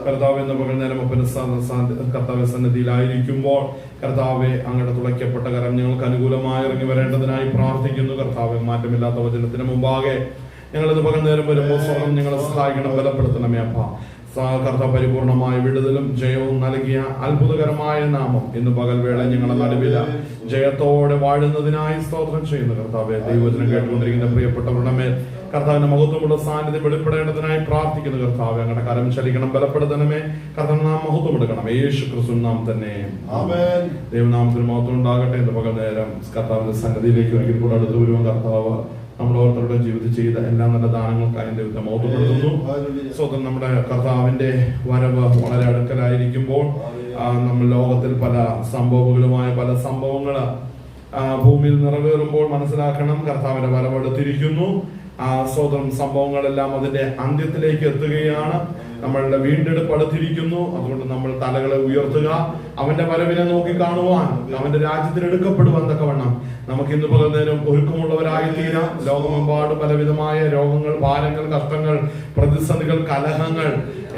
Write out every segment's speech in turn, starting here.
കർത്താവ് എന്ന പകൽ നേരം കർത്താവ് സന്നിധിയിലായിരിക്കുമ്പോൾ കർത്താവെ അങ്ങയുടെ തുളയ്ക്കപ്പെട്ട കരം ഞങ്ങൾക്ക് അനുകൂലമായി ഇറങ്ങി വരേണ്ടതിനായി പ്രാർത്ഥിക്കുന്നു. കർത്താവ് മാറ്റമില്ലാത്ത വചനത്തിന് മുമ്പാകെ ഞങ്ങളിത് പകൽ നേരം വരുമ്പോൾ സ്വർണം ഞങ്ങളെ സഹായിക്കണം, ബലപ്പെടുത്തണമേ അപ്പ. കർത്താവ് പരിപൂർണമായ വിടുതലും ജയവും നൽകിയ അത്ഭുതകരമായ നാമം ഇന്ന് പകൽവേള ഞങ്ങളുടെ നടുവിൽ ജയത്തോടെ വാഴുന്നതിനായി സ്തോത്രം ചെയ്യുന്നു. കർത്താവെ ദൈവവചനം കേട്ടുകൊണ്ടിരിക്കുന്ന പ്രിയപ്പെട്ടവരുടെ മേൽ കർത്താവിന്റെ മഹത്വമുള്ള സാന്നിധ്യം വെളിപ്പെടേണ്ടതിനായി പ്രാർത്ഥിക്കുന്നു. കർത്താവ് അങ്ങയുടെ കരം ചലിക്കണം, ബലപ്പെടുത്തണമേ. കർത്താവ് നാം മഹത്വം എടുക്കണം, യേശു ക്രിസ്തു നാം തന്നെ. ദൈവനാമത്തിന് മഹത്വം ഉണ്ടാകട്ടെ. ഇന്ന് പകൽ നേരം കർത്താവിന്റെ സന്നിധിയിലേക്ക് ഒരിക്കൽ കൂടെ അടുത്ത് വരുവാൻ കർത്താവ് നമ്മൾ ഓരോരുത്തരുടെ ജീവിതത്തിൽ ചെയ്ത എല്ലാ നല്ല ദാനങ്ങൾക്കായി ദൈവത്തെ മഹത്വപ്പെടുത്തുന്നു. സ്വന്തം നമ്മുടെ കർത്താവിന്റെ വരവ് വളരെ അടുക്കലായിരിക്കുമ്പോൾ നമ്മൾ ലോകത്തിൽ പല സംഭവങ്ങളുമായ പല സംഭവങ്ങൾ ഭൂമിയിൽ നിറവേറുമ്പോൾ മനസ്സിലാക്കണം, കർത്താവിന്റെ വരവെടുത്തിരിക്കുന്നു. സ്വന്തം സംഭവങ്ങളെല്ലാം അതിന്റെ അന്ത്യത്തിലേക്ക് എത്തുകയാണ്. നമ്മളുടെ വീണ്ടെടുപ്പ് അടുത്തിരിക്കുന്നു. അതുകൊണ്ട് നമ്മൾ തലകളെ ഉയർത്തുക, അവന്റെ വരവിനെ നോക്കി കാണുവാൻ, അവന്റെ രാജ്യത്തിൽ എടുക്കപ്പെടുവാൻ തക്കവണ്ണം നമുക്ക് ഇന്ന് പകൽ നേരം ഒരുക്കമുള്ളവരായി തീരാം. ലോകമെമ്പാടും പലവിധമായ രോഗങ്ങൾ, ഭാരങ്ങൾ, കഷ്ടങ്ങൾ, പ്രതിസന്ധികൾ, കലഹങ്ങൾ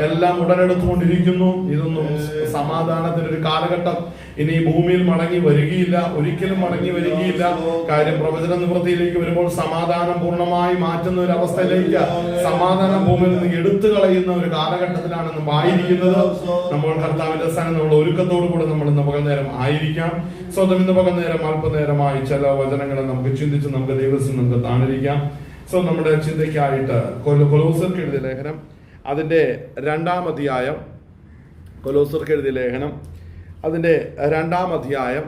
എല്ലാം ഉടലെടുത്തുകൊണ്ടിരിക്കുന്നു. ഇതൊന്നും സമാധാനത്തിനൊരു കാലഘട്ടം ഇനി ഭൂമിയിൽ മടങ്ങി വരികയില്ല, ഒരിക്കലും മടങ്ങി വരികയില്ല. കാര്യം പ്രവചന നിവൃത്തിയിലേക്ക് വരുമ്പോൾ സമാധാനം പൂർണ്ണമായി മാറ്റുന്ന ഒരു അവസ്ഥയിലേക്ക്, സമാധാനം ഭൂമിയിൽ നിന്ന് എടുത്തു കളയുന്ന ഒരു കാലഘട്ടത്തിലാണ് നമ്മൾ ആയിരിക്കുന്നത്. നമ്മൾ കർത്താവിന്റെ സ്ഥാനം നമ്മൾ ഒരുക്കത്തോടു കൂടെ നമ്മൾ ഇന്ന് പകൽ നേരം ആയിരിക്കാം. സ്വന്തം ഇന്ന് പകൽ നേരം അല്പനേരമായി ചില വചനങ്ങളെ നമുക്ക് ചിന്തിച്ച് നമുക്ക് ദൈവത്തിൽ നമുക്ക് താണിരിക്കാം. നമ്മുടെ ചിന്തയ്ക്കായിട്ട് കൊലോസ്യർക്ക് എഴുതിയ ലേഖനം അതിന്റെ 2-ാം അധ്യായം, കൊലോസ്യർക്ക് എഴുതിയ ലേഖനം അതിന്റെ 2-ാം അധ്യായം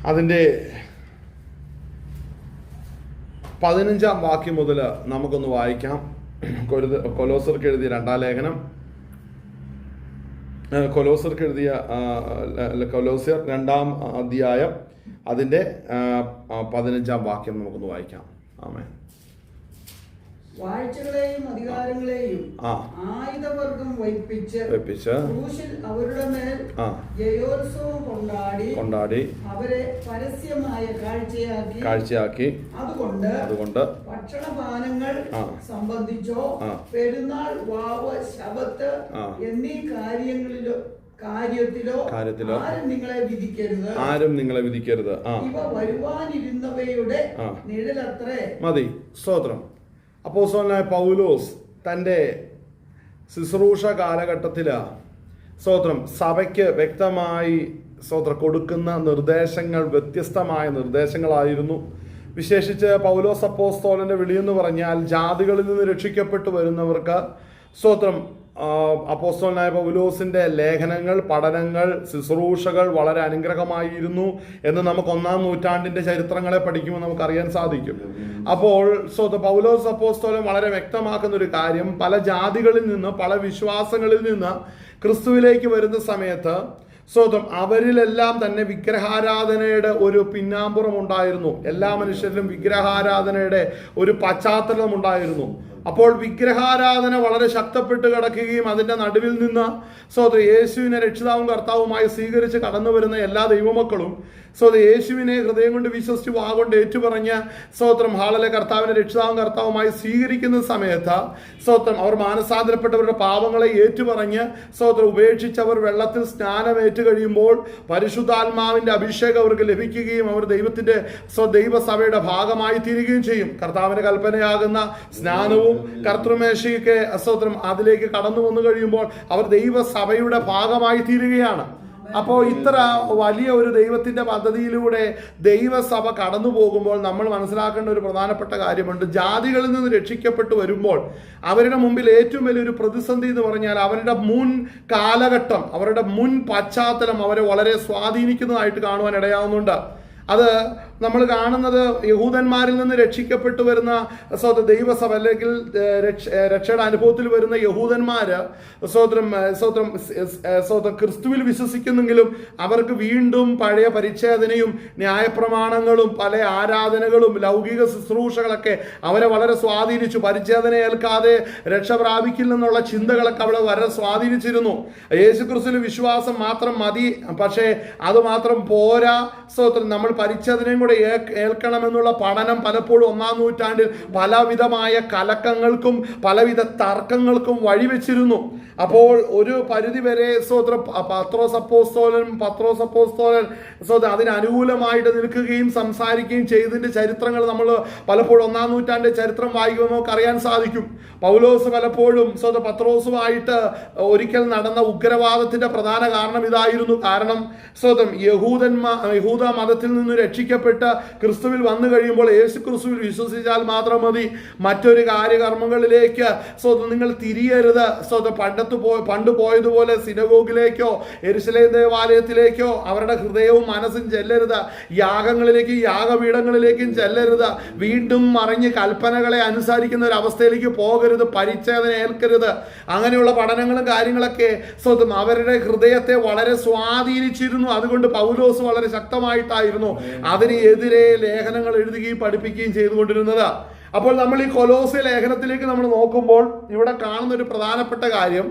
അതിന്റെ 15-ാം വാക്യം മുതൽ നമുക്കൊന്ന് വായിക്കാം. കൊലോസ്യർക്ക് എഴുതിയ 2-ാം ലേഖനം, കൊലോസ്യർ 2-ാം അധ്യായം അതിന്റെ 15-ാം വാക്യം നമുക്കൊന്ന് വായിക്കാം. ആമേൻ. വാഴ്ചകളെയും അധികാരങ്ങളെയും ആയുധവർഗം വയ്പ്പിച്ച് ക്രൂശിൽ അവരുടെ മേൽ ജയോത്സവം കൊണ്ടാടി അവരെ പരസ്യമായ കാഴ്ചയാക്കി. അതുകൊണ്ട് ഭക്ഷണപാനങ്ങൾ സംബന്ധിച്ചോ പെരുന്നാൾ, വാവ്, ശബത്ത് എന്നീ കാര്യത്തിലോ ആരും നിങ്ങളെ വിധിക്കരുത്. ഇവ വരുവാനിരുന്നവയുടെ നിഴലത്രേ. മതി. സ്തോത്രം. അപ്പോസ്തലനായ പൗലോസ് തൻ്റെ ശുശ്രൂഷ കാലഘട്ടത്തില് സ്തോത്രം സഭയ്ക്ക് വ്യക്തമായി കൊടുക്കുന്ന നിർദ്ദേശങ്ങൾ വ്യത്യസ്തമായ നിർദ്ദേശങ്ങളായിരുന്നു. വിശേഷിച്ച് പൗലോസ് അപ്പോസ്തലന്റെ വിളിയെന്ന് പറഞ്ഞാൽ ജാതികളിൽ നിന്ന് രക്ഷിക്കപ്പെട്ടു വരുന്നവർക്ക് സ്തോത്രം അപ്പോസ്തലനായ പൗലോസിന്റെ ലേഖനങ്ങൾ, പഠനങ്ങൾ, ശുശ്രൂഷകൾ വളരെ അനുഗ്രഹമായിരുന്നു എന്ന് നമുക്ക് 1-ാം നൂറ്റാണ്ടിന്റെ ചരിത്രങ്ങളെ പഠിക്കുമ്പോൾ നമുക്കറിയാൻ സാധിക്കും. അപ്പോൾ പൗലോസ് അപ്പോസ്തലൻ വളരെ വ്യക്തമാക്കുന്ന ഒരു കാര്യം, പല ജാതികളിൽ നിന്ന്, പല വിശ്വാസങ്ങളിൽ നിന്ന് ക്രിസ്തുവിലേക്ക് വരുന്ന സമയത്ത് അവരിലെല്ലാം തന്നെ വിഗ്രഹാരാധനയുടെ ഒരു പിന്നാമ്പുറം ഉണ്ടായിരുന്നു. എല്ലാ മനുഷ്യരിലും വിഗ്രഹാരാധനയുടെ ഒരു പശ്ചാത്തലം ഉണ്ടായിരുന്നു. അപ്പോൾ വിഗ്രഹാരാധന വളരെ ശക്തപ്പെട്ട് കിടക്കുകയും അതിന്റെ നടുവിൽ നിന്ന് യേശുവിനെ രക്ഷിതാവും കർത്താവുമായി സ്വീകരിച്ച് കടന്നു വരുന്ന എല്ലാ ദൈവമക്കളും യേശുവിനെ ഹൃദയം കൊണ്ട് വിശ്വസിച്ച് വാഗൊണ്ട് ഏറ്റുപറഞ്ഞ് ഹാളിലെ കർത്താവിനെ രക്ഷിതാവും കർത്താവുമായി സ്വീകരിക്കുന്ന സമയത്ത് അവർ മാനസാന്തരപ്പെട്ടവരുടെ പാപങ്ങളെ ഏറ്റുപറഞ്ഞ് ഉപേക്ഷിച്ചവർ വെള്ളത്തിൽ സ്നാനമേറ്റു കഴിയുമ്പോൾ പരിശുദ്ധാത്മാവിന്റെ അഭിഷേകം അവർക്ക് ലഭിക്കുകയും അവർ ദൈവത്തിന്റെ ദൈവസഭയുടെ ഭാഗമായി തീരുകയും ചെയ്യും. കർത്താവിന്റെ കൽപ്പനയാകുന്ന സ്നാനവും കർത്തൃമേശയ്ക്ക് അതിലേക്ക് കടന്നു വന്നു കഴിയുമ്പോൾ അവർ ദൈവസഭയുടെ ഭാഗമായി തീരുകയാണ്. അപ്പോൾ ഇത്ര വലിയ ഒരു ദൈവത്തിന്റെ പദ്ധതിയിലൂടെ ദൈവസഭ കടന്നു പോകുമ്പോൾ നമ്മൾ മനസ്സിലാക്കേണ്ട ഒരു പ്രധാനപ്പെട്ട കാര്യമുണ്ട്. ജാതികളിൽ നിന്ന് രക്ഷിക്കപ്പെട്ടു വരുമ്പോൾ അവരുടെ മുമ്പിൽ ഏറ്റവും വലിയൊരു പ്രതിസന്ധി എന്ന് പറഞ്ഞാൽ അവരുടെ മുൻ കാലഘട്ടം, അവരുടെ മുൻ പശ്ചാത്തലം അവരെ വളരെ സ്വാധീനിക്കുന്നതായിട്ട് കാണുവാൻ ഇടയാവുന്നുണ്ട്. അത് നമ്മൾ കാണുന്നത് യഹൂദന്മാരിൽ നിന്ന് രക്ഷിക്കപ്പെട്ടു വരുന്ന ദൈവസഭ അല്ലെങ്കിൽ രക്ഷയുടെ അനുഭവത്തിൽ വരുന്ന യഹൂദന്മാര് ക്രിസ്തുവിൽ വിശ്വസിക്കുന്നെങ്കിലും അവർക്ക് വീണ്ടും പഴയ പരിച്ഛേദനയും ന്യായപ്രമാണങ്ങളും പല ആരാധനകളും ലൗകിക ശുശ്രൂഷകളൊക്കെ അവരെ വളരെ സ്വാധീനിച്ചു. പരിച്ഛേദന ഏൽക്കാതെ രക്ഷ പ്രാപിക്കില്ലെന്നുള്ള ചിന്തകളൊക്കെ അവളെ വളരെ സ്വാധീനിച്ചിരുന്നു. യേശു ക്രിസ്തുവിൽ വിശ്വാസം മാത്രം മതി, പക്ഷേ അത് മാത്രം പോരാ. നമ്മൾ പരിച്ഛേദനയും കൂടെ ശ്രദ്ധയോടെ ഏൽക്കണമെന്നുള്ള പഠനം പലപ്പോഴും 1-ാം നൂറ്റാണ്ടിൽ പലവിധമായ കലക്കങ്ങൾക്കും പലവിധ തർക്കങ്ങൾക്കും വഴിവെച്ചിരുന്നു. അപ്പോൾ ഒരു പരിധിവരെ പത്രോസ് അപ്പോസ്തലൻ അതിന് അനുകൂലമായിട്ട് നിൽക്കുകയും സംസാരിക്കുകയും ചെയ്തതിന്റെ ചരിത്രങ്ങൾ നമ്മൾ പലപ്പോഴും 1-ാം നൂറ്റാണ്ടിന്റെ ചരിത്രം വായിക്കുമ്പോൾ നമുക്ക് അറിയാൻ സാധിക്കും. പൗലോസ് പലപ്പോഴും പത്രോസുമായിട്ട് ഒരിക്കൽ നടന്ന ഉഗ്രവാദത്തിന്റെ പ്രധാന കാരണം ഇതായിരുന്നു. കാരണം യഹൂദ മതത്തിൽ നിന്ന് രക്ഷിക്കപ്പെട്ട് ക്രിസ്തുവിൽ വന്നു കഴിയുമ്പോൾ യേശു ക്രിസ്തുവിൽ വിശ്വസിച്ചാൽ മാത്രം മതി, മറ്റൊരു കാര്യകർമ്മങ്ങളിലേക്ക് നിങ്ങൾ തിരിയരുത്. പണ്ട് പോയതുപോലെ സിനഗോഗിലേക്കോ യെരുശലേം ദേവാലയത്തിലേക്കോ അവരുടെ ഹൃദയവും മനസ്സും ചെല്ലരുത്. യാഗങ്ങളിലേക്കും യാഗപീഠങ്ങളിലേക്കും ചെല്ലരുത്. വീണ്ടും മറിഞ്ഞ് കൽപ്പനകളെ അനുസരിക്കുന്ന ഒരു അവസ്ഥയിലേക്ക് പോകരുത്. പരിച്ഛേദന ഏൽക്കരുത്. അങ്ങനെയുള്ള പഠനങ്ങളും കാര്യങ്ങളൊക്കെ അവരുടെ ഹൃദയത്തെ വളരെ സ്വാധീനിച്ചിരുന്നു. അതുകൊണ്ട് പൗലോസ് വളരെ ശക്തമായിട്ടായിരുന്നു അതിന് എതിരെ ലേഖനങ്ങൾ എഴുതുകയും പഠിപ്പിക്കുകയും ചെയ്തുകൊണ്ടിരുന്നത്. അപ്പോൾ നമ്മൾ ഈ കൊലോസ്യ ലേഖനത്തിലേക്ക് നമ്മൾ നോക്കുമ്പോൾ ഇവിടെ കാണുന്ന ഒരു പ്രധാനപ്പെട്ട കാര്യം,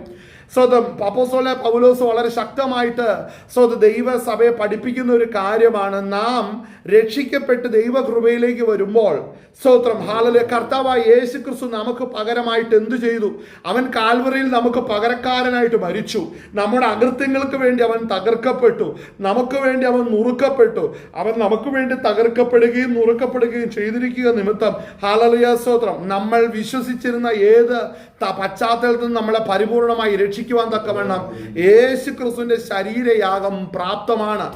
അപ്പോസ്തലനായ പൗലോസ് വളരെ ശക്തമായിട്ട് ദൈവസഭയെ പഠിപ്പിക്കുന്ന ഒരു കാര്യമാണ്. നാം രക്ഷിക്കപ്പെട്ട് ദൈവകൃപയിലേക്ക് വരുമ്പോൾ കർത്താവായ യേശു ക്രിസ്തു നമുക്ക് പകരമായിട്ട് എന്തു ചെയ്തു? അവൻ കാൽവറിയിൽ നമുക്ക് പകരക്കാരനായിട്ട് മരിച്ചു. നമ്മുടെ അകൃത്യങ്ങൾക്ക് വേണ്ടി അവൻ തകർക്കപ്പെട്ടു. നമുക്ക് വേണ്ടി അവൻ നുറുക്കപ്പെട്ടു. അവൻ നമുക്ക് വേണ്ടി തകർക്കപ്പെടുകയും നുറുക്കപ്പെടുകയും ചെയ്തിരിക്കുക നിമിത്തം സ്തോത്രം, നമ്മൾ വിശ്വസിച്ചിരുന്ന ഏത് പശ്ചാത്തലത്തിൽ നമ്മളെ പരിപൂർണമായി രക്ഷിക്കുവാൻ തക്കവണ്ണം യേശു ക്രിസ്തുവിന്റെ ശരീരയാഗം പ്രാപ്തമാണ്.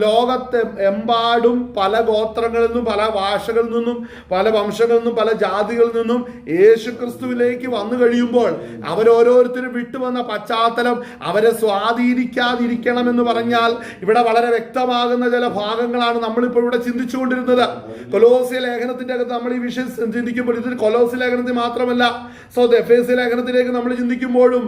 ലോകത്തെ എമ്പാടും പല ഗോത്രങ്ങളിൽ നിന്നും പല ഭാഷകളിൽ നിന്നും പല വംശങ്ങളിൽ നിന്നും പല ജാതികളിൽ നിന്നും യേശു ക്രിസ്തുവിലേക്ക് വന്നു കഴിയുമ്പോൾ അവരോരോരുത്തരും വിട്ടുവന്ന പശ്ചാത്തലം അവരെ സ്വാധീനിക്കാതിരിക്കണം എന്ന് പറഞ്ഞാൽ ഇവിടെ വളരെ വ്യക്തമാകുന്ന ചില ഭാഗങ്ങളാണ് നമ്മളിപ്പോൾ ഇവിടെ ചിന്തിച്ചുകൊണ്ടിരുന്നത്. കൊലോസ്യ ലേഖനത്തിന്റെ അകത്ത് നമ്മൾ ഈ വിഷയം ചിന്തിക്കുമ്പോൾ ഇത് കൊലോസ്യ ലേഖനത്തിൽ മാത്രമല്ല, എഫേസ്യ ലേഖനത്തിലേക്ക് നമ്മൾ ചിന്തിക്കുമ്പോഴും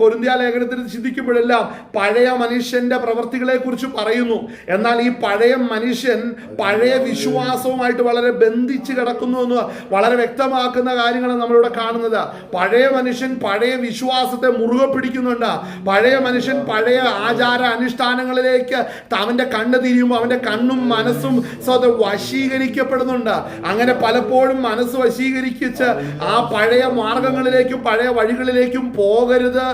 കൊരിന്ത്യ ലേഖനത്തിൽ ചിന്തിക്കുമ്പോഴെല്ലാം പഴയ മനുഷ്യന്റെ പ്രവൃത്തികളെ കുറിച്ച് പറയുന്നു. എന്നാൽ ഈ പഴയ മനുഷ്യൻ പഴയ വിശ്വാസവുമായിട്ട് വളരെ ബന്ധിച്ച് കിടക്കുന്നു എന്ന് വളരെ വ്യക്തമാക്കുന്ന കാര്യങ്ങളാണ് നമ്മളിവിടെ കാണുന്നത്. പഴയ മനുഷ്യൻ പഴയ വിശ്വാസത്തെ മുറുകെ പിടിക്കുന്നുണ്ട്. പഴയ മനുഷ്യൻ പഴയ ആചാര അനുഷ്ഠാനങ്ങളിലേക്ക് അവന്റെ കണ്ണ് തിരിയുമ്പോൾ അവന്റെ കണ്ണും മനസ്സും വശീകരിക്കപ്പെടുന്നുണ്ട്. അങ്ങനെ പലപ്പോഴും മനസ്സ് വശീകരിച്ച് ആ പഴയ മാർഗങ്ങളിലേക്കും പഴയ വഴികളിലേക്കും പോകരുത്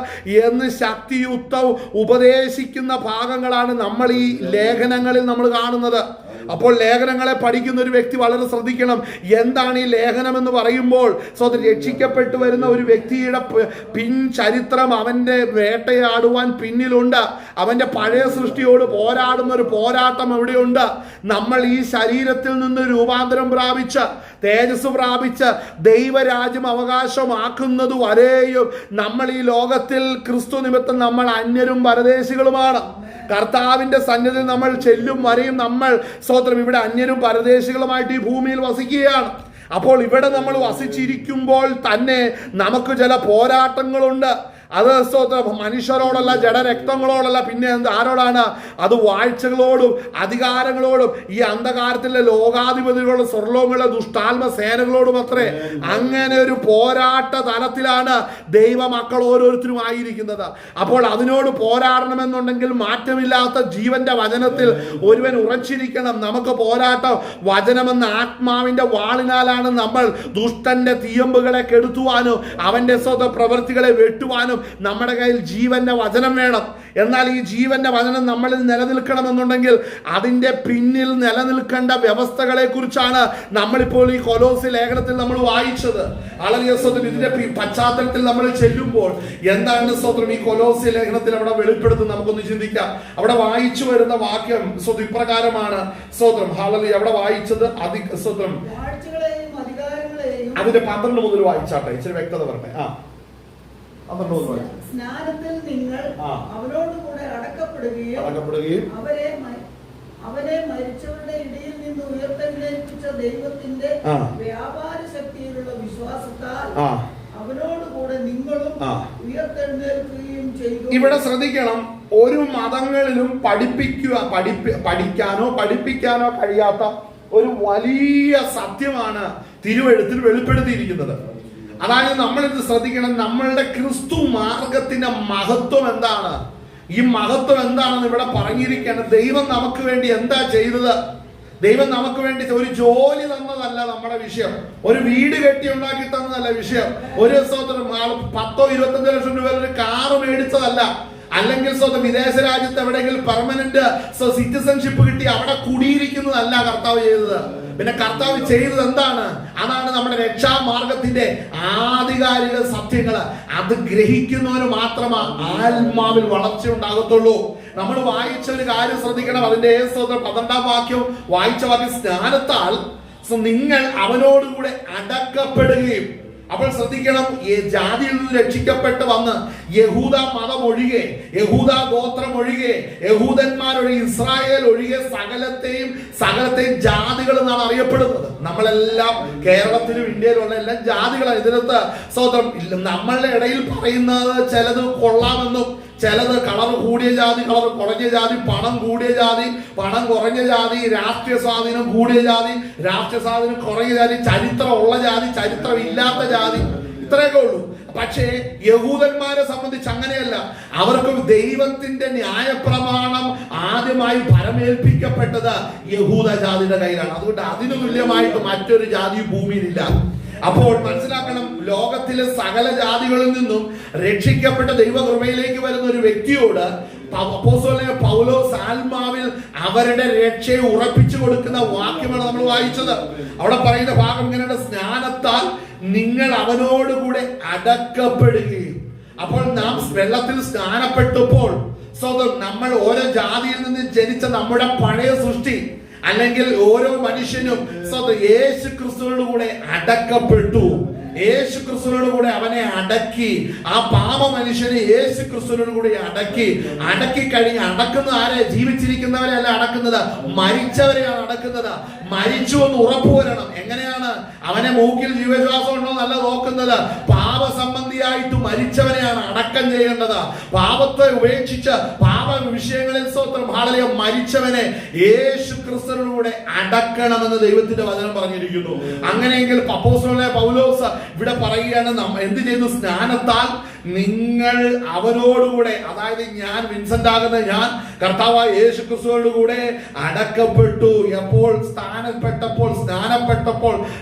എന്ന് ശക്തിയുക്തം ഉപദേശിക്കുന്ന ഭാഗങ്ങളാണ് നമ്മൾ ഈ ലേഖനങ്ങളിൽ നമ്മൾ കാണുന്നത്. അപ്പോൾ ലേഖനങ്ങളെ പഠിക്കുന്ന ഒരു വ്യക്തി വളരെ ശ്രദ്ധിക്കണം. എന്താണ് ഈ ലേഖനം എന്ന് പറയുമ്പോൾ രക്ഷിക്കപ്പെട്ടു വരുന്ന ഒരു വ്യക്തിയുടെ ചരിത്രം അവന്റെ വേട്ടയാടുവാൻ പിന്നിലുണ്ട്. അവന്റെ പഴയ സൃഷ്ടിയോട് പോരാടുന്ന ഒരു പോരാട്ടം എവിടെയുണ്ട്? നമ്മൾ ഈ ശരീരത്തിൽ നിന്ന് രൂപാന്തരം പ്രാപിച്ച് തേജസ് പ്രാപിച്ച് ദൈവരാജ്യം അവകാശമാക്കുന്നത് വരെയും നമ്മൾ ഈ ലോകത്തിൽ ക്രിസ്തു നിമിത്തം നമ്മൾ അന്യരും പരദേശികളുമാണ്. കർത്താവിന്റെ സന്നിധിയിൽ നമ്മൾ ചെല്ലും വരെയും നമ്മൾ ഇവിടെ അന്യരും പരദേശികളുമായിട്ട് ഈ ഭൂമിയിൽ വസിക്കുകയാണ്. അപ്പോൾ ഇവിടെ നമ്മൾ വസിച്ചിരിക്കുമ്പോൾ തന്നെ നമുക്ക് ചില പോരാട്ടങ്ങളുണ്ട്. അത് മനുഷ്യരോടല്ല, ജഡരക്തങ്ങളോടല്ല, പിന്നെ ആരോടാണ്? അത് വാഴ്ചകളോടും അധികാരങ്ങളോടും ഈ അന്ധകാരത്തിലെ ലോകാധിപതികളോടും സ്വർലോകങ്ങളിലെ ദുഷ്ടാത്മ സേനകളോടും അത്രേ. അങ്ങനെ ഒരു പോരാട്ട തലത്തിലാണ് ദൈവമക്കൾ ഓരോരുത്തരും ആയിരിക്കുന്നത്. അപ്പോൾ അതിനോട് പോരാടണമെന്നുണ്ടെങ്കിൽ മാറ്റമില്ലാത്ത ജീവന്റെ വചനത്തിൽ ഒരുവൻ ഉറച്ചിരിക്കണം. നമുക്ക് പോരാട്ടം വചനമെന്ന ആത്മാവിന്റെ വാളിനാലാണ് നമ്മൾ ദുഷ്ടന്റെ തീയമ്പുകളെ കെടുത്തുവാനും അവന്റെ പ്രവൃത്തികളെ വെട്ടുവാനും നമ്മുടെ കയ്യിൽ ജീവന്റെ വചനം വേണം. എന്നാൽ ഈ ജീവന്റെ വചനം നമ്മളിൽ നിലനിൽക്കണമെന്നുണ്ടെങ്കിൽ അതിന്റെ പിന്നിൽ നിലനിൽക്കേണ്ട വ്യവസ്ഥകളെ കുറിച്ചാണ് നമ്മളിപ്പോൾ ഈ കൊലോസ്യ ലേഖനത്തിൽ നമ്മൾ വായിച്ചത്. ഇതിന്റെ പശ്ചാത്തലത്തിൽ നമ്മൾ ചെല്ലുമ്പോൾ എന്താണ് ഈ കൊലോസ്യ ലേഖനത്തിൽ അവിടെ വെളിപ്പെടുത്തുന്നത് നമുക്കൊന്ന് ചിന്തിക്കാം. അവിടെ വായിച്ചു വരുന്ന വാക്യം ഇപ്രകാരമാണ്. അവിടെ വായിച്ചത് അതിന്റെ 12 മുതൽ വായിച്ചാട്ടെ, ഇച്ചിരി വ്യക്തത വരട്ടെ. സ്നാനത്തിൽ നിങ്ങൾ അവരോട് കൂടെ അടക്കപ്പെടുകയും അവരെ മരിച്ചവരുടെ ഇടയിൽ നിന്ന് ഉയർത്തെഴുന്നേൽപ്പിച്ച ദൈവത്തിന്റെ വ്യാപാര ശക്തിയിലുള്ള വിശ്വാസത്താൽ അവരോട് കൂടെ നിങ്ങളും ഉയർത്തെഴുന്നേൽക്കുകയും ചെയ്തു. ഇവിടെ ശ്രദ്ധിക്കണം, ഒരു മതങ്ങളിലും പഠിപ്പിക്കാനോ കഴിയാത്ത ഒരു വലിയ സത്യമാണ് തിരുവെഴുത്തിൽ വെളിപ്പെടുത്തിയിരിക്കുന്നത്. അതായത് നമ്മളിത് ശ്രദ്ധിക്കണം, നമ്മളുടെ ക്രിസ്തു മാർഗത്തിന്റെ മഹത്വം എന്താണ്? ഈ മഹത്വം എന്താണെന്ന് ഇവിടെ പറഞ്ഞിരിക്കുകയാണ്. ദൈവം നമുക്ക് വേണ്ടി എന്താ ചെയ്തത്? ദൈവം നമുക്ക് വേണ്ടി ഒരു ജോലി തന്നതല്ല നമ്മുടെ വിഷയം, ഒരു വീട് കെട്ടി ഉണ്ടാക്കി തന്നതല്ല വിഷയം, ഒരു 10-25 ലക്ഷം രൂപ ഒരു കാറ് മേടിച്ചതല്ല, അല്ലെങ്കിൽ സ്വന്തം വിദേശ രാജ്യത്ത് എവിടെയെങ്കിലും പെർമനന്റ് സിറ്റിസൺഷിപ്പ് കിട്ടി അവിടെ കുടിയിരിക്കുന്നതല്ല കർത്താവ് ചെയ്തത്. പിന്നെ കർത്താവ് ചെയ്തത് എന്താണ്? അതാണ് നമ്മുടെ രക്ഷാമാർഗത്തിന്റെ ആധികാരിക സത്യങ്ങള്. അത് ഗ്രഹിക്കുന്നവന് മാത്രമാണ് ആത്മാവിൽ വളർച്ച ഉണ്ടാകത്തുള്ളൂ. നമ്മൾ വായിച്ച ഒരു കാര്യം ശ്രദ്ധിക്കണം. അതിന്റെ 12-ാം വാക്യം വായിച്ച വാക്യം, സ്നാനത്താൽ നിങ്ങൾ അവനോടുകൂടെ അടക്കപ്പെടുകയും. അപ്പോൾ ശ്രദ്ധിക്കണം, ഈ ജാതിയിൽ നിന്ന് രക്ഷിക്കപ്പെട്ട് വന്ന് യഹൂദ മതം ഒഴികെ, യഹൂദ ഗോത്രം ഒഴികെ, യഹൂദന്മാരൊഴികെ, ഇസ്രായേൽ ഒഴികെ സകലത്തെയും ജാതികൾ എന്നാണ് അറിയപ്പെടുന്നത്. നമ്മളെല്ലാം കേരളത്തിലും ഇന്ത്യയിലുള്ള എല്ലാം ജാതികളാണ്. ഇതിനകത്ത് നമ്മളുടെ ഇടയിൽ പറയുന്നത് ചിലത് കൊള്ളാമെന്നും, ചിലത് കളർ കൂടിയ ജാതി, കളർ കുറഞ്ഞ ജാതി, പണം കൂടിയ ജാതി, പണം കുറഞ്ഞ ജാതി, രാഷ്ട്രീയ സ്വാധീനം കൂടിയ ജാതി, രാഷ്ട്രീയ സ്വാധീനം കുറഞ്ഞ ജാതി, ചരിത്രം ഉള്ള ജാതി, ചരിത്രം ഇല്ലാത്ത ജാതി, ഇത്രയൊക്കെ ഉള്ളൂ. പക്ഷേ യഹൂദന്മാരെ സംബന്ധിച്ച് അങ്ങനെയല്ല. അവർക്ക് ദൈവത്തിന്റെ ന്യായപ്രമാണം ആദ്യമായി പരമേൽപ്പിക്കപ്പെട്ടത് യഹൂദ ജാതിയുടെ കയ്യിലാണ്. അതുകൊണ്ട് അതിനു തുല്യമായിട്ട് മറ്റൊരു ജാതി ഭൂമിയിലില്ല. അപ്പോൾ മനസ്സിലാക്കണം, ലോകത്തിലെ സകല ജാതികളിൽ നിന്നും രക്ഷിക്കപ്പെട്ട ദൈവകൃപയിലേക്ക് വരുന്ന ഒരു വ്യക്തിയോട് അപ്പോസ്തലനായ പൗലോസ് ആത്മാവിൽ അവരുടെ രക്ഷയെ ഉറപ്പിച്ചു കൊടുക്കുന്ന വാക്യമാണ് നമ്മൾ വായിച്ചത്. അവിടെ പറയുന്ന ഭാഗം ഇങ്ങനെയാണ്, സ്നാനത്താൽ നിങ്ങൾ അവനോടുകൂടെ അടക്കപ്പെടുകയും. അപ്പോൾ നാം വെള്ളത്തിൽ സ്നാനപ്പെട്ടപ്പോൾ നമ്മൾ ഓരോ ജാതിയിൽ നിന്ന് ജനിച്ച നമ്മുടെ പഴയ സൃഷ്ടി, അല്ലെങ്കിൽ ഓരോ മനുഷ്യനും യേശു ക്രിസ്തുവിനോട് കൂടെ അടക്കപ്പെട്ടു. യേശു ക്രിസ്തുവിനോട് കൂടെ അവനെ അടക്കി. ആ പാപ മനുഷ്യനെ യേശു ക്രിസ്തുവിനോട് കൂടി അടക്കി കഴിഞ്ഞ് അടക്കുന്ന ആരെ? ജീവിച്ചിരിക്കുന്നവരെ അല്ല അടക്കുന്നത്, മരിച്ചവരെയാണ് അടക്കുന്നത്. മരിച്ചു എന്ന് ഉറപ്പുവരണം. എങ്ങനെയാണ്? അവനെ മൂക്കിൽ ജീവശ്വാസം ഉണ്ടോ എന്നല്ല നോക്കുന്നത്, പാപസംബന്ധിയായിട്ട് മരിച്ചവനെയാണ് അടക്കം ചെയ്യേണ്ടത്. പാപത്തെ ഉപേക്ഷിച്ച് പാപ വിഷയങ്ങളിൽ മരിച്ചവനെ യേശു ക്രിസ്തുവിനോട് അടക്കണമെന്ന് ദൈവത്തിന്റെ വചനം പറഞ്ഞിരിക്കുന്നു. അങ്ങനെയെങ്കിൽ അപ്പോസ്തലനായ പൗലോസ് ഇവിടെ പറയുകയാണ്, എന്ത് ചെയ്തു? സ്നാനത്താൽ നിങ്ങൾ അവനോടുകൂടെ, അതായത് ഞാൻ വിൻസെന്റ് ആകുന്ന ഞാൻ കർത്താവായ യേശു ക്രിസ്തുവിനോട് കൂടെ അടക്കപ്പെട്ടു. എപ്പോൾ? സ്നാനപ്പെട്ടപ്പോൾ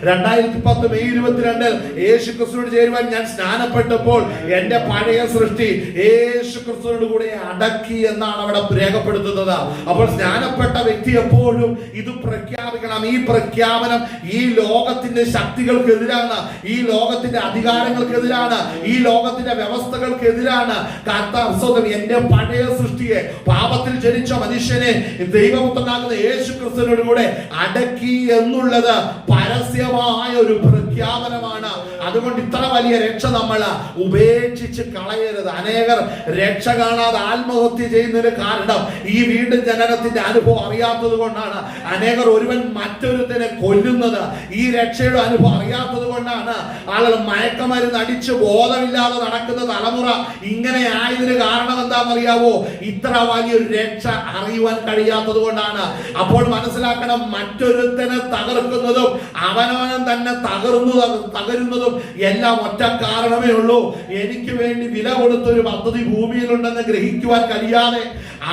2010 മെയ് 22 യേശു ക്രിസ്തുവിനോട് ചേരുവാൻ ഞാൻ സ്നാനപ്പെട്ടപ്പോൾ എന്റെ പഴയ സൃഷ്ടി യേശു ക്രിസ്തുവിനോട് കൂടെ അടക്കി എന്നാണ് അവിടെ രേഖപ്പെടുത്തുന്നത്. അപ്പോൾ സ്നാനപ്പെട്ട വ്യക്തി എപ്പോഴും ഇത് പ്രഖ്യാപിക്കണം. ഈ പ്രഖ്യാപനം ഈ ലോകത്തിന്റെ ശക്തികൾക്കെതിരാണ്, ഈ ലോകത്തിന്റെ അധികാരങ്ങൾക്കെതിരാണ്, ഈ ലോകത്തിന്റെ വ്യവസ്ഥകൾക്കെതിരാണ്. കർത്താവ് എന്റെ പഴയ സൃഷ്ടിയെ, പാപത്തിൽ ജനിച്ച മനുഷ്യനെ ദൈവപുത്രനാകുന്ന യേശു ക്രിസ്തുവിനോട് കൂടെ അടക്കി എന്നുള്ളത് പരസ്യമായ ഒരു പ്രഖ്യാപനമാണ്. അതുകൊണ്ട് ഇത്ര വലിയ രക്ഷ നമ്മൾ ഉപേക്ഷിച്ച് കളയരുത്. അനേകർ രക്ഷ കാണാതെ ആത്മഹത്യ ചെയ്യുന്നതിന് കാരണം ഈ വീണ്ടും ജനനത്തിന്റെ അനുഭവം അറിയാത്തത് കൊണ്ടാണ്. അനേകർ ഒരുവൻ മറ്റൊരുത്തനെ കൊല്ലുന്നത് ഈ രക്ഷയുടെ അനുഭവം അറിയാത്തത് കൊണ്ടാണ്. ആളുകൾ മയക്കമരുന്ന് അടിച്ച് ബോധമില്ലാതെ നടക്കുന്ന തലമുറ ഇങ്ങനെ ആയതിന് കാരണം എന്താണെന്നറിയാവോ? ഇത്ര വലിയൊരു രക്ഷ അറിയുവാൻ കഴിയാത്തത് കൊണ്ടാണ്. അപ്പോൾ മനസ്സിലാക്കണം, മറ്റൊരുത്തനെ തകർക്കുന്നതും അവനവൻ തന്നെ തകരുന്നതും എല്ലാം ഒറ്റ കാരണമേ ഉള്ളൂ. എനിക്ക് വേണ്ടി വില കൊടുത്തൊരു പദ്ധതി ഭൂമിയിലുണ്ടെന്ന് ഗ്രഹിക്കുവാൻ കഴിയാതെ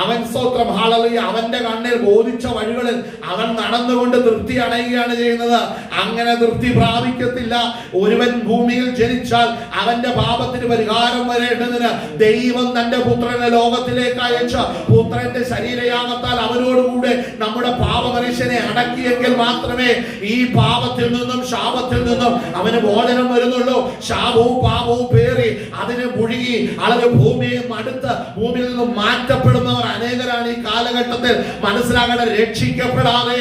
അവൻ അവന്റെ കണ്ണിൽ ബോധിച്ച വഴികളിൽ അവൻ നടന്നുകൊണ്ട് തൃപ്തി അടയുകയാണ് ചെയ്യുന്നത്. അങ്ങനെ തൃപ്തി പ്രാപിക്കത്തില്ല. ഒരുവൻ ഭൂമിയിൽ ജനിച്ചാൽ അവന്റെ പാപത്തിന് പരിഹാരം വരേണ്ടതിന് ദൈവം തന്റെ പുത്രനെ ലോകത്തിലേക്ക് അയച്ച പുത്രന്റെ ശരീരയാഗത്താൽ അവനോടുകൂടെ നമ്മുടെ പാപ മനുഷ്യനെ അടക്കിയെങ്കിൽ മാത്രമേ ഈ പാപത്തിൽ നിന്നും ശാപത്തിൽ നിന്നും അവന് മോചനം വരുന്നുള്ളൂ. ശാപവും പാപവും പേറി അതിനെ മുഴുകി ആളുകൾ ഭൂമിയെ മടുത്ത് ഭൂമിയിൽ നിന്നും മാറ്റപ്പെടുന്നവർ അനേകരാണ് ഈ കാലഘട്ടത്തിൽ. മനസ്സിലാകണം, രക്ഷിക്കപ്പെടാതെ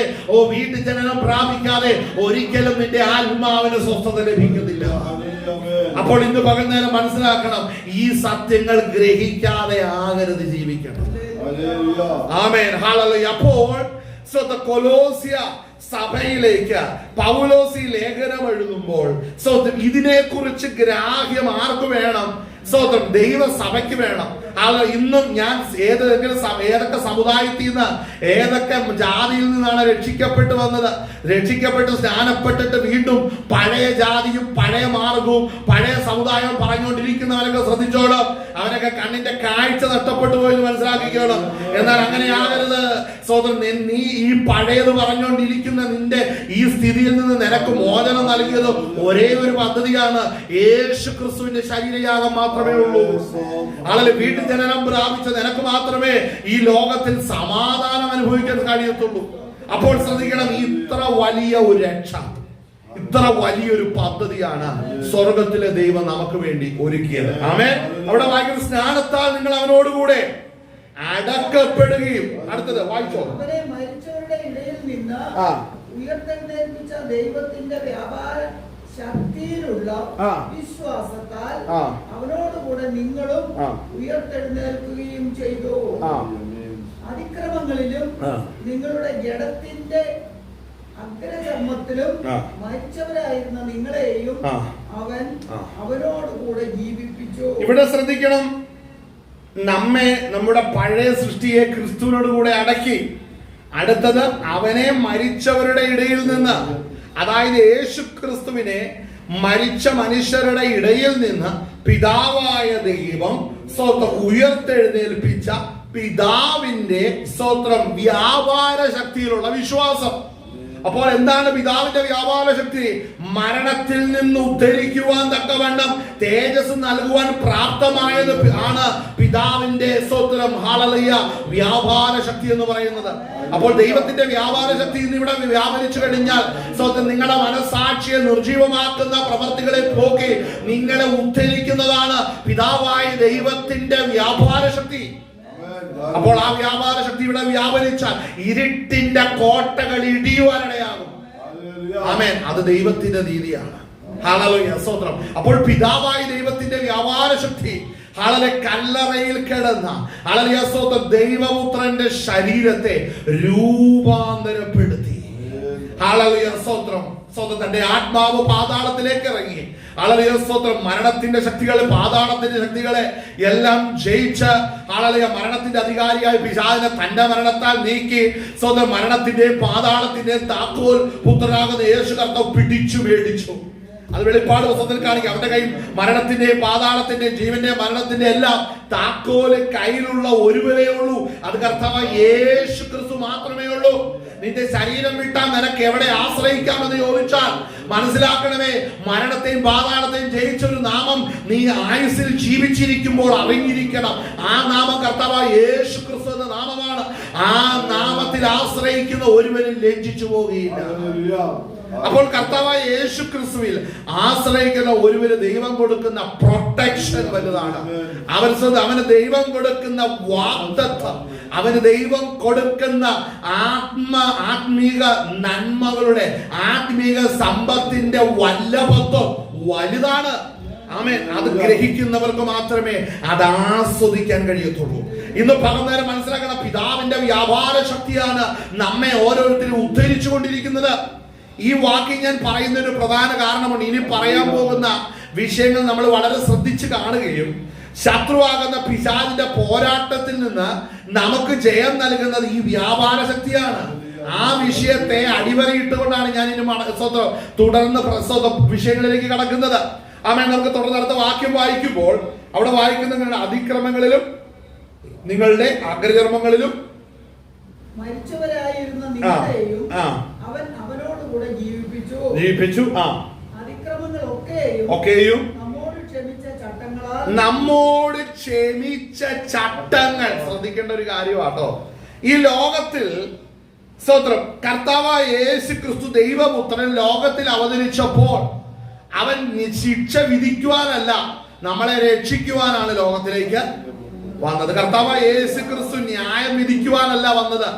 വീട്ടു ജനനം പ്രാപിക്കാതെ ഒരിക്കലും നിന്റെ ആത്മാവിന് സ്വസ്ഥത ലഭിക്കുന്നില്ല. അപ്പോൾ ഇന്ന് പകൽ നേരം മനസ്സിലാക്കണം, ഈ സത്യങ്ങൾ ഗ്രഹിക്കാതെ ആകരുത് ജീവിക്കണം. ആമേൻ, ഹല്ലേലൂയ. അപ്പോൾ കൊലോസ്യ സഭയിലേക്ക് പൗലോസ് ഈ ലേഖനം എഴുതുമ്പോൾ ഇതിനെ കുറിച്ച് ഗ്രാഹ്യം ആർക്ക് വേണം? ദൈവസഭയ്ക്ക് വേണം. ഇന്നും ഞാൻ ഏതൊക്കെ സമുദായത്തിൽ നിന്ന്, ഏതൊക്കെ ജാതിയിൽ നിന്നാണ് രക്ഷിക്കപ്പെട്ടു വന്നത്, രക്ഷിക്കപ്പെട്ട് സ്നാനപ്പെട്ടിട്ട് വീണ്ടും പഴയ ജാതിയും പഴയ മാർഗവും പഴയ സമുദായം പറഞ്ഞുകൊണ്ടിരിക്കുന്നവരൊക്കെ ശ്രദ്ധിച്ചോളും. അവരൊക്കെ കണ്ണിന്റെ കാഴ്ച നഷ്ടപ്പെട്ടു പോയെന്ന് മനസ്സിലാക്കിക്കോളും. എന്നാൽ അങ്ങനെയാകരുത്. സഹോദരൻ, നീ ഈ പഴയത് പറഞ്ഞുകൊണ്ടിരിക്കുന്ന നിന്റെ ഈ സ്ഥിതിയിൽ നിന്ന് നിനക്ക് മോചനം നൽകിയത് ഒരേ ഒരു പദ്ധതിയാണ്. യേശു ക്രിസ്തുവിന്റെ ശരീരയാഗം മാത്രമേ ഉള്ളൂ. ആളെ വീട്ടിൽ ജനനം പ്രാപിച്ച നിനക്ക് മാത്രമേ ഈ ലോകത്തിൽ സമാധാനം അനുഭവിക്കാൻ കഴിയത്തുള്ളൂ. അപ്പോൾ ശ്രദ്ധിക്കണം, ഇത്ര വലിയ ഒരു രക്ഷ, ഇത്ര വലിയൊരു പദ്ധതിയാണ് സ്വർഗത്തിലെ ദൈവം നമുക്ക് വേണ്ടി ഒരുക്കിയത്. ആമേൻ. അവിടെ വായിക്കുന്ന സ്നാനത്താൽ നിങ്ങൾ അവനോടുകൂടെ അടക്കപ്പെടുകയും, അടുത്തത് വായിച്ചോ, അവനെ മരിച്ചവരുടെ ഇടയിൽ നിന്ന് ഉയർത്തെഴുന്നേൽപ്പിച്ച ദൈവത്തിന്റെ വ്യാപാര ശക്തിയിലുള്ള വിശ്വാസത്താൽ അവനോടുകൂടെ നിങ്ങളും ഉയർത്തെഴുന്നേൽക്കുകയും ചെയ്തു. അതിക്രമങ്ങളിലും നിങ്ങളുടെ ജഡത്തിന്റെ അഗ്രചർമ്മത്തിലും മരിച്ചവരായിരുന്ന നിങ്ങളെയും അവൻ അവനോടുകൂടെ ജീവിപ്പിച്ചു. ഇവിടെ ശ്രദ്ധിക്കണം, നമ്മുടെ പഴയ സൃഷ്ടിയെ ക്രിസ്തുവിനോട് കൂടെ അടക്കി. അടുത്തത്, അവനെ മരിച്ചവരുടെ ഇടയിൽ നിന്ന്, അതായത് യേശു ക്രിസ്തുവിനെ മരിച്ച മനുഷ്യരുടെ ഇടയിൽ നിന്ന് പിതാവായ ദൈവം ഉയർത്തെഴുന്നേൽപ്പിച്ച പിതാവിന്റെ സ്തോത്രം വ്യാപാര ശക്തിയിലുള്ള വിശ്വാസം. അപ്പോൾ എന്താണ് പിതാവിന്റെ വ്യാപാര ശക്തി? മരണത്തിൽ നിന്ന് ഉദ്ധരിക്കുവാൻ തക്കവണ്ണം തേജസ് നൽകുവാൻ പ്രാപ്തമായത് ആണ് പിതാവിന്റെ സ്തോത്രം, ഹല്ലേലൂയ, വ്യാപാര ശക്തി എന്ന് പറയുന്നത്. അപ്പോൾ ദൈവത്തിന്റെ വ്യാപാര ശക്തി ഇന്ന് ഇവിടെ വ്യാപരിച്ചു കഴിഞ്ഞാൽ സ്തോത്രം, നിങ്ങളുടെ മനസാക്ഷിയെ നിർജീവമാക്കുന്ന പ്രവർത്തികളെ പോക്കി നിങ്ങളെ ഉദ്ധരിക്കുന്നതാണ് പിതാവായ ദൈവത്തിന്റെ വ്യാപാര ശക്തി. അപ്പോൾ ആ വ്യാപാര ശക്തി ഇവിടെ വ്യാപരിച്ചാൽ ഇരുട്ടിന്റെ കോട്ടകൾ ഇടിയുവാനിടയാകും. ആമേൻ. അത് ദൈവത്തിന്റെ നീതിയാണ്. ഹല്ലേലൂയ, സ്തോത്രം. അപ്പോൾ പിതാവായ ദൈവത്തിന്റെ വ്യാപാര ശക്തി കല്ലറയിൽ കിടന്ന ദൈവപുത്രന്റെ ശരീരത്തെ രൂപാന്തരപ്പെടുത്തി. തന്റെ ആത്മാവ് പാതാളത്തിലേക്ക് ഇറങ്ങി. മരണത്തിന്റെ ശക്തികളെ, പാതാളത്തിന്റെ ശക്തികളെ എല്ലാം ജയിച്ച് മരണത്തിന്റെ അധികാരിയായ പിശാചിനെ തന്റെ മരണത്താൽ നീക്കി മരണത്തിന്റെയും പാതാളത്തിന്റെയും താക്കോൽ പുത്രനാകുന്ന യേശു കർത്താവ് പിടിച്ചു മേടിച്ചു. അത് വെളിപ്പാട് പുസ്തകത്തിൽ കാണിക്കും. അവന്റെ കയ്യിൽ മരണത്തിന്റെയും പാതാളത്തിന്റെയും ജീവന്റെയും മരണത്തിന്റെയും എല്ലാം താക്കോല് കയ്യിലുള്ള ഒരുവരേ ഉള്ളൂ. അത് കർത്താവ് യേശു ക്രിസ്തു മാത്രമേ ഉള്ളൂ. നിന്റെ ശരീരം വിട്ടാൽ നിനക്ക് എവിടെ ആശ്രയിക്കാമെന്ന് ചോദിച്ചാൽ മനസ്സിലാക്കണമേ, മരണത്തെയും പാതാളത്തെയും ജയിച്ചൊരു നാമം നീ ആയുസ്സിൽ ജീവിച്ചിരിക്കുമ്പോൾ അറിഞ്ഞിരിക്കണം. ആ നാമം കർത്താവ് യേശു ക്രിസ്തു എന്ന നാമമാണ്. ആ നാമത്തിൽ ആശ്രയിക്കുന്ന ഒരുവനും ലജ്ജിച്ചു പോകുകയില്ല. അപ്പോൾ കർത്താവായ യേശു ക്രിസ്തുവിൽ ആശ്രയിക്കുന്ന ഒരുവന് ദൈവം കൊടുക്കുന്ന പ്രൊട്ടക്ഷൻ വലുതാണ്. അവന് ദൈവം കൊടുക്കുന്ന വാഗ്ദത്തം, അവന് ദൈവം കൊടുക്കുന്ന ആത്മീക നന്മകളുടെ, ആത്മീക സമ്പത്തിന്റെ വല്ലഭത്വം വലുതാണ്. ആമേൻ. അത് ഗ്രഹിക്കുന്നവർക്ക് മാത്രമേ അത് ആസ്വദിക്കാൻ കഴിയത്തുള്ളൂ. ഇന്ന് പകർന്നേരം മനസ്സിലാക്കണം, പിതാവിന്റെ വ്യാപാര ശക്തിയാണ് നമ്മെ ഓരോരുത്തരും ഉദ്ധരിച്ചു കൊണ്ടിരിക്കുന്നത്. ഈ വാക്ക് ഞാൻ പറയുന്ന ഒരു പ്രധാന കാരണമുണ്ട്. ഇനി പറയാൻ പോകുന്ന വിഷയങ്ങൾ നമ്മൾ വളരെ ശ്രദ്ധിച്ച് കാണുകയും ശത്രുവാകുന്ന പിശാചിന്റെ പോരാട്ടത്തിൽ നിന്ന് നമുക്ക് ജയം നൽകുന്നത് ഈ വ്യാപാര ശക്തിയാണ്. ആ വിഷയത്തെ അടിവരയിട്ടുകൊണ്ടാണ് ഞാൻ ഇനി തുടർന്ന് വിഷയങ്ങളിലേക്ക് കടക്കുന്നത്. ആമേൻ. നമുക്ക് തുടർന്ന് അടുത്ത വാക്യം വായിക്കുമ്പോൾ അവിടെ വായിക്കുന്ന നിങ്ങളുടെ അതിക്രമങ്ങളിലും നിങ്ങളുടെ അഗ്രചർമ്മങ്ങളിലും മരിച്ചവരായിരുന്ന നിങ്ങളെയും അവൻ അവനോടുകൂടെ ജീവിപ്പിച്ചു. അതിക്രമങ്ങളൊക്കെയും നമ്മോട് ക്ഷമിച്ച ചട്ടങ്ങൾ. ശ്രദ്ധിക്കേണ്ട ഒരു കാര്യമാട്ടോ, ഈ ലോകത്തിൽ സ്തോത്രം കർത്താവായ യേശു ക്രിസ്തു ദൈവപുത്രൻ ലോകത്തിൽ അവതരിച്ചപ്പോൾ അവൻ ശിക്ഷ വിധിക്കുവാനല്ല, നമ്മളെ രക്ഷിക്കുവാനാണ് ലോകത്തിലേക്ക് വന്നത്. കർത്താവായ യേശു ക്രിസ്തു ന്യായം വിധിക്കുവാനല്ല വന്നത്,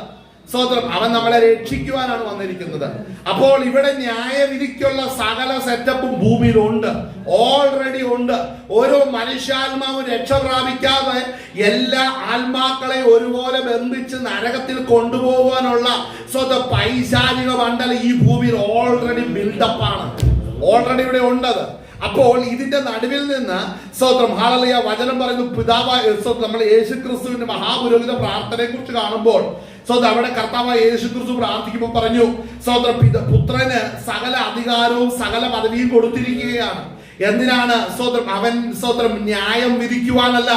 സ്തോത്രം, അവൻ നമ്മളെ രക്ഷിക്കുവാനാണ് വന്നിരിക്കുന്നത്. അപ്പോൾ ഇവിടെ ന്യായവിധിക്കുള്ള സകല സെറ്റപ്പും ഭൂമിയിലുണ്ട്, ഓൾറെഡി ഉണ്ട്. ഓരോ മനുഷ്യാത്മാവും രക്ഷ പ്രാപിക്കാതെ എല്ലാ ആത്മാക്കളെ ഒരുപോലെ ബന്ധിച്ച് നരകത്തിൽ കൊണ്ടുപോകാനുള്ള പൈശാചിക മണ്ഡലം ഈ ഭൂമിയിൽ ഓൾറെഡി ബിൽഡപ്പാണ്, ഓൾറെഡി ഇവിടെ ഉണ്ടത്. അപ്പോൾ ഇതിന്റെ നടുവിൽ നിന്ന് സ്തോത്രം, ഹല്ലേലൂയ, വചനം പറയുന്നു പിതാവായ നമ്മൾ യേശു ക്രിസ്തുവിന്റെ മഹാപുരോഹിത പ്രാർത്ഥനയെ കുറിച്ച് കാണുമ്പോൾ അവിടെ കർത്താവായ യേശു ക്രിസ്തു പ്രാർത്ഥിക്കുമ്പോൾ പറഞ്ഞു, പുത്രന് സകല അധികാരവും സകല പദവിയും കൊടുത്തിരിക്കുകയാണ്. എന്തിനാണ്? സ്വതന്ത്രം അവൻ സ്വതന്ത്രം ന്യായം വിധിക്കുവാനല്ല,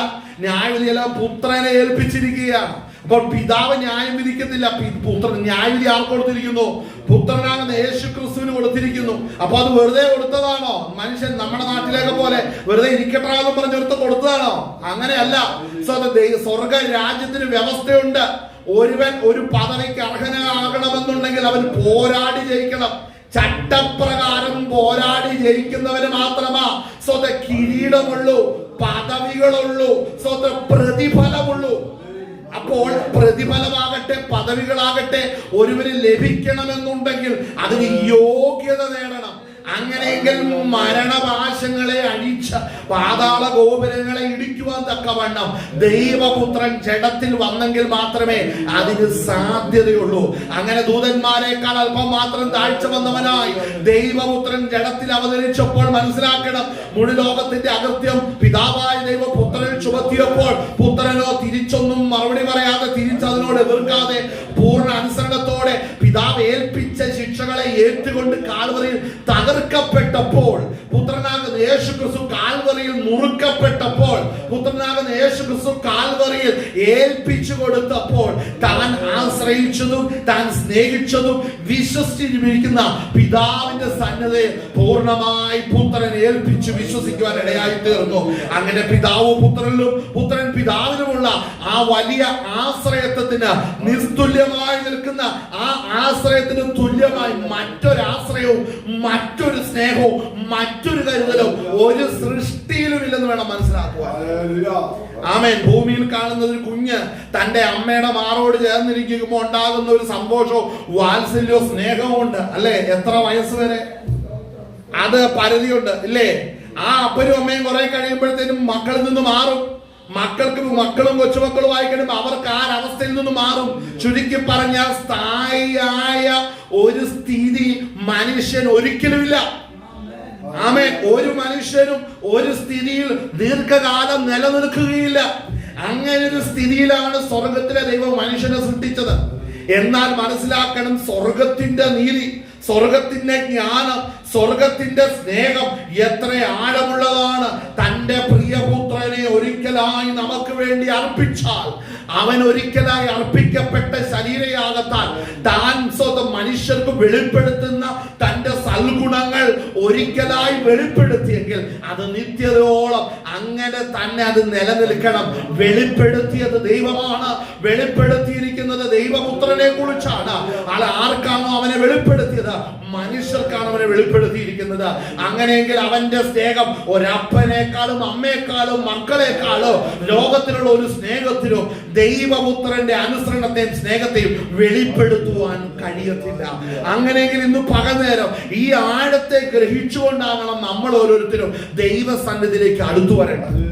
ന്യായവിധിയെല്ലാം പുത്രനെ ഏൽപ്പിച്ചിരിക്കുകയാണ്. അപ്പോൾ പിതാവ് ന്യായം വിധിക്കത്തില്ല, പുത്രൻ ന്യായവിധി ആർക്ക് കൊടുത്തിരിക്കുന്നു? പുത്രനാകുന്ന യേശു ക്രിസ്തുവിന് കൊടുത്തിരിക്കുന്നു. അപ്പൊ അത് വെറുതെ കൊടുത്തതാണോ? മനുഷ്യൻ നമ്മുടെ നാട്ടിലേക്ക് പോലെ വെറുതെ ഇരിക്കട്ടെന്ന് പറഞ്ഞെടുത്ത് കൊടുത്തതാണോ? അങ്ങനെയല്ല. സ്വർഗ രാജ്യത്തിന് വ്യവസ്ഥയുണ്ട്. ഒരുവൻ ഒരു പദവിക്ക് അർഹനാകണമെന്നുണ്ടെങ്കിൽ അവൻ പോരാടി ജയിക്കണം. ചട്ടപ്രകാരം പോരാടി ജയിക്കുന്നവന് മാത്രമാ കിരീടമുള്ളൂ, പദവികളുള്ളൂ, പ്രതിഫലമുള്ളൂ. അപ്പോൾ പ്രതിഫലമാകട്ടെ പദവികളാകട്ടെ ഒരുവന് ലഭിക്കണമെന്നുണ്ടെങ്കിൽ അതിന് യോഗ്യത നേടണം. അങ്ങനെയെങ്കിൽ മരണപാശങ്ങളെ അഴിച്ച പാതാള ഗോപുരങ്ങളെ ഇടിക്കുവാൻ തക്കവണ്ണം ദൈവപുത്രൻ ജഡത്തിൽ വന്നെങ്കിൽ മാത്രമേ അതിന് സാധ്യതയുള്ളൂ. അങ്ങനെ ദൂതന്മാരെക്കാൾ അല്പം മാത്രം താഴ്ച വന്നവനായി ദൈവപുത്രൻ ജഡത്തിൽ അവതരിച്ചപ്പോൾ മനസ്സിലാക്കണം, മുഴുലോകത്തിന്റെ അകൃത്യം പിതാവായ ദൈവപുത്രൻ ചുമത്തിയപ്പോൾ പുത്രനോ തിരിച്ചൊന്നും മറുപടി പറയാതെ, തിരിച്ചതിനോട് എതിർക്കാതെ പൂർണ്ണ അനുസരണത്തോടെ പിതാവ് ഏൽപ്പിച്ച ശിക്ഷകളെ ഏറ്റുകൊണ്ട് കാൽവറിയിൽ തകർക്കപ്പെട്ടപ്പോൾ, പുത്രനാകുന്ന യേശു ക്രിസ്തു കാൽവറിയിൽ മുറുക്കപ്പെട്ടപ്പോൾ, പുത്രനാകുന്ന യേശു ക്രിസ്തു കാൽവറിയിൽ ഏൽപ്പിച്ചു കൊടുത്തപ്പോൾ, താൻ ആശ്രയിച്ചതും താൻ സ്നേഹിച്ചതും വിശ്വസിച്ചിരിക്കുന്ന പിതാവിന്റെ സന്നദ്ധയെ പൂർണ്ണമായി പുത്രൻ ഏൽപ്പിച്ചു വിശ്വസിക്കുവാൻ ഇടയായി തീർന്നു. അങ്ങനെ പിതാവ് പുത്രനിലും പുത്രൻ പിതാവിനുമുള്ള ആ വലിയ ആശ്രയത്വത്തിന് നിസ്തുല്യമായി നിൽക്കുന്ന ആ ആശ്രയത്തിന് തുല്യമായി മറ്റൊരാശ്രയവും മറ്റൊരു സ്നേഹവും മറ്റൊരു കരുതലും ഒരു സൃഷ്ടിയിലും ഇല്ലെന്ന് വേണം മനസ്സിലാക്കുവാൻ. ആമേൻ. ഭൂമിയിൽ കാണുന്ന ഒരു കുഞ്ഞ് തന്റെ അമ്മയുടെ മാറോട് ചേർന്നിരിക്കുമ്പോൾ ഉണ്ടാകുന്ന ഒരു സന്തോഷവും വാത്സല്യവും സ്നേഹവും ഉണ്ട്, അല്ലെ? എത്ര വയസ്സ് വരെ? അത് പരിധിയുണ്ട്, ഇല്ലേ? ആ അപ്പനും അമ്മയും കുറെ കഴിയുമ്പോഴത്തേനും മക്കളിൽ നിന്ന് മാറും. മക്കളും കൊച്ചുമക്കളും ആയി കഴിയുമ്പോൾ അവർക്ക് ആ അവസ്ഥയിൽ നിന്ന് മാറും. ചുരുക്കി പറഞ്ഞാൽ സ്ഥായിയായ ഒരു സ്ഥിതി മനുഷ്യൻ ഒരിക്കലുമില്ല. ആമേൻ. ഒരു മനുഷ്യനും ഒരു സ്ഥിതിയിൽ ദീർഘകാലം നിലനിൽക്കുകയില്ല. അങ്ങനെ ഒരു സ്ഥിതിയിലാണ് സ്വർഗത്തിലെ ദൈവം മനുഷ്യനെ സൃഷ്ടിച്ചത്. എന്നാൽ മനസ്സിലാക്കണം, സ്വർഗത്തിന്റെ നീതി, സ്വർഗത്തിന്റെ ജ്ഞാനം, സ്വർഗത്തിന്റെ സ്നേഹം എത്ര ആഴമുള്ളതാണ്. തന്റെ പ്രിയപുത്രനെ ഒരിക്കലായി നമുക്ക് വേണ്ടി അർപ്പിച്ചാൽ, അവൻ ഒരിക്കലായി അർപ്പിക്കപ്പെട്ട ശരീരയാകത്താൽ താൻ സ്വന്തം മനുഷ്യർക്ക് വെളിപ്പെടുത്തുന്ന തന്റെ സൽഗുണങ്ങൾ ഒരിക്കലായി വെളിപ്പെടുത്തിയെങ്കിൽ അത് നിത്യതയോളം അങ്ങനെ തന്നെ അത് നിലനിൽക്കണം. വെളിപ്പെടുത്തിയത് ദൈവമാണ്, വെളിപ്പെടുത്തിയിരിക്കുന്നത് ദൈവപുത്രനെ കുറിച്ചാണ്. അത് ആർക്കാണോ അവനെ വെളിപ്പെടുത്തിയത്? മനുഷ്യർക്കാണ് അവനെ വെളിപ്പെടുത്തിയിരിക്കുന്നത്. അങ്ങനെയെങ്കിൽ അവന്റെ സ്നേഹം ഒരപ്പനേക്കാളും അമ്മയെക്കാളും മക്കളെക്കാളും ലോകത്തിലുള്ള ഒരു സ്നേഹത്തിലും ദൈവപുത്രന്റെ അനുസരണത്തെയും സ്നേഹത്തെയും വെളിപ്പെടുത്തുവാൻ കഴിയത്തില്ല. അങ്ങനെയെങ്കിൽ ഇന്ന് പകനേരം ഈ ആഴത്തെ ഗ്രഹിച്ചുകൊണ്ടാകണം നമ്മൾ ഓരോരുത്തരും ദൈവസന്നിധിയിലേക്ക് അടുത്തു വരേണ്ടത്.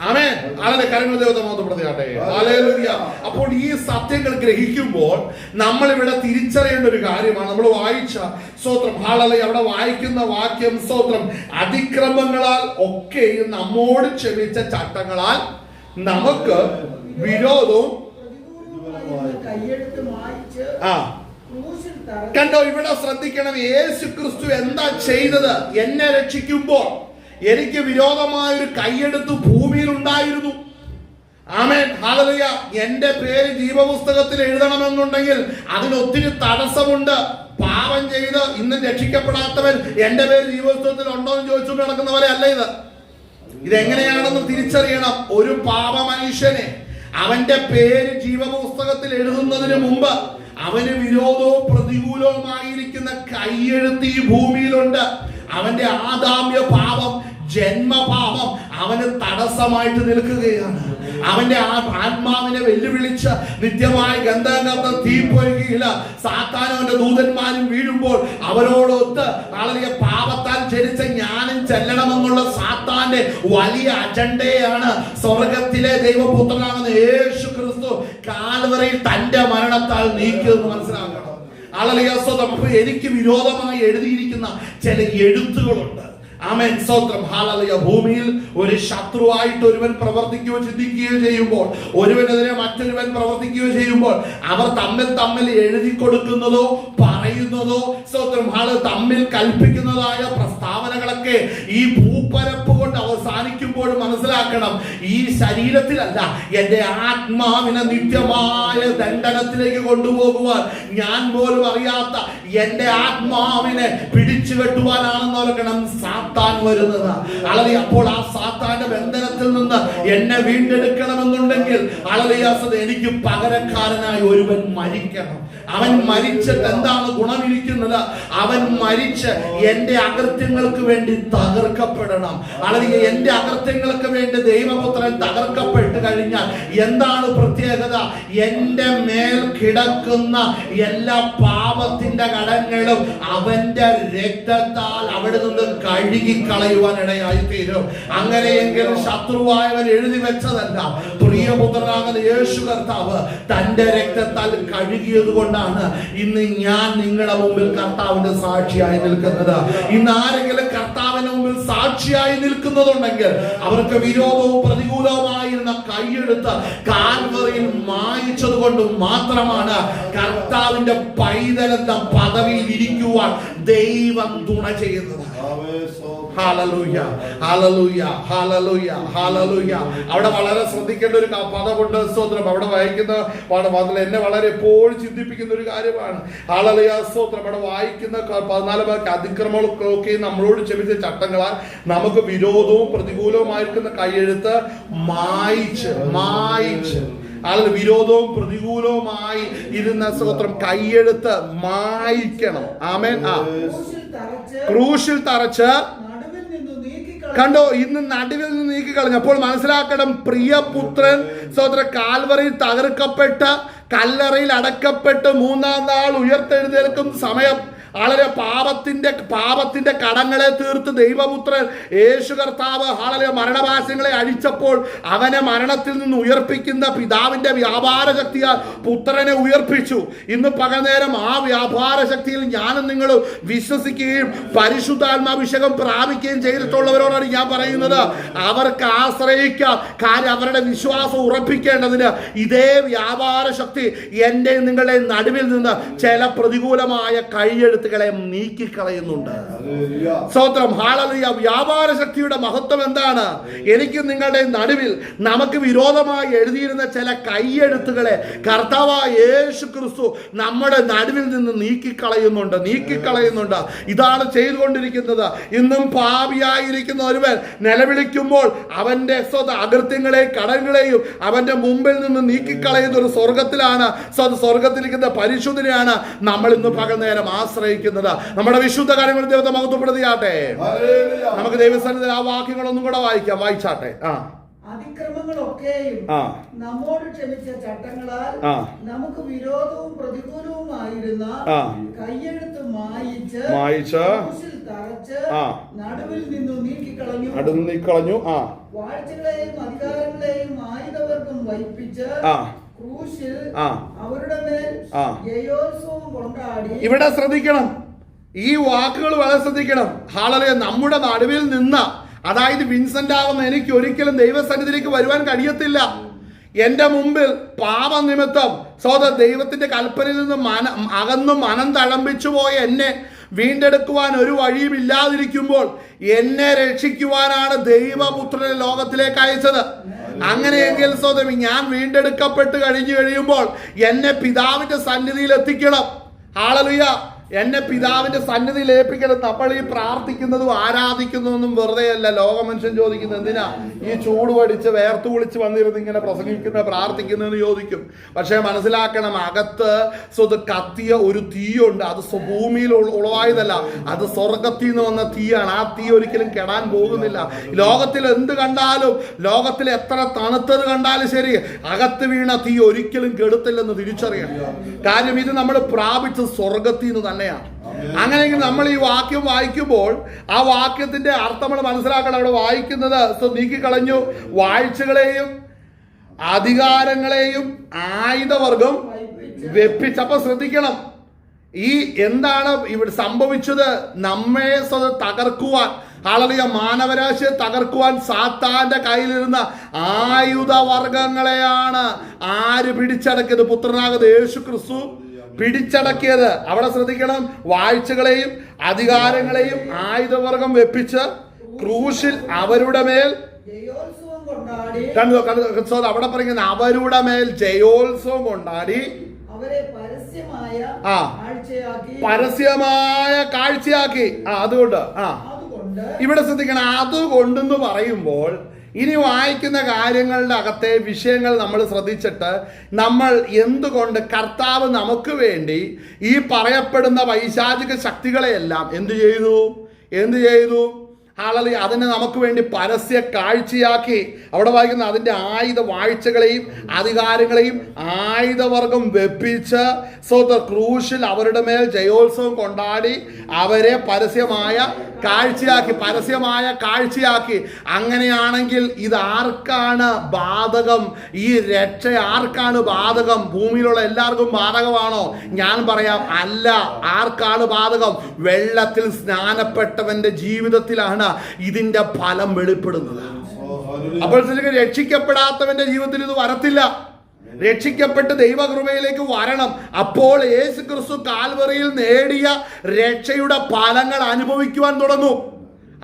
ആമേൻ. ആളെ കരങ്ങൾ ദൈവത്തെ മാത്രപ്പെടുത്തിയാട്ടെ. ഹല്ലേലൂയ. അപ്പോൾ ഈ സത്യങ്ങൾ ഗ്രഹിക്കുമ്പോൾ നമ്മൾ ഇവിടെ തിരിച്ചറിയേണ്ട ഒരു കാര്യമാണ്. നമ്മൾ വായിച്ച സ്തോത്രം, ഹല്ലേലൂയ, അവിടെ വായിക്കുന്ന വാക്യം സ്തോത്രം, അതിക്രമങ്ങളാൽ ഒക്കെയും നമ്മോട് ക്ഷമിച്ച ചട്ടങ്ങളാൽ നമുക്ക് വിരോധവും. കണ്ടോ, ഇവിടെ ശ്രദ്ധിക്കണം, യേശു ക്രിസ്തു എന്താ ചെയ്തത്? എന്നെ രക്ഷിക്കുമ്പോൾ എനിക്ക് വിരോധമായൊരു കൈയെടുത്ത് ഭൂമിയിൽ ഉണ്ടായിരുന്നു. ആമേൻ. ഹല്ലേലൂയ. എന്റെ പേര് ജീവപുസ്തകത്തിൽ എഴുതണമെന്നുണ്ടെങ്കിൽ അതിനൊത്തിരി തടസ്സമുണ്ട്. പാപം ചെയ്ത് ഇന്നും രക്ഷിക്കപ്പെടാത്തവൻ എന്റെ പേര് ജീവപുസ്തകത്തിൽ ഉണ്ടോ എന്ന് ചോദിച്ചുകൊണ്ട് നടക്കുന്നവരെ അല്ല ഇത്. ഇതെങ്ങനെയാണെന്ന് തിരിച്ചറിയണം. ഒരു പാപ മനുഷ്യനെ അവന്റെ പേര് ജീവപുസ്തകത്തിൽ എഴുതുന്നതിന് മുമ്പ് അവന് വിരോധവും പ്രതികൂലവുമായിരിക്കുന്ന കൈയെഴുത്ത് ഈ ഭൂമിയിലുണ്ട്. അവന്റെ ആദാമ്യ പാപം, ജന്മപാപം അവന് തടസ്സമായിട്ട് നിൽക്കുകയാണ്. അവന്റെ ആത്മാവിനെ വെല്ലുവിളിച്ച് നിത്യമായി ഗന്ധകർത്ത തീപ്പൊയ്കയില്ല. സാത്താനവന്റെ ദൂതന്മാരും വീഴുമ്പോൾ അവരോടൊത്ത് വളരെ പാപത്താൽ ജനിച്ച ജ്ഞാനം ചെല്ലണമെന്നുള്ള സാത്താന്റെ വലിയ അജണ്ടയാണ് സ്വർഗത്തിലെ ദൈവപുത്രനാകുന്ന യേശു ക്രിസ്തു കാൽവറിയിൽ തന്റെ മരണത്താൽ നീക്കിയതെന്ന് മനസ്സിലാക്കണം. എനിക്ക് വിരോധമായി എഴുതിയിരിക്കുന്ന ചില എഴുത്തുകളുണ്ട്. ആമേൻ. സ്തോത്രം. ഹല്ലേലൂയ. ഭൂമിയിൽ ഒരു ശത്രുവായിട്ട് ഒരുവൻ പ്രവർത്തിക്കുകയോ ചിന്തിക്കുകയോ ചെയ്യുമ്പോൾ, ഒരുവനെതിരെ മറ്റൊരുവൻ പ്രവർത്തിക്കുകയോ ചെയ്യുമ്പോൾ അവർ തമ്മിൽ എഴുതി കൊടുക്കുന്നതോ പറയുന്നതോ പറയുന്നതോ സ്തോത്രം തമ്മിൽ കൽപ്പിക്കുന്നതായ പ്രസ്താവനകളൊക്കെ ഈ ഭൂപരപ്പ് കൊണ്ട് അവസാനിക്കുമ്പോൾ മനസ്സിലാക്കണം, ഈ ശരീരത്തിലല്ല, എന്റെ ആത്മാവിനെ നിത്യമായ ദണ്ഡനത്തിലേക്ക് കൊണ്ടുപോകുവാൻ ഞാൻ പോലും അറിയാത്ത എന്റെ ആത്മാവിനെ പിടിച്ചു കെട്ടുവാനാണെന്ന് ഓർക്കണം സാത്താൻ വരുന്നത്. അളവി അപ്പോൾ ആ സാത്താന്റെ ബന്ധനത്തിൽ നിന്ന് എന്നെ വീണ്ടെടുക്കണമെന്നുണ്ടെങ്കിൽ എനിക്ക് പകരക്കാരനായി ഒരുവൻ മരിക്കണം. അവൻ മരിച്ചിട്ട് എന്താണ് ഗുണമിരിക്കുന്നത്? അവൻ മരിച്ച് എന്റെ അകൃത്യങ്ങൾക്ക് വേണ്ടി തകർക്കപ്പെടണം. അല്ലെങ്കിൽ എന്റെ അകൃത്യങ്ങൾക്ക് വേണ്ടി ദൈവപുത്രൻ തകർക്കപ്പെട്ട് കഴിഞ്ഞാൽ എന്താണ് പ്രത്യേകത? എന്റെ മേൽ കിടക്കുന്ന എല്ലാ പാപത്തിന്റെ കടങ്ങളും അവന്റെ രക്തത്താൽ അവിടെ നിന്ന് കഴുകി കളയുവാൻ ഇടയായി തീരും. അങ്ങനെയെങ്കിൽ ശത്രുവായവൻ എഴുതി വെച്ചതല്ല, പ്രിയപുത്രനാകുന്ന യേശു കർത്താവ് തന്റെ രക്തത്താൽ കഴുകിയത് കൊണ്ടാണ് ഇന്ന് ഞാൻ നിങ്ങളുടെ മുമ്പിൽ കർത്താവിന്റെ സാക്ഷിയായി നിൽക്കുന്നത്. ഇന്ന് ആരെങ്കിലും കർത്താവിന്റെ മുമ്പിൽ സാക്ഷിയായി നിൽക്കുന്നതുണ്ടെങ്കിൽ അവർക്ക് വിരോധവും പ്രതികൂലവുമായിരുന്ന കൈയെടുത്ത് കാൽവറിയിൽ മായിച്ചത് കൊണ്ട് മാത്രമാണ് കർത്താവിന്റെ പൈതലെന്ന പദവിയിൽ ഇരിക്കുവാൻ ദൈവം തുണ ചെയ്യുന്നത്. Hallelujah, hallelujah, hallelujah, hallelujah. അവിടെ വളരെ ശ്രദ്ധിക്കേണ്ട ഒരു പദമുണ്ട്. സ്തോത്രം. അവിടെ വായിക്കുന്ന പാഠം എന്നെ വളരെ എപ്പോഴും ചിന്തിപ്പിക്കുന്ന ഒരു കാര്യമാണ്. ഹല്ലേലൂയ, സ്തോത്രം. അവിടെ വായിക്കുന്ന 14 വാക്യം, അതിക്രമങ്ങളൊക്കെ നമ്മളോട് ക്ഷമിച്ച ചട്ടങ്ങളാൽ നമുക്ക് വിരോധവും പ്രതികൂലവുമായിരിക്കുന്ന കൈയെഴുത്ത് മായിച്ച് വിരോധവും പ്രതികൂലവുമായി ഇരുന്ന സ്തോത്രം കൈയെഴുത്ത് മായിക്കണം. ആമേൻ. ക്രൂശിൽ തറച്ച് കണ്ടോ, ഇന്ന് നടുവിൽ നിന്ന് നീക്കിക്കളഞ്ഞു. അപ്പോൾ മനസ്സിലാക്കണം, പ്രിയപുത്രൻ സ്തോത്രം കാൽവറിയിൽ തകർക്കപ്പെട്ട കല്ലറയിൽ അടക്കപ്പെട്ട് 3-ാം നാൾ ഉയർത്തെഴുന്നേൽക്കും സമയം പാപത്തിന്റെ കടങ്ങളെ തീർത്ത് ദൈവപുത്രൻ യേശു കർത്താവ് മരണവാസ്യങ്ങളെ അഴിച്ചപ്പോൾ അവനെ മരണത്തിൽ നിന്ന് ഉയർപ്പിക്കുന്ന പിതാവിന്റെ വ്യാപാര ശക്തിയാൽ പുത്രനെ ഉയർപ്പിച്ചു. ഇന്ന് പകൽനേരം ആ വ്യാപാര ശക്തിയിൽ ഞാനും നിങ്ങളും വിശ്വസിക്കുകയും പരിശുദ്ധാത്മാഭിഷേകം പ്രാപിക്കുകയും ചെയ്തിട്ടുള്ളവരോടാണ് ഞാൻ പറയുന്നത്, അവർക്ക് ആശ്രയിക്കാം. കാര്യം അവരുടെ വിശ്വാസം ഉറപ്പിക്കേണ്ടതിന് ഇതേ വ്യാപാര ശക്തി എന്റെ നിങ്ങളുടെ നടുവിൽ നിന്ന് ചില പ്രതികൂലമായ കൈയെഴുത്ത് നീക്കിക്കളയുന്നുണ്ട്. സ്തോത്രം. ഹല്ലേലൂയ. വ്യാപാര ശക്തിയുടെ മഹത്വം എന്താണ്? എനിക്ക് നിങ്ങളുടെ നടുവിൽ നമുക്ക് വിരോധമായി എഴുതിയിരുന്ന ചില കൈയെഴുത്തുകളെ കർത്താവായ യേശു ക്രിസ്തു നമ്മുടെ നടുവിൽ നിന്ന് നീക്കിക്കളയുന്നുണ്ട്. ഇതാണ് ചെയ്തുകൊണ്ടിരിക്കുന്നത്. ഇന്നും പാപിയായിരിക്കുന്ന ഒരുവൻ നിലവിളിക്കുമ്പോൾ അവന്റെ അകൃത്യങ്ങളെയും കടങ്ങളെയും അവന്റെ മുമ്പിൽ നിന്ന് നീക്കിക്കളയുന്ന ഒരു സ്വർഗത്തിലാണ്, സ്വർഗത്തിലിരിക്കുന്ന പരിശുദ്ധനെയാണ് നമ്മൾ ഇന്ന് പകൽനേരം ആശ്രയിക്കുന്നത്. നമ്മുടെ വിശുദ്ധ കാര്യങ്ങൾ ദൈവത്തെ മഹത്വപ്പെടുത്തിയാട്ടെ. നമുക്ക് ദൈവസന്നിധിയിൽ ആ വാക്യങ്ങളൊന്നും കൂടെ വായിച്ചാട്ടെ. അതിക്രമങ്ങളൊക്കെയും നമ്മോട് ക്ഷമിച്ച ചട്ടങ്ങളാൽ നമുക്ക് വിരോധവും പ്രതികൂലവുമായിരുന്ന കയ്യെഴുത്ത് മായിച്ച് തറച്ച് നടുവിൽ നിന്ന് നീക്കിക്കളഞ്ഞു. വാഴ്ചകളെയും അധികാരങ്ങളെയും ആയുധവർഗം വഹിപ്പിച്ച് ക്രൂശിൽ അവരുടെ മേൽ ജയോത്സവം കൊണ്ടാടി. ഇവിടെ ശ്രദ്ധിക്കണം, ഈ വാക്കുകൾ വളരെ ശ്രദ്ധിക്കണം. ഹല്ലേലൂയ. നമ്മുടെ നടുവിൽ നിന്ന്, അതായത് വിൻസെന്റ് ആവുന്ന എനിക്ക് ഒരിക്കലും ദൈവസന്നിധിയിലേക്ക് വരുവാൻ കഴിയത്തില്ല. എന്റെ മുമ്പിൽ പാപനിമിത്തം ദൈവത്തിന്റെ കൽപ്പനയിൽ നിന്ന് അകന്നും മനം തഴമ്പിച്ചു പോയ എന്നെ വീണ്ടെടുക്കുവാൻ ഒരു വഴിയും ഇല്ലാതിരിക്കുമ്പോൾ എന്നെ രക്ഷിക്കുവാനാണ് ദൈവപുത്രനെ ലോകത്തിലേക്ക് അയച്ചത്. അങ്ങനെയെങ്കിൽ ഞാൻ വീണ്ടെടുക്കപ്പെട്ട് കഴിയുമ്പോൾ എന്നെ പിതാവിന്റെ സന്നിധിയിൽ എത്തിക്കണം. ഹല്ലേലൂയ. എന്നെ പിതാവിന്റെ സന്നിധിയിൽ ഏൽപ്പിക്കണം. നമ്മൾ ഈ പ്രാർത്ഥിക്കുന്നതും ആരാധിക്കുന്നതൊന്നും വെറുതെ അല്ല. ലോക മനുഷ്യൻ ചോദിക്കുന്നത് എന്തിനാ ഈ ചൂട് പഠിച്ച് വേർത്തു കുളിച്ച് വന്നിരുന്ന് ഇങ്ങനെ പ്രസംഗിക്കുന്ന പ്രാർത്ഥിക്കുന്നതെന്ന് ചോദിക്കും. പക്ഷെ മനസ്സിലാക്കണം, അകത്ത് കത്തിയ ഒരു തീയുണ്ട്. അത് ഭൂമിയിൽ ഉളവായതല്ല, അത് സ്വർഗത്തിൽ നിന്ന് വന്ന തീയാണ്. ആ തീ ഒരിക്കലും കെടാൻ പോകുന്നില്ല. ലോകത്തിൽ എന്ത് കണ്ടാലും, ലോകത്തിൽ എത്ര തണുത്തത് കണ്ടാലും ശരി, അകത്ത് വീണ തീ ഒരിക്കലും കെടുത്തില്ലെന്ന് തിരിച്ചറിയണം. കാര്യം ഇത് നമ്മൾ പ്രാപിച്ച സ്വർഗത്തിൽ നിന്ന് തന്നെയാണ്. അങ്ങനെയെങ്കിൽ നമ്മൾ ഈ വാക്യം വായിക്കുമ്പോൾ ആ വാക്യത്തിന്റെ അർത്ഥം നമ്മൾ മനസ്സിലാക്കണം. അവിടെ വായിക്കുന്നത് നീക്കിക്കളഞ്ഞു വാഴ്ചകളെയും അധികാരങ്ങളെയും ആയുധവർഗം വെപ്പിച്ച്. അപ്പൊ ശ്രദ്ധിക്കണം, ഈ എന്താണ് ഇവിടെ സംഭവിച്ചത്? നമ്മെ തകർക്കുവാൻ, മാനവരാശിയെ തകർക്കുവാൻ സാത്താന്റെ കയ്യിലിരുന്ന ആയുധവർഗങ്ങളെയാണ് ആര് പിടിച്ചടക്കിയത്? പുത്രനാകുന്ന യേശു ക്രിസ്തു പിടിച്ചടക്കിയത്. അവിടെ ശ്രദ്ധിക്കണം, വാഴ്ചകളെയും അധികാരങ്ങളെയും ആയുധവർഗം വെപ്പിച്ച് ക്രൂശിൽ അവരുടെ മേൽ ജയോത്സവം കൊണ്ടാടി. അവിടെ പറയുന്നത് അവരുടെ മേൽ ജയോത്സവം കൊണ്ടാടി അവരെ പരസ്യമായ കാഴ്ചയാക്കി. അതുകൊണ്ട് ഇവിടെ ശ്രദ്ധിക്കണം, അതുകൊണ്ടെന്ന് പറയുമ്പോൾ ഇനി വായിക്കുന്ന കാര്യങ്ങളുടെ അകത്തെ വിഷയങ്ങൾ നമ്മൾ ശ്രദ്ധിച്ചിട്ട് നമ്മൾ എന്തുകൊണ്ട് കർത്താവ് നമുക്ക് വേണ്ടി ഈ പറയപ്പെടുന്ന പൈശാചിക ശക്തികളെയെല്ലാം എന്ത് ചെയ്തു അതിനെ നമുക്ക് വേണ്ടി പരസ്യ കാഴ്ചയാക്കി. അവിടെ വായിക്കുന്ന അതിന്റെ ആയുധ വാഴ്ചകളെയും അധികാരങ്ങളെയും ആയുധവർഗം വെപ്പിച്ച് ക്രൂശിൽ അവരുടെ മേൽ ജയോത്സവം കൊണ്ടാടി അവരെ പരസ്യമായ കാഴ്ചയാക്കി. അങ്ങനെയാണെങ്കിൽ ഇത് ആർക്കാണ് ബാധകം? ഈ രക്ഷ ആർക്കാണ് ബാധകം? ഭൂമിയിലുള്ള എല്ലാവർക്കും ബാധകമാണോ? ഞാൻ പറയാം, അല്ല. ആർക്കാണ് ബാധകം? വെള്ളത്തിൽ സ്നാനപ്പെട്ടവന്റെ ജീവിതത്തിലാണ് ഇതിന്റെ ഫലം വെളിപ്പെടുന്നത്. അപ്പോൾ രക്ഷിക്കപ്പെടാത്തവന്റെ ജീവിതത്തിൽ ഇത് വരത്തില്ല. രക്ഷിക്കപ്പെട്ട് ദൈവകൃപയിലേക്ക് വരണം. അപ്പോൾ യേശുക്രിസ്തു കാൽവറിയിൽ നേടിയ രക്ഷയുടെ ഫലങ്ങൾ അനുഭവിക്കുവാൻ തുടങ്ങും.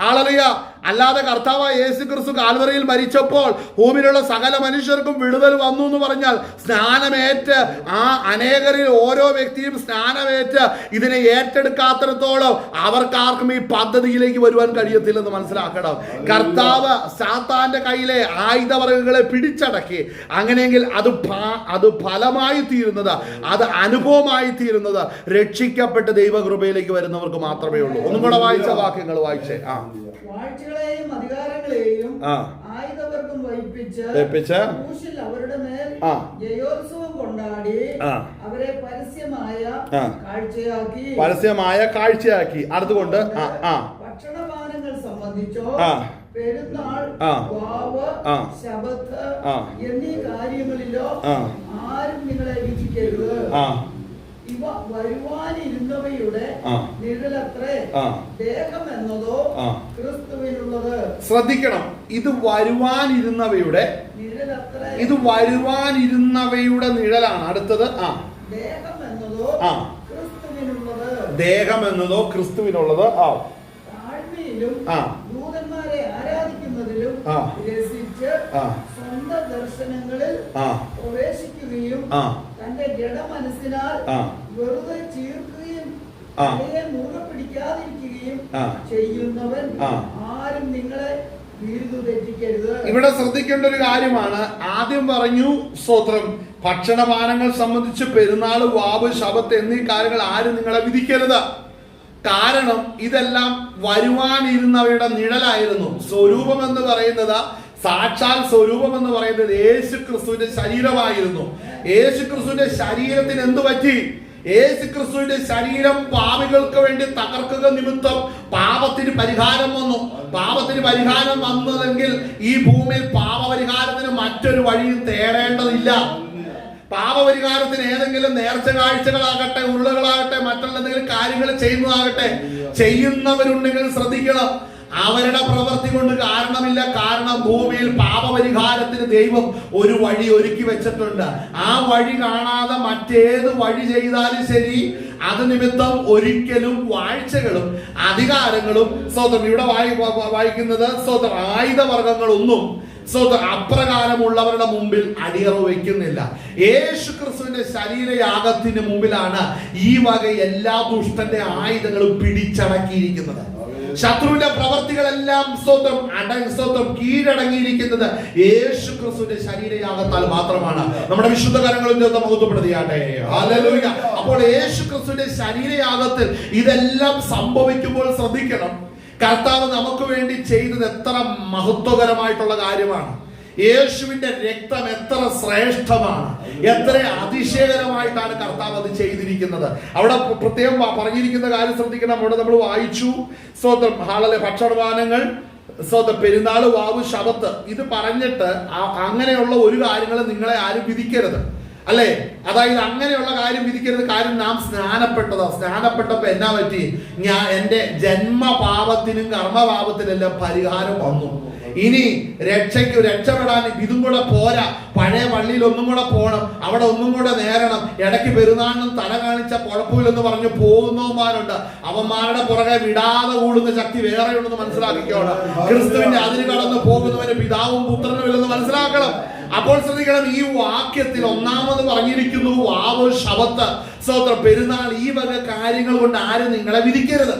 ഹല്ലേലൂയ. അല്ലാതെ കർത്താവായ യേശുക്രിസ്തു കാൽവറിയിൽ മരിച്ചപ്പോൾ ഭൂമിയിലുള്ള സകല മനുഷ്യർക്കും വിടുതൽ വന്നു എന്ന് പറഞ്ഞാൽ സ്നാനമേറ്റ് അനേകരിൽ ഓരോ വ്യക്തിയും സ്നാനമേറ്റ് ഇതിനെ ഏറ്റെടുക്കാത്തിടത്തോളം അവർക്കാർക്കും ഈ പദ്ധതിയിലേക്ക് വരുവാൻ കഴിയത്തില്ലെന്ന് മനസ്സിലാക്കണം. കർത്താവ് സാത്താന്റെ കയ്യിലെ ആയുധവർഗങ്ങളെ പിടിച്ചടക്കി. അങ്ങനെയെങ്കിൽ അത് ഫലമായി തീരുന്നത്, അത് അനുഭവമായി തീരുന്നത് രക്ഷിക്കപ്പെട്ട് ദൈവകൃപയിലേക്ക് വരുന്നവർക്ക് മാത്രമേ ഉള്ളൂ. ഒന്നും കൂടെ വായിച്ച വാക്യങ്ങൾ വായിച്ചേ. വാഴ്ചകളെയും അധികാരങ്ങളെയും ആയുധവർഗം വഹിപ്പിച്ച് അവരുടെ മേൽ ജയോത്സവം കൊണ്ടാടി അവരെ പരസ്യമായ കാഴ്ചയാക്കി. അടുത്തുകൊണ്ട് ഭക്ഷണപാനങ്ങൾ സംബന്ധിച്ചോ പെരുന്നാൾ, വാവ്, ശബത്ത് എന്നീ കാര്യങ്ങളിലോ ആരും നിങ്ങളെ വിധിക്കരുത്. ഇവ വരുവാനിരുന്നവയുടെ നിഴലത്രേ, ദേഹം എന്നതോ ക്രിസ്തുവിനുള്ളത്. ശ്രദ്ധിക്കണം, ഇത് വരുവാനിരുന്നവയുടെ നിഴലാണ്. അടുത്തത് ദേഹം എന്നതോ ക്രിസ്തുവിനുള്ളത്. താഴ്മയിലും ദൂതന്മാരെ ആരാധിക്കുന്നതിലും രസിച്ച് സ്വന്തം ദർശനങ്ങളിൽ പ്രവേശിക്കുകയും തന്റെ ജഡമനസ്സിനാൽ വെറുതെ ചീർക്കുകയും മുറുകെ പിടിക്കാതിരിക്കുകയും ചെയ്യുന്നവൻ ആരും നിങ്ങളെ തെറ്റിക്കരുത്. ഇവിടെ ശ്രദ്ധിക്കേണ്ട ഒരു കാര്യമാണ്. ആദ്യം പറഞ്ഞു സ്തോത്രം, ഭക്ഷണപാനങ്ങൾ സംബന്ധിച്ച് പെരുന്നാൾ, വാവ്, ശബത്ത് എന്നീ കാര്യങ്ങൾ ആരും നിങ്ങളെ വിധിക്കരുത്. കാരണം ഇതെല്ലാം വരുവാനിരുന്നവയുടെ നിഴലായിരുന്നു. സ്വരൂപം എന്ന് പറയുന്നത്, സാക്ഷാൽ സ്വരൂപം എന്ന് പറയുന്നത് യേശുക്രിസ്തുവിന്റെ ശരീരമായിരുന്നു. യേശുക്രിസ്തുവിന്റെ ശരീരത്തിന് എന്തു പറ്റി? യേശുക്രിസ്തുവിന്റെ ശരീരം പാപികൾക്ക് വേണ്ടി തകർക്കുക നിമിത്തം പാപത്തിന് പരിഹാരം വന്നു. പാപത്തിന് പരിഹാരം വന്നതെങ്കിൽ ഈ ഭൂമിയിൽ പാപപരിഹാരത്തിന് മറ്റൊരു വഴിയും തേടേണ്ടതില്ല. പാപപരിഹാരത്തിന് ഏതെങ്കിലും നേർച്ച കാഴ്ചകളാകട്ടെ, ഉരുളകളാകട്ടെ, മറ്റുള്ള എന്തെങ്കിലും കാര്യങ്ങൾ ചെയ്യുന്നതാകട്ടെ, ചെയ്യുന്നവരുണ്ടെങ്കിൽ ശ്രദ്ധിക്കണം, അവരുടെ പ്രവൃത്തി കൊണ്ട് കാരണമില്ല. കാരണം ഭൂമിയിൽ പാപപരിഹാരത്തിന് ദൈവം ഒരു വഴി ഒരുക്കി വെച്ചിട്ടുണ്ട്. ആ വഴി കാണാതെ മറ്റേത് വഴി ചെയ്താലും ശരി, അത് നിമിത്തം ഒരിക്കലും വാഴ്ചകളും അധികാരങ്ങളും ഇവിടെ വായിക്കുന്നത് ആയുധവർഗങ്ങളൊന്നും അപ്രകാരമുള്ളവരുടെ മുമ്പിൽ അടിയറവ് വയ്ക്കുന്നില്ല. യേശുക്രിസ്തുവിന്റെ ശരീരയാഗത്തിന് മുമ്പിലാണ് ഈ വക എല്ലാ ദുഷ്ടന്റെ ആയുധങ്ങളും പിടിച്ചടക്കിയിരിക്കുന്നത്. ശത്രുവിന്റെ പ്രവർത്തികളെല്ലാം കീഴടങ്ങിയിരിക്കുന്നത് യേശുക്രിസ്തുവിന്റെ ശരീരയാഗത്താൽ മാത്രമാണ്. നമ്മുടെ വിശുദ്ധ കരങ്ങളിൽ മഹത്വപ്പെടുത്തിയാട്ടെ. ഹല്ലേലൂയ. അപ്പോൾ യേശുക്രിസ്തുവിന്റെ ശരീരയാഗത്തിൽ ഇതെല്ലാം സംഭവിക്കുമ്പോൾ ശ്രദ്ധിക്കണം, കർത്താവ് നമുക്ക് വേണ്ടി ചെയ്തത് എത്ര മഹത്വകരമായിട്ടുള്ള കാര്യമാണ്. യേശുവിന്റെ രക്തം എത്ര ശ്രേഷ്ഠമാണ്, എത്ര അതിശയകരമായിട്ടാണ് കർത്താവ് അത് ചെയ്തിരിക്കുന്നത്. അവിടെ പ്രത്യേകം പറഞ്ഞിരിക്കുന്ന കാര്യം ശ്രദ്ധിക്കണം. അവിടെ നമ്മൾ വായിച്ചു ഭക്ഷണപാനങ്ങൾ, പെരുന്നാൾ, വാവ്, ശബത്ത്, ഇത് പറഞ്ഞിട്ട് അങ്ങനെയുള്ള ഒരു കാര്യങ്ങളും നിങ്ങളെ ആരും വിധിക്കരുത്. അല്ലെ? അതായത് അങ്ങനെയുള്ള കാര്യം വിധിക്കരുത്. കാര്യം നാം സ്നാനപ്പെട്ടപ്പോ എന്നാ പറ്റി? എന്റെ ജന്മപാപത്തിനും കർമ്മപാപത്തിനെല്ലാം പരിഹാരം വന്നു. ഇനി രക്ഷപ്പെടാൻ ഇതും കൂടെ പോരാ. പഴയ പള്ളിയിൽ ഒന്നും കൂടെ പോകണം, അവിടെ ഒന്നും കൂടെ നേരണം. ഇടയ്ക്ക് പെരുന്നാളിനും തല കാണിച്ച കുഴപ്പമില്ലെന്ന് പറഞ്ഞു പോകുന്നവന്മാരുണ്ട്. അവന്മാരുടെ പുറകെ വിടാതെ കൂടുന്ന ശക്തി വേറെ ഉണ്ടെന്ന് മനസ്സിലാക്കിക്കോണം. ക്രിസ്തുവിന്റെ അതിന് കടന്ന് പോകുന്നവന് പിതാവും പുത്രനും ഇല്ലെന്ന് മനസ്സിലാക്കണം. അപ്പോൾ ശ്രദ്ധിക്കണം, ഈ വാക്യത്തിൽ ഒന്നാമത് പറഞ്ഞിരിക്കുന്നു വാവ് ശബത്ത്, സ്തോത്രം, പെരുന്നാൾ. ഈ വക കാര്യങ്ങൾ കൊണ്ട് ആരും നിങ്ങളെ വിധിക്കരുത്.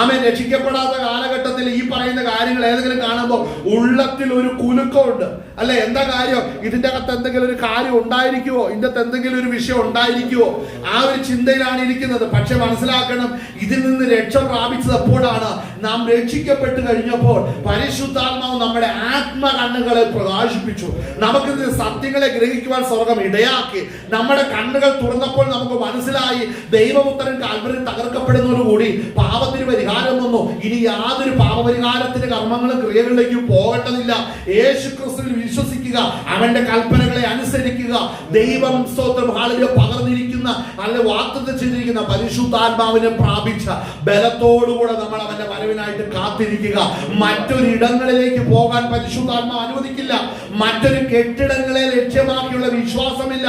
ആമേൻ. രക്ഷിക്കപ്പെടാത്ത കാലഘട്ടത്തിൽ ഈ പറയുന്ന കാര്യങ്ങൾ ഏതെങ്കിലും കാണുമ്പോൾ ഉള്ളത്തിൽ ഒരു കുലുക്കമുണ്ട്, അല്ലെ? എന്താ കാര്യം? ഇതിന്റെ അകത്ത് എന്തെങ്കിലും ഒരു കാര്യം ഉണ്ടായിരിക്കുവോ? ഇതിന്റെ അകത്ത് എന്തെങ്കിലും ഒരു വിഷയം ഉണ്ടായിരിക്കുവോ? ആ ഒരു ചിന്തയിലാണ് ഇരിക്കുന്നത്. പക്ഷെ മനസ്സിലാക്കണം, ഇതിൽ നിന്ന് രക്ഷ പ്രാപിച്ചത് എപ്പോഴാണ്? നാം രക്ഷിക്കപ്പെട്ട് കഴിഞ്ഞപ്പോൾ പരിശുദ്ധാത്മാവ് നമ്മുടെ ആത്മകണ്ണുകളെ പ്രകാശിപ്പിച്ചു. നമുക്ക് സത്യങ്ങളെ ഗ്രഹിക്കുവാൻ സ്വർഗം ഇടയാക്കി. നമ്മുടെ കണ്ണുകൾ തുറന്നപ്പോൾ നമുക്ക് മനസ്സിലായി ദൈവപുത്രൻ കാൽവരിയിൽ തകർക്കപ്പെടുന്നതോടുകൂടി പാപത്തിന് പരിഹാരം വന്നു. ഇനി യാതൊരു പാപപരിഹാരത്തിന്റെ കർമ്മങ്ങളും ക്രിയകളിലേക്കും പോകേണ്ടതില്ല. യേശു ക്രിസ്തുവിൽ വിശ്വസിക്കുക, അവന്റെ കൽപ്പനകളെ അനുസരിക്കുക. ദൈവം സ്തോത്രം ഹാളിൽ പകർന്നിരിക്കുന്ന അല്ലെ വാഗ്ദത്തം ചെയ്തിരിക്കുന്ന പരിശുദ്ധാത്മാവിനെ പ്രാപിച്ച ബലത്തോടുകൂടെ നമ്മൾ അവന്റെ വരവിനായിട്ട് കാത്തിരിക്കുക. മറ്റൊരിടങ്ങളിലേക്ക് പോകാൻ പരിശുദ്ധാത്മാവ് അനുവദിക്കില്ല. മറ്റൊരു കെട്ടിടങ്ങളെ ലക്ഷ്യമാക്കിയുള്ള വിശ്വാസമില്ല.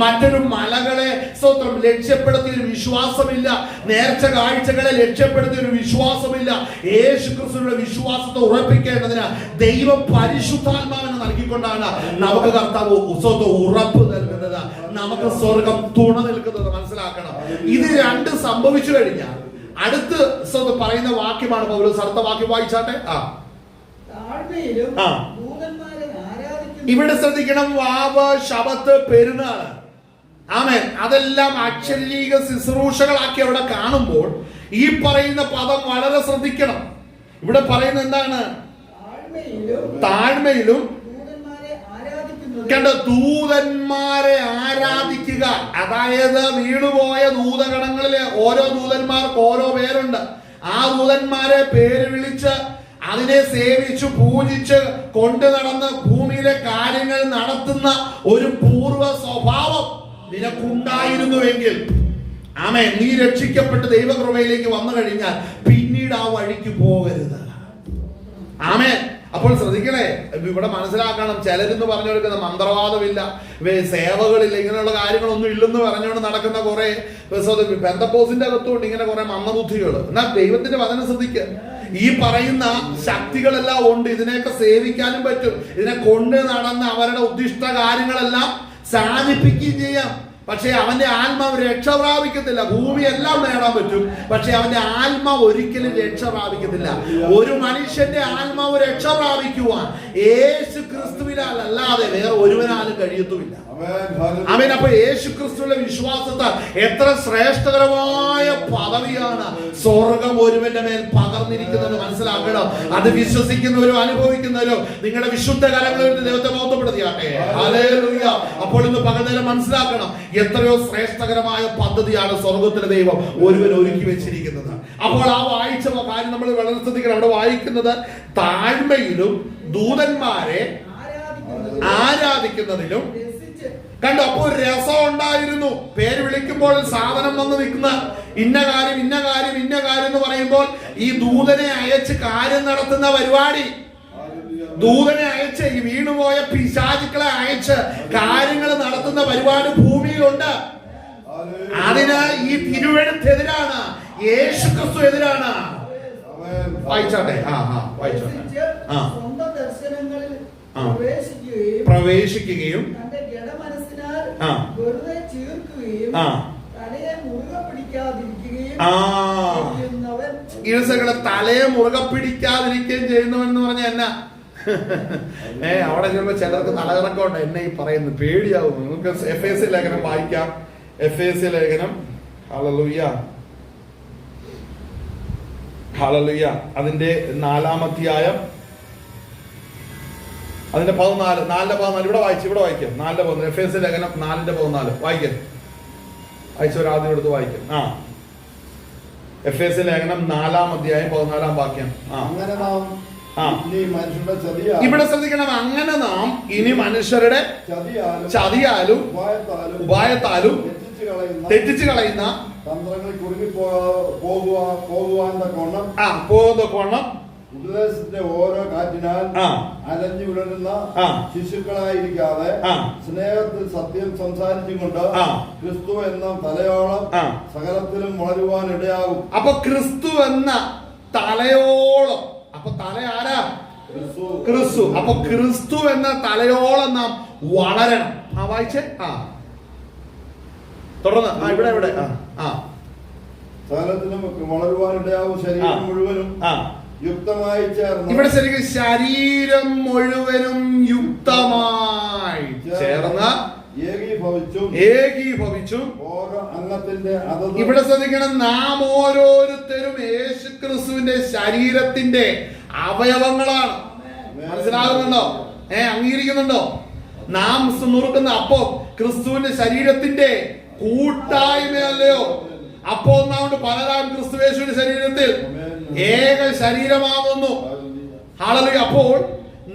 മറ്റൊരു മലകളെ സ്തോത്രം ലക്ഷ്യപ്പെടുത്തിയ ഒരു വിശ്വാസമില്ല. നേർച്ച കാഴ്ചകളെ ലക്ഷ്യപ്പെടുത്തിയ ഒരു വിശ്വാസമില്ല. യേശു ക്രിസ്തുവിന്റെ വിശ്വാസത്തെ ഉറപ്പിക്കേണ്ടതിന് ദൈവം പരിശുദ്ധാത്മാവിനെ നൽകിക്കൊണ്ടാണ് നമുക്ക് കർത്താവ് ഉറപ്പ് നൽകുന്നത്, നമുക്ക് സ്വർഗം തുണ നിൽക്കുന്നത്. മനസ്സിലാക്കണം. ഇത് രണ്ട് സംഭവിച്ചു കഴിഞ്ഞാൽ അടുത്ത് പറയുന്ന വാക്യമാണ് പൗലോസ്. അടുത്ത വാക്യം വായിച്ചാട്ടെ. ഇവിടെ ശ്രദ്ധിക്കണം, വാവ് ശബത്ത് പെരുന്നാള്, ആമേൻ, അതെല്ലാം അക്ഷരീക ശുശ്രൂഷകളാക്കി അവിടെ കാണുമ്പോൾ ഈ പറയുന്ന പദം വളരെ ശ്രദ്ധിക്കണം. ഇവിടെ പറയുന്നത് എന്താണ്? താഴ്മയിലും കണ്ട ദൂതന്മാരെ ആരാധിക്കുക. അതായത് വീണുപോയ ദൂതഗണങ്ങളിലെ ഓരോ ദൂതന്മാർക്ക് ഓരോ പേരുണ്ട്. ആ ദൂതന്മാരെ പേര് വിളിച്ച് അതിനെ സേവിച്ചു പൂജിച്ച് കൊണ്ടു നടന്ന് ഭൂമിയിലെ കാര്യങ്ങൾ നടത്തുന്ന ഒരു പൂർവ്വ സ്വഭാവം നിനക്കുണ്ടായിരുന്നുവെങ്കിൽ, ആമേൻ, നീ രക്ഷിക്കപ്പെട്ട് ദൈവകൃപയിലേക്ക് വന്നു കഴിഞ്ഞാൽ പിന്നീട് ആ വഴിക്ക് പോകരുത്. ആമേൻ. അപ്പോൾ ശ്രദ്ധിക്കണേ, ഇവിടെ മനസ്സിലാക്കണം, ചിലരെന്ന് പറഞ്ഞു കൊടുക്കുന്ന മന്ത്രവാദമില്ല, സേവകളില്ല, ഇങ്ങനെയുള്ള കാര്യങ്ങളൊന്നും ഇല്ലെന്ന് പറഞ്ഞുകൊണ്ട് നടക്കുന്ന കുറെ പെന്തക്കോസിന്റെ അകത്തുകൊണ്ട് ഇങ്ങനെ കുറെ മന്ദബുദ്ധികൾ. എന്നാൽ ദൈവത്തിന്റെ വചനം ശ്രദ്ധിക്കുക, ഈ പറയുന്ന ശക്തികളെല്ലാം ഉണ്ട്. ഇതിനെയൊക്കെ സേവിക്കാനും പറ്റും. ഇതിനെ കൊണ്ട് നടന്ന് അവരുടെ ഉദ്ദിഷ്ട കാര്യങ്ങളെല്ലാം സാധിപ്പിക്കുകയും ചെയ്യാം. പക്ഷെ അവന്റെ ആത്മാവ് രക്ഷ പ്രാപിക്കത്തില്ല. ഭൂമി എല്ലാം നേടാൻ പറ്റും, പക്ഷെ അവന്റെ ആത്മാവ് ഒരിക്കലും രക്ഷ പ്രാപിക്കത്തില്ല. ഒരു മനുഷ്യന്റെ ആത്മാവ് രക്ഷ പ്രാപിക്കുവാൻ യേശു ക്രിസ്തുവിനാൽ അല്ലാതെ വേറെ ഒരുവനാലും കഴിയത്തുമില്ല. ആമേൻ. അപ്പൊ യേശു ക്രിസ്തുവിന്റെ വിശ്വാസത്താൽ എത്ര ശ്രേഷ്ഠകരമായ പദവിയാണ് സ്വർഗം ഒരുവന്റെ മേൽ പകർന്നിരിക്കുന്നത് മനസ്സിലാക്കണം. അത് വിശ്വസിക്കുന്നവരോ അനുഭവിക്കുന്നവരോ നിങ്ങളുടെ വിശുദ്ധ കരങ്ങളിൽ ദൈവത്തെ മഹത്വപ്പെടുത്തിയാട്ടെ. ഹല്ലേലൂയ. അപ്പോൾ ഇന്ന് പകൽനേരം മനസ്സിലാക്കണം, എത്രയോ ശ്രേഷ്ഠകരമായ പദ്ധതിയാണ് സ്വർഗത്തിലെ ദൈവം ഒരുവൻ ഒരുക്കി വെച്ചിരിക്കുന്നത്. അപ്പോൾ ആ വായിച്ച കാര്യം നമ്മൾ വളരെ ശ്രദ്ധിക്കണം. അവിടെ വായിക്കുന്നത് താഴ്മയിലും ദൂതന്മാരെ ആരാധിക്കുന്നതിലും കണ്ടു. അപ്പോൾ രസം ഉണ്ടായിരുന്നു. പേര് വിളിക്കുമ്പോൾ സാധനം വന്ന് നിൽക്കുന്ന ഇന്ന കാര്യം ഇന്ന കാര്യം ഇന്ന കാര്യം എന്ന് പറയുമ്പോൾ ഈ ദൂതനെ അയച്ച് കാര്യം നടത്തുന്ന പരിപാടി, ദൂതനെ അയച്ച് ഈ വീണുപോയ പിശാചുക്കളെ അയച്ച് കാര്യങ്ങൾ നടത്തുന്ന പരിപാടി ഭൂമിയിലുണ്ട്. അതിന് ഈ തിരുവെഴുത്തെതിരാണ്, യേശു ക്രിസ്തു എതിരാണ്. വായിച്ചാട്ടെ. പ്രവേശിക്കുകയും ഇഴസകളെ തലയെ മുറുകെ പിടിക്കാതിരിക്കുകയും ചെയ്യുന്നവൻ എന്ന് പറഞ്ഞ എന്നാ അവിടെ ചെല്ലുമ്പോ ചിലർക്ക് തലകറക്കമുണ്ട്. എന്നെ ഈ പറയുന്നത് പേടിയാവും. നിങ്ങൾക്ക് എഫേസ്യ ലേഖനം വായിക്കാം. എഫേസ്യ ലേഖനം ഹല്ലേലൂയ ഹല്ലേലൂയ അതിന്റെ 4-ാം അധ്യായം അതിന്റെ 14 ഇവിടെ വായിക്കാം. 4:14 എഫേസ്യ ലേഖനം 4:14 വായിക്കാം. വായിച്ചവരാദ്യം എടുത്ത് വായിക്കാം. എഫേസ്യ ലേഖനം 4-ാം അധ്യായം 14-ാം വാക്യം. അങ്ങനെ നാം ഇനി മനുഷ്യരുടെ ചതിയാലും ഇവിടെ ശ്രദ്ധിക്കണം, അങ്ങനെ നാം ഇനി മനുഷ്യരുടെ ചതിയാലും ഉപായത്താലും തെറ്റിച്ചു കളയുന്ന തന്ത്രങ്ങളിൽ കുടുങ്ങി പോകുവാൻ പോകുന്ന ഉപദേശത്തിന്റെ ഓരോ കാറ്റിനാൽ അലഞ്ഞു വിടരുന്ന ശിശുക്കളായിരിക്കാതെ സ്നേഹത്തിൽ സത്യം സംസാരിച്ചും കൊണ്ട് ക്രിസ്തു എന്ന തലയോളം സകലത്തിലും വളരുവാൻ ഇടയാകും. അപ്പൊ ക്രിസ്തു എന്ന തലയോളം, അപ്പൊ തല ആരാ? ക്രിസ്തു. അപ്പൊ ക്രിസ്തു എന്ന തലയോളം നാം വളരണം. വായിച്ചേ. തുടർന്ന് ഇവിടെ സകലത്തിലും വളരുവാൻ ഇടയാകും. ശരീരം മുഴുവനും യുക്തമായി ചേർന്ന്, ഇവിടെ ശരിക്കും ശരീരം മുഴുവനും യുക്തമായി ചേർന്ന് ഏകീഭവിച്ചും ഓരോ അംഗത്തിന്റെ, ഇവിടെ ശ്രദ്ധിക്കണം, നാം ഓരോരുത്തരും യേശു ക്രിസ്തുവിന്റെ ശരീരത്തിന്റെ അവയവങ്ങളാണ്. മനസ്സിലാകുന്നുണ്ടോ? അംഗീകരിക്കുന്നുണ്ടോ? നാം നുറുക്കുന്ന അപ്പം ക്രിസ്തുവിന്റെ ശരീരത്തിന്റെ കൂട്ടായ്മയല്ലയോ? അപ്പോ ഒന്നാമത് പലരാം ക്രിസ്തുവേശുവിന്റെ ശരീരത്തിൽ ഏക ശരീരമാകുന്നു. ഹല്ലേലൂയ. അപ്പോൾ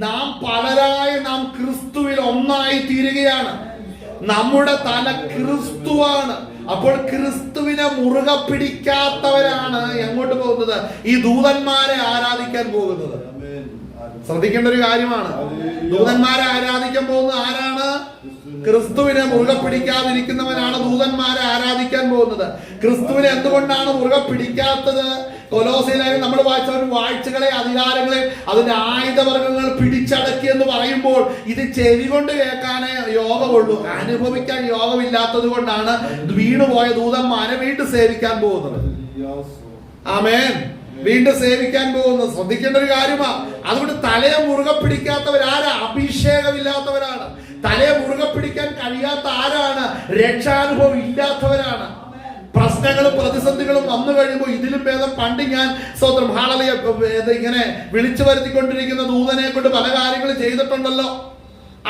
നാം പലരായി നാം ക്രിസ്തുവിൽ ഒന്നായി തീരുകയാണ്. നമ്മുടെ തല ക്രിസ്തുവാണ്. അപ്പോൾ ക്രിസ്തുവിനെ മുറുകെ പിടിക്കാത്തവരാണ് എങ്ങോട്ട് പോകുന്നത്? ഈ ദൂതന്മാരെ ആരാധിക്കാൻ പോകുന്നത്. ശ്രദ്ധിക്കേണ്ട ഒരു കാര്യമാണ്. ദൂതന്മാരെ ആരാധിക്കാൻ പോകുന്നത് ആരാണ്? ക്രിസ്തുവിനെ മുറുകെ പിടിക്കാതിരിക്കുന്നവനാണ് ദൂതന്മാരെ ആരാധിക്കാൻ പോകുന്നത്. ക്രിസ്തുവിനെ എന്തുകൊണ്ടാണ് മുറുകെ പിടിക്കാത്തത്? കൊലോസ്യയിലെ നമ്മൾ വായിച്ച വാഴ്ചകളെ, അധികാരങ്ങളെ, അതിന്റെ ആയുധവർഗങ്ങൾ പിടിച്ചടക്കി എന്ന് പറയുമ്പോൾ ഇത് ചെവി കൊണ്ട് കേൾക്കാനേ യോഗമുള്ളൂ, അനുഭവിക്കാൻ യോഗമില്ലാത്തത് കൊണ്ടാണ് വീണുപോയ ദൂതന്മാരെ വീണ്ടും സേവിക്കാൻ പോകുന്നത്. ആമേൻ. വീണ്ടും സേവിക്കാൻ പോകുന്നത് ശ്രദ്ധിക്കേണ്ട ഒരു കാര്യമാണ്. അതുകൊണ്ട് തലയെ മുറുകെ പിടിക്കാത്തവരാരാ? അഭിഷേകമില്ലാത്തവരാണ്. തലയെ മുറുകെ പിടിക്കാൻ കഴിയാത്ത ആരാണ്? രക്ഷാനുഭവം ഇല്ലാത്തവരാണ്. പ്രശ്നങ്ങളും പ്രതിസന്ധികളും വന്നു കഴിയുമ്പോൾ ഇതിലും ഭേദം പണ്ട് ഞാൻ സ്വന്തം ഹാളലിയ ഇങ്ങനെ വിളിച്ചു വരുത്തിക്കൊണ്ടിരിക്കുന്ന ദൂതനെ കൊണ്ട് പല കാര്യങ്ങളും ചെയ്തിട്ടുണ്ടല്ലോ.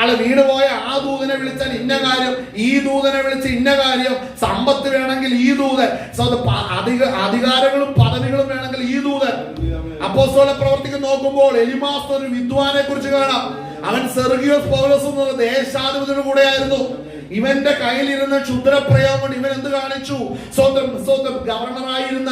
ആള് വീണുപോയ ആ ദൂതനെ വിളിച്ചാൽ ഇന്ന കാര്യം, ഈ ദൂതനെ വിളിച്ച് ഇന്ന കാര്യം, സമ്പത്ത് വേണമെങ്കിൽ ഈ ദൂതൻ, അധികാരങ്ങളും പദവികളും വേണമെങ്കിൽ ഈ ദൂതൻ. അപ്പോസ്തല പ്രവർത്തിക്ക് നോക്കുമ്പോൾ എലിമാസ് ഒരു വിദ്വാനെ കുറിച്ച് കാണാം. അവൻ സെർഗിയോസ് പൗലോസ് എന്ന ദേശാധിപതിയുടെ കൂടെയായിരുന്നു. ഇവന്റെ കയ്യിലിരുന്ന ക്ഷുദ്രപ്രയോഗം കൊണ്ട് ഇവൻ എന്ത് കാണിച്ചു? സ്വന്തം ഗവർണറായിരുന്ന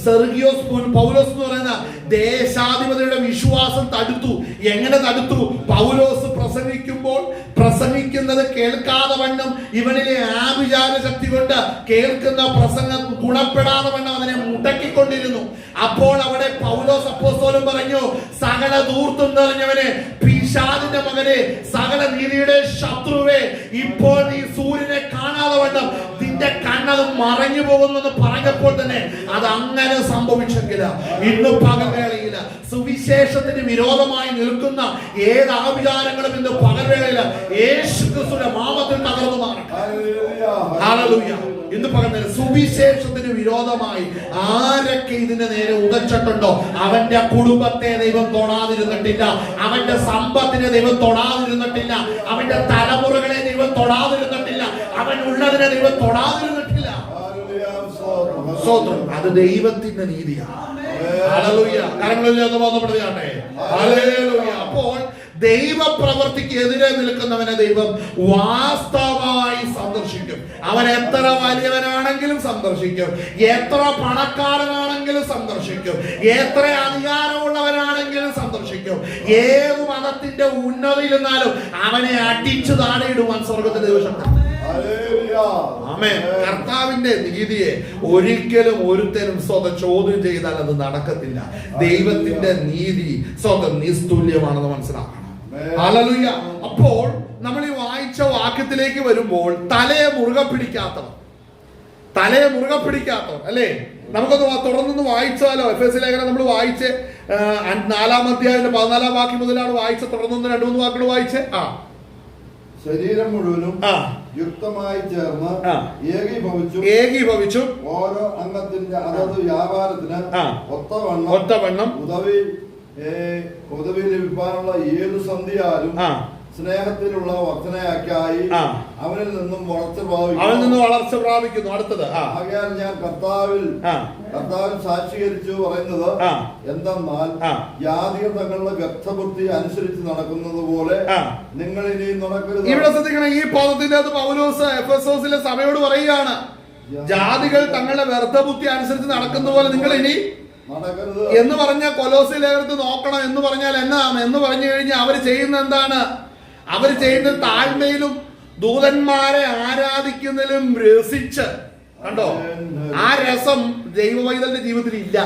സെർഗിയോസ് പൗലോസ് എന്ന് പറയുന്ന ദേശാധിപതിയുടെ വിശ്വാസം തടുത്തു. എങ്ങനെ തടുത്തു? പൗലോസ് പ്രസംഗിക്കുമ്പോൾ പ്രസംഗിക്കുന്നത് കേൾക്കാതെ വണ്ണം ഇവനിലെ ആഭിചാര ശക്തി കൊണ്ട് കേൾക്കുന്ന പ്രസംഗം ഗുണപ്പെടാതെ വണ്ണം അവനെ മുടക്കിക്കൊണ്ടിരുന്നു. അപ്പോൾ അവിടെ പൗലോസ് അപ്പോസ്തലൻ പറഞ്ഞു, സകല ധൂർത്തും നിറഞ്ഞവനെ, പിശാചിന്റെ മകനെ, സകല നീതിയുടെ ശത്രുവേ, ഇപ്പോൾ നീ സൂര്യനെ കാണാതെ വണ്ണം നിന്റെ കണ്ണത് മറഞ്ഞു പോകുമെന്ന് പറഞ്ഞപ്പോൾ തന്നെ അത് അങ്ങനെ സംഭവിച്ചെങ്കിൽ ഇന്ന് പകൽവേളയിൽ സുവിശേഷത്തിന് വിരോധമായി നിൽക്കുന്ന ഏത് ആവിചാരങ്ങളും ഇന്ന് പകൽവേളയിൽ യേശു ക്രിസ്തുവിന്റെ നാമത്തിൽ തകർന്നു മാറട്ടെ. ഹല്ലേലൂയ. ഇന്ന് പകൽ സുവിശേഷത്തിന് വിരോധമായി ആരൊക്കെ ഇതിന്റെ നേരെ ഉദച്ചിട്ടുണ്ടോ അവന്റെ കുടുംബത്തെ ദൈവം തൊടാതിരുന്നിട്ടില്ല, അവന്റെ സമ്പത്തിനെ ദൈവം തൊടാതിരുന്നിട്ടില്ല, അവന്റെ തലമുറകളെ ദൈവം തൊടാതിരുന്നിട്ടില്ല, അവൻ ഉള്ളതിനെ ദൈവം തൊടാതിരുന്നിട്ടില്ല. അത് ദൈവത്തിന്റെ നീതിയാണ്. ഹല്ലേലൂയ. കരങ്ങളില്ലാതെ ബോധപ്പെടുകയാണേ. ഹല്ലേലൂയ. അപ്പോൾ ദൈവപ്രവർത്തിക്ക് എതിരെ നിൽക്കുന്നവനെ ദൈവം വാസ്തവമായി സന്ദർശിക്കും. അവൻ എത്ര വലിയവനാണെങ്കിലും സന്ദർശിക്കും, എത്ര പണക്കാരനാണെങ്കിലും സന്ദർശിക്കും, എത്ര അധികാരമുള്ളവനാണെങ്കിലും സന്ദർശിക്കും. ഏത് മതത്തിന്റെ ഉന്നതിയിരുന്നാലും അവനെ അടിച്ചു താഴെയിടുവാൻ സ്വർഗത്തിന്റെ ദിവസം. ആമേൻ. കർത്താവിന്റെ നീതിയെ ഒരിക്കലും ഒരുത്തരും സ്വതം ചോദ്യം ചെയ്താൽ അത് നടക്കത്തില്ല. ദൈവത്തിന്റെ നീതി സ്വതം നിസ്തുല്യമാണെന്ന് മനസ്സിലാക്കണം. ഹല്ലേലൂയ. അപ്പോൾ നമ്മൾ ഈ വായിച്ച വാക്യത്തിലേക്ക് വരുമ്പോൾ തലയെ മുറുകെ പിടിക്കാത്തവർ അല്ലേ? നമുക്കൊന്ന് തുടർന്നൊന്ന് വായിച്ചാലോ? എഫെസ്യ ലേഖനം നമ്മൾ വായിച്ച് 4-ാം അധ്യായത്തിന്റെ 14-ാം വാക്യം മുതലാണ് വായിച്ച. തുടർന്നൊന്ന് 2-3 വാക്കുകൾ വായിച്ച് ശരീരം മുഴുവനും യുക്തമായി ചേർന്ന് ഏകീഭവിച്ചു ഓരോ അംഗത്തിന്റെ അതത് വ്യാപാരത്തിന് ഒത്തവണ്ണം ഉദവി ലഭിക്കാനുള്ള ഏതു സന്ധിയാലും സ്നേഹത്തിലുള്ള വർധനയാക്കായി അവനിൽ നിന്നും വളർച്ച പ്രാപിക്കുന്നു. അടുത്തത് ആകയാൽ ഞാൻ കർത്താവിൽ സാക്ഷീകരിച്ചു പറയുന്നത് എന്തെന്നാൽ ജാതികൾ തങ്ങളുടെ വ്യക്തബുദ്ധി അനുസരിച്ച് നടക്കുന്നത് പോലെ നിങ്ങൾ ഇനിയും നടക്കരുത്. ഇവിടെ ശ്രദ്ധിക്കണം, ഈ പദത്തിന്റെ അത് പൗലോസ് എഫെസോസിലെ സഭയോട് പറയുകയാണ്, ജാതികൾ തങ്ങളുടെ വ്യർത്ഥബുദ്ധി അനുസരിച്ച് നടക്കുന്ന പോലെ നിങ്ങൾ ഇനി നടക്കരുത് എന്ന് പറഞ്ഞ കൊലോസ്യ ലേഖനത്തിൽ നോക്കണം. എന്ന് പറഞ്ഞാൽ എന്നാണ് എന്ന് പറഞ്ഞു കഴിഞ്ഞാൽ അവർ ചെയ്യുന്ന എന്താണ്? അവർ ചെയ്യുന്ന താഴ്മയിലും ദൂതന്മാരെ ആരാധിക്കുന്നതിലും രസിച്ച്, കണ്ടോ, ആ രസം ദൈവവൈതലിന്റെ ജീവിതത്തിൽ ഇല്ല.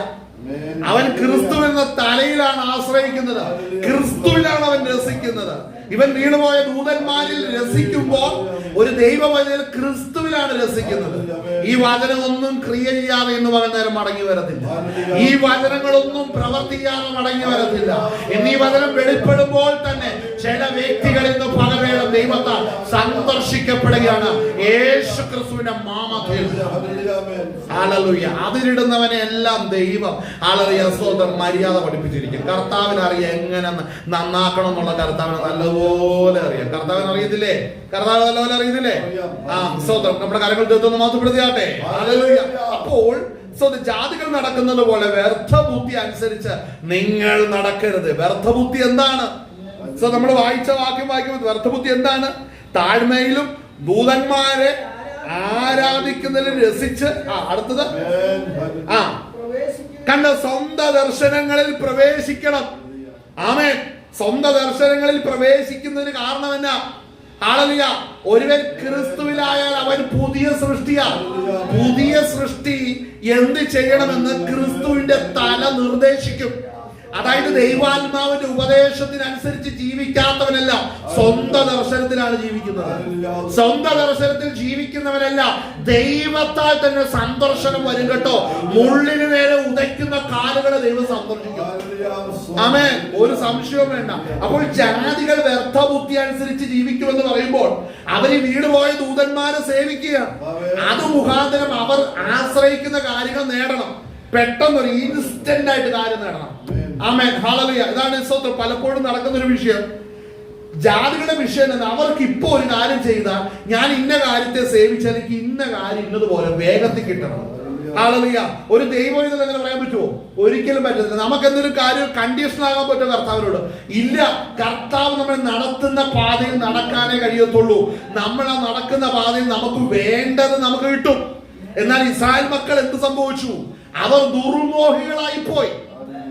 അവൻ ക്രിസ്തു എന്ന തലയിലാണ് ആശ്രയിക്കുന്നത്, ക്രിസ്തുവിലാണ് അവൻ രസിക്കുന്നത്. ഇവൻ വീണുപോയ ദൂതന്മാരിൽ രസിക്കുമ്പോൾ ഒരു ദൈവവചന ക്രിസ്തുവിലാണ് രസിക്കുന്നത്. ഈ വചനമൊന്നും ക്രിയ ചെയ്യാതെ എന്ന് പറഞ്ഞാലും മടങ്ങി വരത്തില്ല. ഈ വചനങ്ങളൊന്നും പ്രവർത്തിക്കാതെ മടങ്ങി വരത്തില്ല. എന്നീ വചനം വെളിപ്പെടുമ്പോൾ തന്നെ ചില വ്യക്തികൾ ഇന്ന് പകവേള ദൈവത്താൽ സന്ദർശിക്കപ്പെടുകയാണ് യേശു ക്രിസ്തുവിന്റെ നാമത്തിൽ. ഹല്ലേലൂയ. അതിലിടുന്നവനെ എല്ലാം ദൈവം മര്യാദ പഠിപ്പിച്ചിരിക്കും. കർത്താവിനറിയാം എങ്ങനെ നന്നാക്കണം എന്നുള്ള, കർത്താവിന് നല്ലപോലെ അറിയാം. കർത്താവിന് അറിയത്തില്ലേ? കർത്താവ് നല്ലപോലെ അറിയുന്നില്ലേ? സ്തോത്രം. നമ്മുടെ കാര്യങ്ങൾ ദൈവത്തെ മാത്രപ്പെടുത്തിയാട്ടെ. ഹല്ലേലൂയ. അപ്പോൾ ജാതികൾ നടക്കുന്നത് പോലെ വ്യർത്ഥബുദ്ധി അനുസരിച്ച് നിങ്ങൾ നടക്കരുത്. വ്യർത്ഥബുദ്ധി എന്താണ്? നമ്മൾ വായിച്ച വാക്യം വായിക്കുമ്പോൾ വ്യർത്ഥബുദ്ധി എന്താണ്? താഴ്മയിലും ദൂതന്മാരെ ആരാധിക്കുന്നതിലും രസിച്ച്, അടുത്തത് കണ്ട സ്വന്തം ദർശനങ്ങളിൽ പ്രവേശിക്കണം. ആമേൻ. സ്വന്തം ദർശനങ്ങളിൽ പ്രവേശിക്കുന്നതിന് കാരണം എന്നാ? ഹല്ലേലൂയ. ഒരുവൻ ക്രിസ്തുവിലായാൽ അവൻ പുതിയ സൃഷ്ടിയാണ്. പുതിയ സൃഷ്ടി എന്ത് ചെയ്യണമെന്ന് ക്രിസ്തുവിന്റെ തല നിർദ്ദേശിക്കും. അതായത് ദൈവാത്മാവിന്റെ ഉപദേശത്തിനനുസരിച്ച് ജീവിക്കാത്തവനല്ല സ്വന്തം ദർശനത്തിലാണ് ജീവിക്കുന്നത്. സ്വന്തം ദർശനത്തിൽ ജീവിക്കുന്നവനല്ല ദൈവത്താൽ തന്നെ സന്ദർശനം വരും കേട്ടോ. മുള്ളിന് നേരെ ഉദയ്ക്കുന്ന കാലുകളെ ദൈവം സന്ദർശിക്കും. ആമേൻ. ഒരു സംശയവും വേണ്ട. അപ്പോൾ ജാതികൾ വ്യർത്ഥബുദ്ധി അനുസരിച്ച് ജീവിക്കുമെന്ന് പറയുമ്പോൾ അവര് വീടുപോയ ദൂതന്മാരെ സേവിക്കുകയാണ്. അത് മുഖാന്തരം അവർ ആശ്രയിക്കുന്ന കാര്യങ്ങൾ നേടണം. പെട്ടെന്നൊരു ഇൻസ്റ്റന്റ് ആയിട്ട് കാര്യം നേടണം. ആമേൻ. ഹല്ലേലൂയ. ഇതാണ് സ്തോത്രം പലപ്പോഴും നടക്കുന്ന ഒരു വിഷയം. ജാതികളുടെ വിഷയം എന്ന് അവർക്ക് ഇപ്പൊ ഒരു കാര്യം ചെയ്താൽ, ഞാൻ ഇന്ന കാര്യത്തെ സേവിച്ചാൽ എനിക്ക് ഇന്ന കാര്യം ഇന്നതുപോലെ വേഗത്തിൽ കിട്ടണം. ഹല്ലേലൂയ. ഒരു ദൈവം അങ്ങനെ പറയാൻ പറ്റുമോ? ഒരിക്കലും പറ്റത്തില്ല. നമുക്ക് എന്തെങ്കിലും കാര്യം കണ്ടീഷൻ ആകാൻ പറ്റുമോ കർത്താവിനോട്? ഇല്ല. കർത്താവ് നമ്മൾ നടത്തുന്ന പാതയിൽ നടക്കാനേ കഴിയത്തുള്ളൂ. നമ്മൾ ആ നടക്കുന്ന പാതയിൽ നമുക്ക് വേണ്ടത് നമുക്ക് കിട്ടും. എന്നാൽ ഇസ്രായേൽ മക്കൾ എന്ത് സംഭവിച്ചു? അവർ ദുർമോഹികളായി പോയി.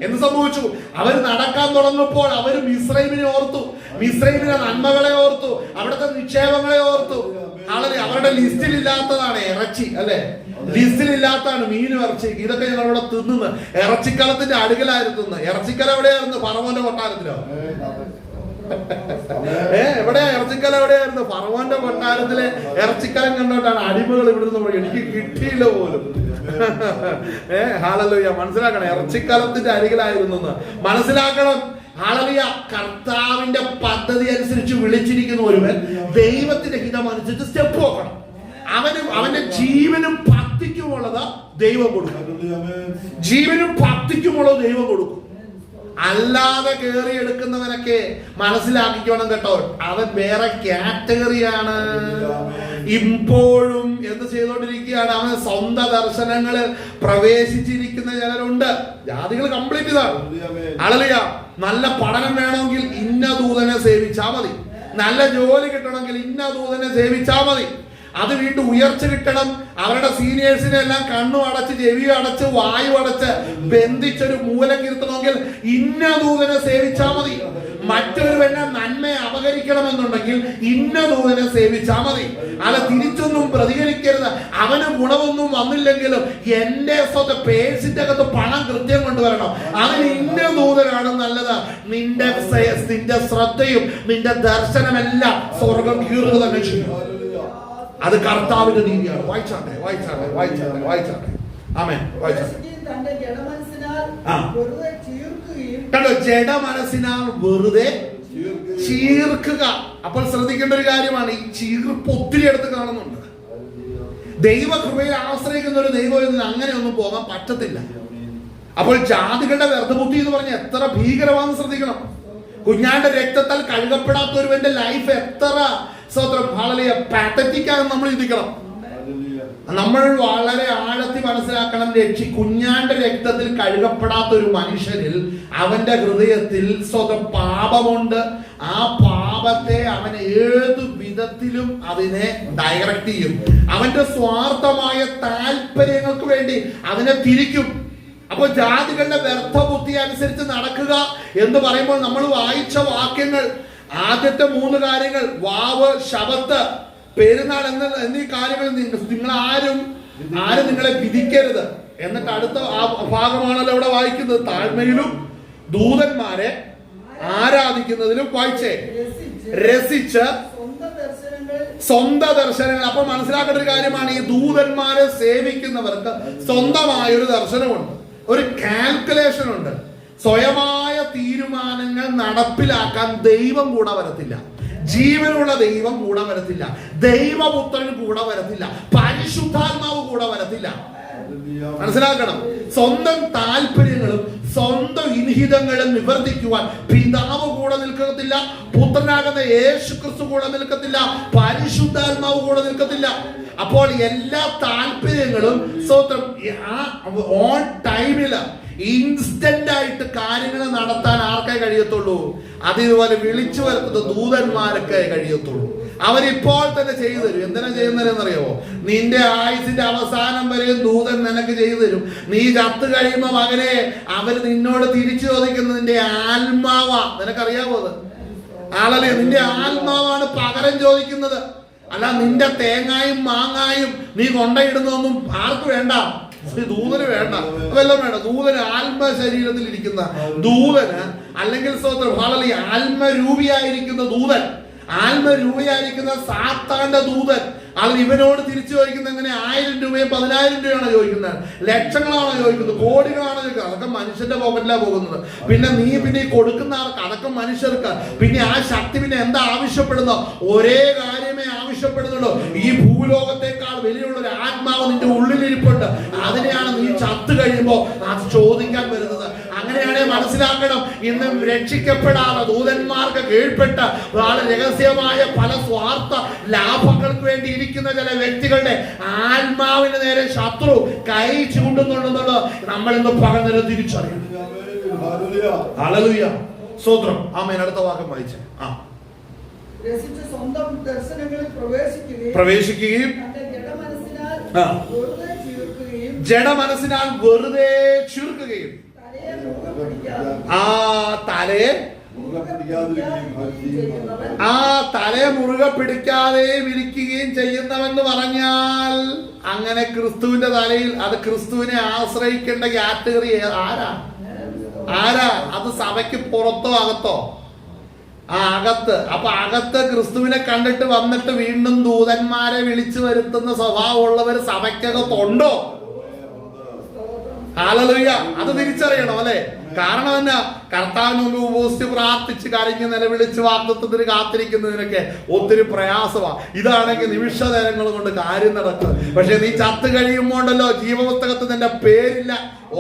എന്ത് സംഭവിച്ചു? അവർ നടക്കാൻ തുടങ്ങുമ്പോൾ അവർ മിസ്രൈമിനെ ഓർത്തു, മിസ്രൈമിലെ നന്മകളെ ഓർത്തു, അവിടുത്തെ നിക്ഷേപങ്ങളെ ഓർത്തു. അവരുടെ ലിസ്റ്റിൽ ഇല്ലാത്തതാണ് ഇറച്ചി, അല്ലെ? ലിസ്റ്റിൽ ഇല്ലാത്തതാണ് മീനും ഇറച്ചി. ഇതൊക്കെ ഞങ്ങളിവിടെ തിന്നുന്നത് ഇറച്ചിക്കളത്തിന്റെ അടുക്കലായിരുന്നു. ഇറച്ചിക്കല എവിടെയായിരുന്നു? ഫറവോന്റെ കൊട്ടാരത്തിലോ? എവിടെയാ ഇറച്ചിക്കല? എവിടെയായിരുന്നു? ഫറവോന്റെ കൊട്ടാരത്തിലെ ഇറച്ചിക്കലം കണ്ടോണ്ടാണ് അടിമകൾ ഇവിടുന്ന് എനിക്ക് കിട്ടിയില്ല പോലും. ഹല്ലേലൂയ. മനസ്സിലാക്കണം, ഇറച്ചിക്കലത്തിന്റെ അരികിലായിരുന്നു മനസ്സിലാക്കണം. ഹല്ലേലൂയ. കർത്താവിന്റെ പദ്ധതി അനുസരിച്ച് വിളിച്ചിരിക്കുന്ന ഒരുവൻ ദൈവത്തിന്റെ ഹിതം അനുസരിച്ച് സ്റ്റെപ്പ് നോക്കണം. അവന്റെ ജീവനും ഭക്തിക്കുമുള്ളത് ദൈവം കൊടുക്കും. ജീവനും ഭക്തിക്കുമുള്ളത് ദൈവം കൊടുക്കും. അല്ലാതെ കയറി എടുക്കുന്നവനൊക്കെ മനസ്സിലാക്കിക്കണം കേട്ടോ, അവൻ വേറെ കാറ്റഗറിയാണ്. ഇപ്പോഴും എന്ത് ചെയ്തോണ്ടിരിക്കുകയാണ്? അവൻ സ്വന്തം ദർശനങ്ങളിൽ പ്രവേശിച്ചിരിക്കുന്ന ചിലരുണ്ട്. ജാതികൾ കംപ്ലീറ്റ് ഇതാണ്. ഹല്ലേലൂയ. നല്ല പഠനം വേണമെങ്കിൽ ഇന്ന ദൂതനെ സേവിച്ചാ മതി. നല്ല ജോലി കിട്ടണമെങ്കിൽ ഇന്ന ദൂതനെ സേവിച്ചാ മതി. അത് വീണ്ടും ഉയർച്ച കിട്ടണം. അവരുടെ സീനിയേഴ്സിനെ എല്ലാം കണ്ണു അടച്ച്, ചെവി അടച്ച്, വായു അടച്ച് ബന്ധിച്ചൊരു മൂലക്കിരുത്തണമെങ്കിൽ ഇന്ന ദൂതനെ സേവിച്ചാ മതി. മറ്റൊരുവനെ നന്മയെ അപകരിക്കണമെന്നുണ്ടെങ്കിൽ ഇന്ന ദൂതനെ സേവിച്ചാ മതി. അല്ല, തിരിച്ചൊന്നും പ്രതികരിക്കരുത്. അവന് ഗുണമൊന്നും വന്നില്ലെങ്കിലും എന്റെ സ്വന്തം പേഴ്സിന്റെ അകത്ത് പണം കൃത്യം കൊണ്ടുവരണം. അതിന് ഇന്ന ദൂതനാണ് നല്ലത്. നിന്റെ ശ്രദ്ധയും നിന്റെ ദർശനമെല്ലാം സ്വർഗം കീറുക തന്നെ ചെയ്യും. അത് കർത്താവിന്റെ നീതിയാണ്. വായിച്ചാട്ടെ. ആമേൻ. കണ്ടോ? ജഡമനസ്സിനാൽ വെറുതെ ചീർക്കുക. അപ്പോൾ ശ്രദ്ധിക്കേണ്ട ഒരു കാര്യമാണ്, ഈ ചീർപ്പ് ഒത്തിരി അടുത്ത് കാണുന്നുണ്ട്. ദൈവകൃപയിൽ ആശ്രയിക്കുന്ന ഒരു ദൈവം അങ്ങനെയൊന്നും പോകാൻ പറ്റത്തില്ല. അപ്പോൾ ജാതികളുടെ വ്യർത്ഥബുദ്ധി എന്ന് പറഞ്ഞാൽ എത്ര ഭീകരമാണെന്ന് ശ്രദ്ധിക്കണം. കുഞ്ഞാന്റെ രക്തത്താൽ കഴുകപ്പെടാത്ത ഒരുവന്റെ ലൈഫ് എത്ര സ്വത്രം വളരെ പാത്തറ്റിക്കാണ് നമ്മൾ ചിന്തിക്കണം. നമ്മൾ വളരെ ആഴത്തിൽ മനസ്സിലാക്കണം, കുഞ്ഞാന്റെ രക്തത്തിൽ കഴുകപ്പെടാത്ത ഒരു മനുഷ്യനിൽ അവന്റെ ഹൃദയത്തിൽ സ്വതം പാപമുണ്ട്. ആ പാപത്തെ അവൻ ഏതു വിധത്തിലും അതിനെ ഡയറക്റ്റ് ചെയ്യും. അവന്റെ സ്വാർത്ഥമായ താല്പര്യങ്ങൾക്ക് വേണ്ടി അതിനെ തിരിക്കും. അപ്പോൾ ജാതികളുടെ വ്യർത്ഥ ബുദ്ധി അനുസരിച്ച് നടക്കുക എന്ന് പറയുമ്പോൾ നമ്മൾ വായിച്ച വാക്യങ്ങൾ, ആദ്യത്തെ 3 കാര്യങ്ങൾ, വാവ്, ശബത്ത്, പെരുന്നാൾ എന്നീ കാര്യങ്ങൾ നിങ്ങൾ ആരും നിങ്ങളെ വിധിക്കരുത്. എന്നിട്ട് അടുത്ത ആ ഭാഗമാണല്ലോ ഇവിടെ വായിക്കുന്നത്, താഴ്മയിലും ദൂതന്മാരെ ആരാധിക്കുന്നതിലും വായിച്ചേ, രസിച്ച് സ്വന്തം ദർശനങ്ങൾ. അപ്പൊ മനസ്സിലാക്കേണ്ട ഒരു കാര്യമാണ്, ഈ ദൂതന്മാരെ സേവിക്കുന്നവർക്ക് സ്വന്തമായൊരു ദർശനമുണ്ട്, ഒരു കാൽക്കുലേഷൻ ഉണ്ട്. സ്വയമായ തീരുമാനങ്ങൾ നടപ്പിലാക്കാൻ ദൈവം കൂടെ വരത്തില്ല. ജീവനുള്ള ദൈവം കൂടെ വരത്തില്ല. ദൈവപുത്രൻ കൂടെ വരത്തില്ല. പരിശുദ്ധാത്മാവ് കൂടെ വരത്തില്ല. മനസ്സിലാക്കണം. സ്വന്തം താല്പര്യങ്ങളും സ്വന്തം ഇൻഹിതങ്ങളും നിവർത്തിക്കുവാൻ പിതാവ് കൂടെ നിൽക്കത്തില്ല, പുത്രനാകുന്ന യേശു ക്രിസ്തു കൂടെ നിൽക്കത്തില്ല, പരിശുദ്ധാത്മാവ് കൂടെ നിൽക്കത്തില്ല. അപ്പോൾ എല്ലാ താല്പര്യങ്ങളും സ്വന്തം ഓൺ ടൈമില് ഇൻസ്റ്റന്റ് ആയിട്ട് കാര്യങ്ങൾ നടത്താൻ ആർക്കേ കഴിയത്തുള്ളൂ? അതേപോലെ വിളിച്ചു വരുത്തുന്ന ദൂതന്മാരൊക്കെ കഴിയത്തുള്ളൂ. അവരിപ്പോൾ തന്നെ ചെയ്തു തരും. എന്തിനാ ചെയ്യുന്നതെന്നറിയാമോ? നിന്റെ ആയുസിന്റെ അവസാനം വരെയും ദൂതൻ നിനക്ക് ചെയ്തു തരും. നീ ചത്തു കഴിയുമ്പോ മകനെ അവര് നിന്നോട് തിരിച്ചു ചോദിക്കുന്നത് നിന്റെ ആത്മാവാ. നിനക്കറിയാമോ അത്? ആളല്ലേ, നിന്റെ ആത്മാവാണ് പകരം ചോദിക്കുന്നത്. അല്ല നിന്റെ തേങ്ങായും മാങ്ങായും നീ കൊണ്ടയിടുന്നൊന്നും ആർക്ക് വേണ്ട, ദൂതന് വേണ്ട. അതെല്ലാം വേണ്ട. ദൂതന് ആത്മ ശരീരത്തിൽ ഇരിക്കുന്ന ദൂതന്, അല്ലെങ്കിൽ ആത്മരൂപിയായിരിക്കുന്ന ദൂതൻ, ആത്മരൂപിയായിരിക്കുന്ന സാത്താന്റെ ദൂതൻ, അത് ഇവനോട് തിരിച്ചു ചോദിക്കുന്നത് എങ്ങനെ? 1000 രൂപയും 10,000 രൂപയാണോ ചോദിക്കുന്നത്? ലക്ഷങ്ങളാണോ ചോദിക്കുന്നത്? കോടികളാണോ ചോദിക്കുന്നത്? അതൊക്കെ മനുഷ്യന്റെ പോക്കറ്റിലാണ് പോകുന്നത്. പിന്നെ ഈ കൊടുക്കുന്ന ആർക്ക്? അതൊക്കെ മനുഷ്യർക്ക്. പിന്നെ ആ ശക്തി പിന്നെ എന്താ ആവശ്യപ്പെടുന്നോ? ഒരേ കാര്യമേ ആവശ്യപ്പെടുന്നുള്ളൂ. ഈ ഭൂലോകത്തെക്കാൾ വലിയുള്ള ഒരു ആത്മാവ് നിന്റെ ഉള്ളിലിരിപ്പുണ്ട്. അതിനെയാണ് നീ ചത്തു കഴിയുമ്പോ അത് ചോദിക്കാൻ വരുന്നത്. അങ്ങനെയാണെ മനസ്സിലാക്കണം, ഇന്നും രക്ഷിക്കപ്പെടാതെ ദൂതന്മാർക്ക് കീഴ്പ്പെട്ട് വളരെ രഹസ്യമായ പല സ്വാർത്ഥ ലാഭങ്ങൾക്ക് വേണ്ടി ഇരിക്കുന്ന ചില വ്യക്തികളുടെ ആത്മാവിന് നേരെ ശത്രു കൈ ചൂണ്ടുന്നുണ്ടെന്നുള്ളത് നമ്മൾ ഇന്ന് പകർന്നു തിരിച്ചറിയണം. ഹല്ലേലൂയ, സ്തോത്രം, ആമേൻ. അടുത്ത വാക്യം വായിച്ചേ. സ്വന്തം ദർശനങ്ങളിൽ പ്രവേശിക്കുകയും ജഡമനസ്സിനാൽ വെറുതെ ചുരുക്കുകയും തലയെ മുറുകെ പിടിക്കാതെയും ഇരിക്കുകയും ചെയ്യുന്നവെന്ന് പറഞ്ഞാൽ, അങ്ങനെ ക്രിസ്തുവിന്റെ തലയിൽ അത് ക്രിസ്തുവിനെ ആശ്രയിക്കേണ്ട കാറ്റഗറി ആരാ? അത് സഭയ്ക്ക് പുറത്തോ അകത്തോ? അകത്ത്. അപ്പൊ അകത്ത് ക്രിസ്തുവിനെ കണ്ടിട്ട് വന്നിട്ട് വീണ്ടും ദൂതന്മാരെ വിളിച്ചു വരുത്തുന്ന സ്വഭാവമുള്ളവർ സഭയ്ക്കകത്തുണ്ടോ? ഹല്ലേലൂയ. അത് തിരിച്ചറിയണം, അല്ലെ? കാരണം എന്നാ? കർത്താവിന് മുമ്പ് ഉപവസിച്ച് പ്രാർത്ഥിച്ച് കരഞ്ഞ് നിലവിളിച്ച് വാഗ്ദത്തത്തിന് കാത്തിരിക്കുന്നതിനൊക്കെ ഒത്തിരി പ്രയാസമാണ്. ഇതാണെങ്കിൽ നിമിഷ നേരങ്ങൾ കൊണ്ട് കാര്യം നടക്കും. പക്ഷെ നീ ചത്ത് കഴിയുമ്പോണ്ടല്ലോ ജീവപുസ്തകത്തിൽ നിന്റെ പേരില്ല.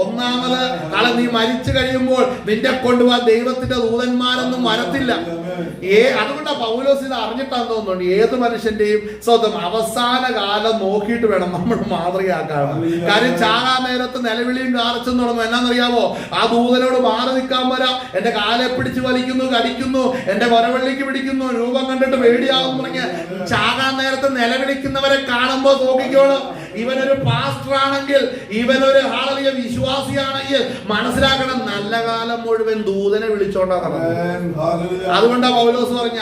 ഒന്നാമത് നീ മരിച്ചു കഴിയുമ്പോൾ നിന്നെ കൊണ്ടുപോകാൻ ദൈവത്തിന്റെ ദൂതന്മാരൊന്നും വരത്തില്ല. അതുകൊണ്ടാ പൗലോസ് ഇത് അറിഞ്ഞിട്ടാന്ന് തോന്നുന്നുണ്ട്. ഏത് മനുഷ്യന്റെയും സ്വന്തം അവസാന കാലം നോക്കിയിട്ട് വേണം നമ്മൾ മാതൃകയാക്കാൻ. കാര്യം ചാകാൻ നേരത്ത് നിലവിളിയും കാർച്ചും തുടങ്ങും. എന്നാന്നറിയാമോ? ആ ദൂതനോട് മാറി നിൽക്കാൻ വരാ, എന്റെ കാലെ പിടിച്ച് വലിക്കുന്നു, കടിക്കുന്നു, എന്റെ വരവള്ളിക്ക് പിടിക്കുന്നു, രൂപം കണ്ടിട്ട് പേടിയാകും തുടങ്ങിയ ചാകാൻ നേരത്ത് നിലവിളിക്കുന്നവരെ കാണുമ്പോ നോക്കിക്കോളും. ഇവനൊരു പാസ്റ്റർ ആണെങ്കിൽ, ഇവനൊരു ഹാളലിയ വിശ്വാസിയാണെങ്കിൽ മനസ്സിലാക്കണം, നല്ല കാലം മുഴുവൻ ദൂതനെ വിളിച്ചോണ്ടാണ്. അതുകൊണ്ടാ പൗലോസ് പറഞ്ഞ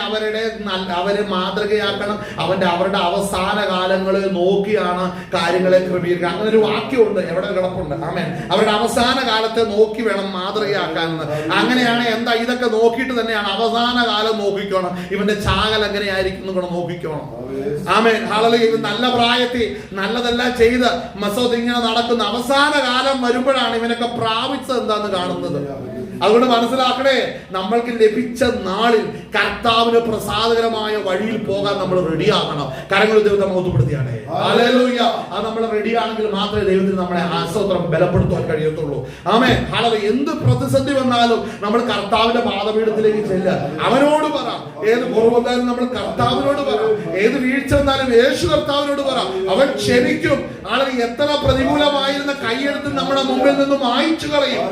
അവരെ മാതൃകയാക്കണം. അവരുടെ അവസാന കാലങ്ങളിൽ നോക്കിയാണ് കാര്യങ്ങളെ ക്രമീകരിക്കുക. അങ്ങനെ ഒരു വാക്യമുണ്ട്, എവിടെ കിടപ്പുണ്ട്. ആമേൻ. അവരുടെ അവസാന കാലത്തെ നോക്കി വേണം മാതൃകയാക്കാനെന്ന്. അങ്ങനെയാണ് എന്താ ഇതൊക്കെ നോക്കിയിട്ട് തന്നെയാണ് അവസാന കാലം നോക്കിക്കോണം. ഇവന്റെ ചാകൽ എങ്ങനെയായിരിക്കും കൂടെ നോക്കിക്കോണം. ആമേൻ. ഹല്ലേലൂയ. ഇത് നല്ല പ്രായത്തിൽ നല്ലതെല്ലാം ചെയ്ത് മസോദ് ഇങ്ങനെ നടക്കുന്ന അവസാന കാലം വരുമ്പോഴാണ് ഇവനൊക്കെ പ്രാപിച്ചത് എന്താന്ന് കാണുന്നത്. അതുകൊണ്ട് മനസ്സിലാക്കണേ, നമ്മൾക്ക് ലഭിച്ച നാളിൽ കർത്താവിന് പ്രസാദകരമായ വഴിയിൽ പോകാൻ നമ്മൾ റെഡിയാകണം. കരങ്ങൾ ദൈവത്തെ മഹത്വപ്പെടുത്തിയാണ്. ഹല്ലേലൂയ. അത് നമ്മൾ റെഡിയാണെങ്കിൽ മാത്രമേ ദൈവത്തിന് നമ്മളെ ആസ്തോത്രം ബലപ്പെടുത്താൻ കഴിയത്തുള്ളൂ. ആമേൻ. ഹല്ലേലൂയ. എന്ത് പ്രതിസന്ധി വന്നാലും നമ്മൾ കർത്താവിന്റെ പാദപീഠത്തിലേക്ക് ചെല്ലുക. അവനോട് പറ. ഏത് കുറവ് വന്നാലും നമ്മൾ കർത്താവിനോട് പറ. ഏത് വീഴ്ച വന്നാലും യേശു കർത്താവിനോട് പറ. അവൻ ക്ഷമിക്കും. ആളുകൾ എത്ര പ്രതികൂലമായിരുന്ന കൈയെടുത്ത് നമ്മുടെ മുമ്പിൽ നിന്നും മായ്ച്ചു കളയും.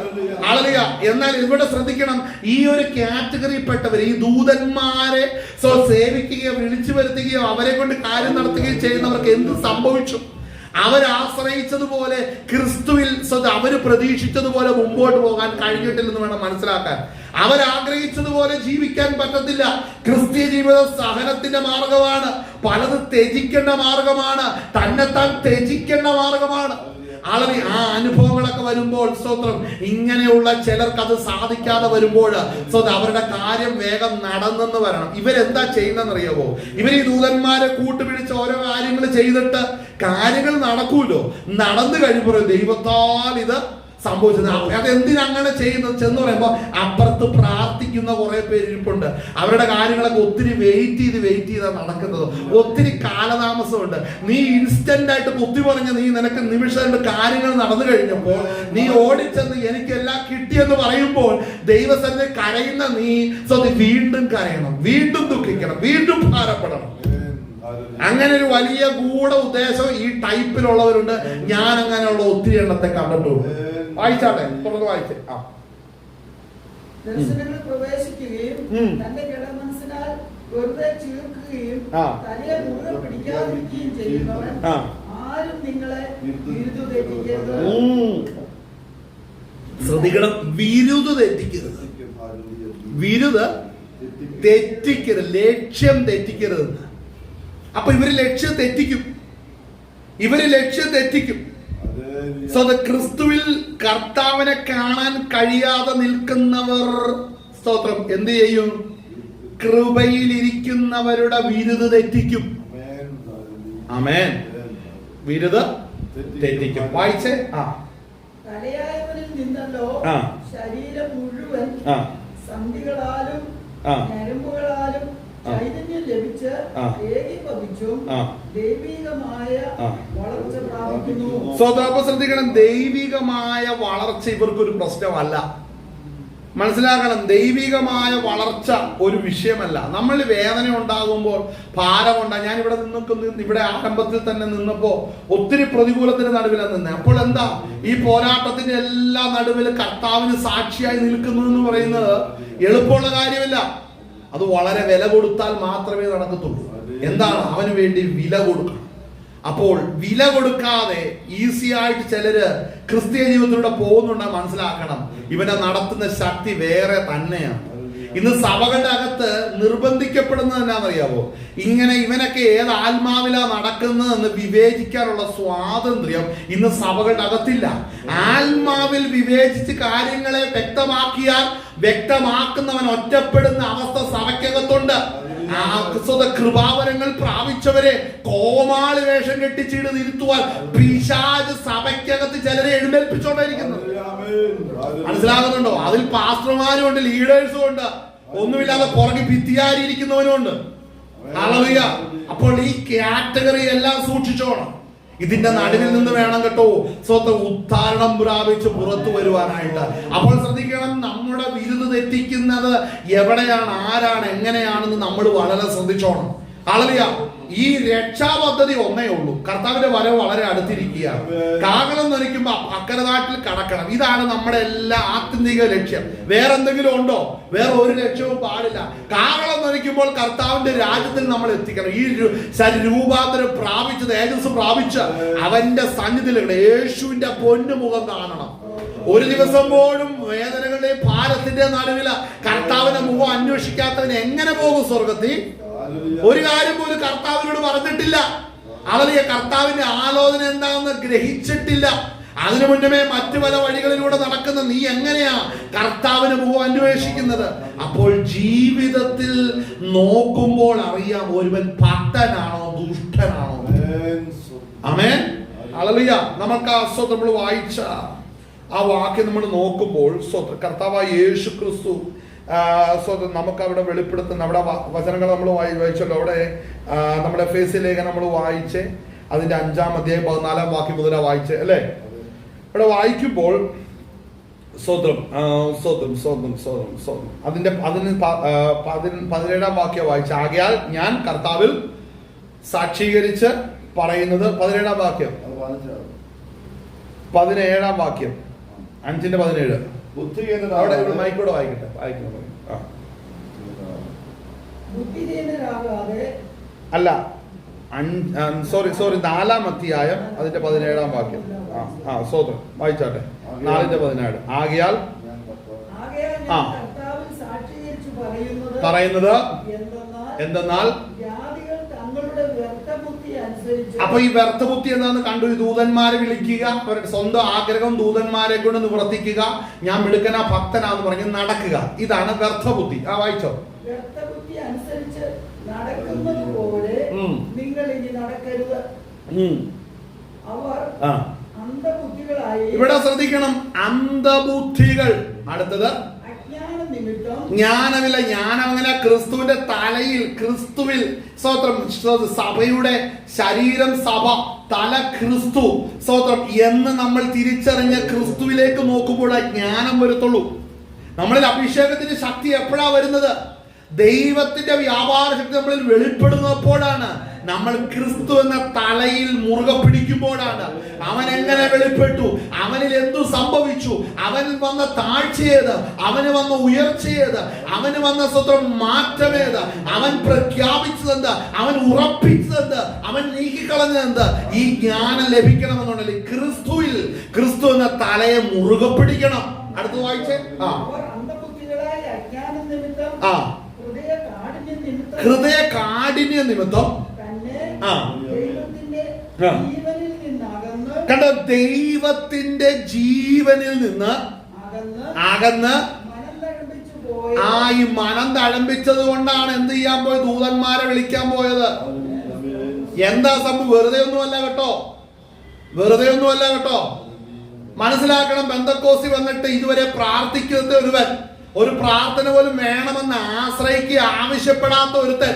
ആളുക. എന്നാൽ ഇവിടെ ശ്രദ്ധിക്കണം, ഈ ഒരു കാറ്റഗറിയിൽപ്പെട്ടവർ, ഈ ദൂതന്മാരെ സേവിക്കുകയോ വിളിച്ചു വരുത്തുകയോ അവരെ കൊണ്ട് കാര്യം നടത്തുകയോ ചെയ്യുന്നവർക്ക് എന്ത് സംഭവിച്ചു? അവരാശ്രയിച്ചതുപോലെ ക്രിസ്തുവിൽ അവര് പ്രതീക്ഷിച്ചതുപോലെ മുമ്പോട്ട് പോകാൻ കഴിഞ്ഞിട്ടില്ലെന്ന് വേണം മനസ്സിലാക്കാൻ. അവരാഗ്രഹിച്ചതുപോലെ ജീവിക്കാൻ പറ്റത്തില്ല. ക്രിസ്തീയ ജീവിതം സഹനത്തിന്റെ മാർഗമാണ്. പലത് ത്യജിക്കേണ്ട മാർഗമാണ്. തന്നെത്താൻ ത്യജിക്കേണ്ട മാർഗമാണ്. ആളുകൾ ആ അനുഭവങ്ങളൊക്കെ വരുമ്പോൾ സ്തോത്രം, ഇങ്ങനെയുള്ള ചിലർക്ക് അത് സാധിക്കാതെ വരുമ്പോൾ അവരുടെ കാര്യം വേഗം നടന്നെന്ന് വരണം. ഇവരെന്താ ചെയ്യുന്നതെന്നറിയാവോ? ഇവർ ഈ ദൂതന്മാരെ കൂട്ടുപിടിച്ച് ഓരോ കാര്യങ്ങൾ ചെയ്തിട്ട് കാര്യങ്ങൾ നടക്കൂലോ. നടന്നു കഴിയുമ്പോൾ ദൈവത്താൽ ഇത് സംഭവിച്ചത്. അതെന്തിനങ്ങനെ ചെയ്യുന്നത് ചെന്ന് പറയുമ്പോൾ അപ്പുറത്ത് പ്രാർത്ഥിക്കുന്ന കുറെ പേര് ഇരിപ്പുണ്ട്. അവരുടെ കാര്യങ്ങളൊക്കെ ഒത്തിരി വെയിറ്റ് ചെയ്താ നടക്കുന്നത്. ഒത്തിരി കാലതാമസമുണ്ട്. നീ ഇൻസ്റ്റന്റ് ആയിട്ട് കുത്തി പറഞ്ഞ് നിനക്ക് നിമിഷം കാര്യങ്ങൾ നടന്നു കഴിഞ്ഞപ്പോൾ നീ ഓടിച്ചെന്ന് എനിക്കെല്ലാം കിട്ടിയെന്ന് പറയുമ്പോൾ ദൈവസന്നിധിയിൽ കരയുന്ന നീ വീണ്ടും കരയണം, വീണ്ടും ദുഃഖിക്കണം, വീണ്ടും ഭാരപ്പെടണം. അങ്ങനെ ഒരു വലിയ ഗൂഢ ഉദ്ദേശം ഈ ടൈപ്പിലുള്ളവരുണ്ട്. ഞാൻ അങ്ങനെയുള്ള ഒത്തിരി എണ്ണത്തെ കണ്ടിട്ടുണ്ട്. വായിച്ചാട്ടെ, തുറന്ന് വായിച്ചേ. ദർശനങ്ങളിൽ പ്രവേശിക്കുകയും തന്റെ ജഡമനസ്സിനാൽ വെറുതെ ചീർക്കുകയും തലയെ മുറുകെ പിടിക്കാതിരിക്കുകയും ചെയ്യുന്നവൻ ആരും നിങ്ങളെ ശ്രദ്ധിക്കണം, വിരുദ് തെറ്റിക്കരുത്. വിരുദ് തെറ്റിക്കരുത്, ലക്ഷ്യം തെറ്റിക്കരുത്. അപ്പൊ ഇവര് ലക്ഷ്യം തെറ്റിക്കും. ക്രിസ്തുവിൽ കർത്താവിനെ കാണാൻ കഴിയാതെ നിൽക്കുന്നവർ സ്തോത്രം എന്ത് ചെയ്യും? കൃപയിലിരിക്കുന്നവരുടെ വിരുദ് തെറ്റിക്കും. ആമേൻ. വിരുദ് തെറ്റിക്കും. വായിച്ചേ. തലയായവനിൽ നിന്നല്ലോ ശരീരം മുഴുവൻ സന്ധികളാലും ഞരമ്പുകളാലും ചൈതന്യം ലഭിച്ച് ഏകീഭവിച്ചും ദൈവികമായ വളർച്ച പ്രാപിക്കുന്നു. ശ്രദ്ധിക്കണം, ദൈവികമായ വളർച്ച ഇവർക്കൊരു പ്രശ്നമല്ല. മനസ്സിലാക്കണം, ദൈവികമായ വളർച്ച ഒരു വിഷയമല്ല. നമ്മൾ വേദന ഉണ്ടാകുമ്പോൾ, ഭാരമുണ്ടാകും. ഞാൻ ഇവിടെ ആരംഭത്തിൽ തന്നെ നിന്നപ്പോ ഒത്തിരി പ്രതികൂലത്തിന് നടുവിലാണ് നിന്നെ. അപ്പോൾ എന്താ ഈ പോരാട്ടത്തിന്റെ എല്ലാ നടുവിൽ കർത്താവിന് സാക്ഷിയായി നിൽക്കുന്നു എന്ന് പറയുന്നത് എളുപ്പമുള്ള കാര്യമില്ല. അത് വളരെ വില കൊടുത്താൽ മാത്രമേ നടക്കത്തുള്ളൂ. എന്താണ്? അവന് വേണ്ടി വില കൊടുക്കണം. അപ്പോൾ വില കൊടുക്കാതെ ഈസി ആയിട്ട് ചിലര് ക്രിസ്തീയ ജീവിതത്തിലൂടെ പോകുന്നുണ്ടെന്ന് മനസ്സിലാക്കണം. ഇവനെ നടത്തുന്ന ശക്തി വേറെ തന്നെയാണ്. ഇന്ന് സഭകളുടെ അകത്ത് നിർബന്ധിക്കപ്പെടുന്നത് എന്നാണെന്നറിയാവോ? ഇങ്ങനെ ഇവനൊക്കെ ഏത് ആത്മാവിലാ നടക്കുന്നതെന്ന് വിവേചിക്കാനുള്ള സ്വാതന്ത്ര്യം ഇന്ന് സഭകളുടെ അകത്തില്ല. ആത്മാവിൽ വിവേചിച്ച് കാര്യങ്ങളെ വ്യക്തമാക്കുന്നവൻ ഒറ്റപ്പെടുന്ന അവസ്ഥ സഭയ്ക്കകത്തുണ്ട്. കൃപാവരങ്ങൾ പ്രാപിച്ചവരെ കോമാളി വേഷം കെട്ടിച്ചിട്ട് ഇരുത്തുവാൻ പിശാച് സഭയ്ക്കകത്ത് ചിലരെ എഴുന്നേൽപ്പിച്ചോണ്ടിരിക്കുന്നത് മനസ്സിലാകുന്നുണ്ടോ? അതിൽ പാസ്റ്റർമാരും ഉണ്ട്, ലീഡേഴ്സും ഉണ്ട്, ഒന്നുമില്ലാതെ പുറകെ ഭിത്തിയാരി ഇരിക്കുന്നവനും ഉണ്ട്. ഹല്ലേലൂയ. അപ്പോൾ ഈ കാറ്റഗറി എല്ലാം സൂക്ഷിച്ചോണം. ഇതിന്റെ നടുവിൽ നിന്ന് വേണം കേട്ടോ ഉദ്ധാരണം പ്രാപിച്ച് പുറത്തു വരുവാനായിട്ട്. അപ്പോൾ ശ്രദ്ധിക്കണം, നമ്മുടെ വിരുദ് തെറ്റിക്കുന്നത് എവിടെയാണ്, ആരാണ്, എങ്ങനെയാണെന്ന് നമ്മൾ വളരെ ശ്രദ്ധിച്ചോണം. ഹല്ലേലൂയ. ഈ രക്ഷാ പദ്ധതി ഒന്നേ ഉള്ളൂ. കർത്താവിന്റെ വരവ് വളരെ അടുത്തിരിക്കുകയാണ്. കാഹളം ധരിക്കുമ്പോ അക്കരെ നാട്ടിൽ കടക്കണം. ഇതാണ് നമ്മുടെ എല്ലാ ആത്യന്തിക ലക്ഷ്യം. വേറെ എന്തെങ്കിലും ഉണ്ടോ? വേറെ ഒരു ലക്ഷ്യവും പാടില്ല. കാഹളം ധരിക്കുമ്പോൾ കർത്താവിന്റെ രാജ്യത്തിൽ നമ്മൾ എത്തിക്കണം. ഈ രൂപാന്തരം പ്രാപിച്ച് തേജസ് പ്രാപിച്ച് അവന്റെ സന്നിധിയിൽ യേശുവിന്റെ പൊന്നുമുഖം കാണണം. ഒരു ദിവസം പോലും വേദനകളുടെ ഭാരത്തിന്റെ നടുവിൽ കർത്താവിന്റെ മുഖം അന്വേഷിക്കാത്തവന് എങ്ങനെ പോകും സ്വർഗത്തിൽ? ഒരു കാര്യം പോലും കർത്താവിനോട് പറഞ്ഞിട്ടില്ല. അവര് കർത്താവിന്റെ ആലോചന എന്താണെന്ന് ഗ്രഹിച്ചിട്ടില്ല. അതിനു മുന്നമേ മറ്റു പല വഴികളിലൂടെ നടക്കുന്ന നീ എങ്ങനെയാ കർത്താവിന് മുഖം അന്വേഷിക്കുന്നത്? അപ്പോൾ ജീവിതത്തിൽ നോക്കുമ്പോൾ അറിയാം ഒരുവൻ ഭക്തനാണോ ദുഷ്ടനാണോ. ആമേൻ. ഹല്ലേലൂയ. നമുക്ക് നമ്മൾ വായിച്ച ആ വാക്യം നമ്മൾ നോക്കുമ്പോൾ കർത്താവായ യേശു ക്രിസ്തു നമുക്ക് അവിടെ വെളിപ്പെടുത്തുന്ന അവിടെ വചനങ്ങൾ നമ്മൾ വായിച്ചല്ലോ. അവിടെ നമ്മുടെ എഫേസ്യ ലേഖനം നമ്മൾ വായിച്ച് അതിന്റെ 5-ാം അധ്യായം 14-ാം വാക്യം മുതലാ വായിച്ച് അല്ലേ. അവിടെ വായിക്കുമ്പോൾ അതിന്റെ 17-ാം വാക്യം വായിച്ച ആകയാൽ ഞാൻ കർത്താവിൽ സാക്ഷീകരിച്ച് പറയുന്നത് 17-ാം വാക്യം 17-ാം വാക്യം 5:17 അവിടെ മൈക്കോടെ വായിക്കട്ടെ. അല്ല, സോറി 4-ാം അധ്യായം അതിന്റെ 17-ാം വാക്യം. സ്വതന്ത്രം വായിച്ചാട്ടെ. 4:17 ആകയാൽ പറയുന്നത് എന്തെന്നാൽ. അപ്പൊ ഈ വ്യർത്ഥബുദ്ധി എന്താന്ന് കണ്ടു. ഈ ദൂതന്മാരെ വിളിക്കുക, അവരുടെ സ്വന്തം ആഗ്രഹം ദൂതന്മാരെ കൊണ്ട് നിവർത്തിക്കുക, ഞാൻ മിടുക്കനാ ഭക്തനാന്ന് പറഞ്ഞ് നടക്കുക, ഇതാണ് വ്യർത്ഥബുദ്ധി. വായിച്ചോ. വ്യർത്ഥബുദ്ധി അനുസരിച്ച് നടക്കുന്നത് പോലെ നിങ്ങൾ ഇനി നടക്കരുത്. അവർ അന്ധബുദ്ധികളായി. ഇവിടെ ശ്രദ്ധിക്കണം, അന്ധബുദ്ധികൾ. അടുത്തത് ജ്ഞാനമില്ല. ജ്ഞാനം അങ്ങനെ ക്രിസ്തുവിന്റെ തലയിൽ, ക്രിസ്തുവിൽ സഭയുടെ ശരീരം സഭ, തല ക്രിസ്തു എന്ന് നമ്മൾ തിരിച്ചറിഞ്ഞ ക്രിസ്തുവിലേക്ക് നോക്കുമ്പോഴേ ജ്ഞാനം വരത്തുള്ളൂ. നമ്മളിൽ അഭിഷേകത്തിന്റെ ശക്തി എപ്പോഴാ വരുന്നത്? ദൈവത്തിന്റെ വ്യാപാര ശക്തി നമ്മളിൽ വെളിപ്പെടുന്നപ്പോഴാണ്. നമ്മൾ ക്രിസ്തു എന്ന തലയിൽ മുറുകെ പിടിക്കുമ്പോഴാണ്. അവൻ എങ്ങനെ വെളിപ്പെട്ടു, അവനിൽ എന്തു സംഭവിച്ചു, അവനിൽ വന്ന താഴ്ചയേത്, അവന് വന്ന ഉയർച്ചയേത്, അവന് വന്ന മാറ്റമേത്, അവൻ പ്രഖ്യാപിച്ചതെന്ത്, അവൻ ഉറപ്പിച്ചതെന്ത്, അവൻ നീക്കിക്കളഞ്ഞതെന്ത്, ഈ ജ്ഞാനം ലഭിക്കണമെന്നുണ്ടെങ്കിൽ ക്രിസ്തുവിൽ, ക്രിസ്തു എന്ന തലയെ മുറുകെ പിടിക്കണം. അടുത്ത് വായിച്ചേ. ഹൃദയ കാഠിന്യ നിമിത്തം കണ്ടോ, ദൈവത്തിന്റെ ജീവനിൽ നിന്ന് അകന്ന് ഈ മനം തഴമ്പിച്ചത് കൊണ്ടാണ് എന്ത് ചെയ്യാൻ പോയത്? ദൂതന്മാരെ വിളിക്കാൻ പോയത്. എന്താ സംഭവം? വെറുതെ ഒന്നുമല്ല കേട്ടോ, വെറുതെ ഒന്നുമല്ല കേട്ടോ. മനസ്സിലാക്കണം, പെന്തക്കോസ്തി വന്നിട്ട് ഇതുവരെ പ്രാർത്ഥിക്കാത്ത ഒരുവൻ, ഒരു പ്രാർത്ഥന പോലും വേണമെന്ന് ആശ്രയിക്കുക ആവശ്യപ്പെടാത്ത ഒരുത്തൻ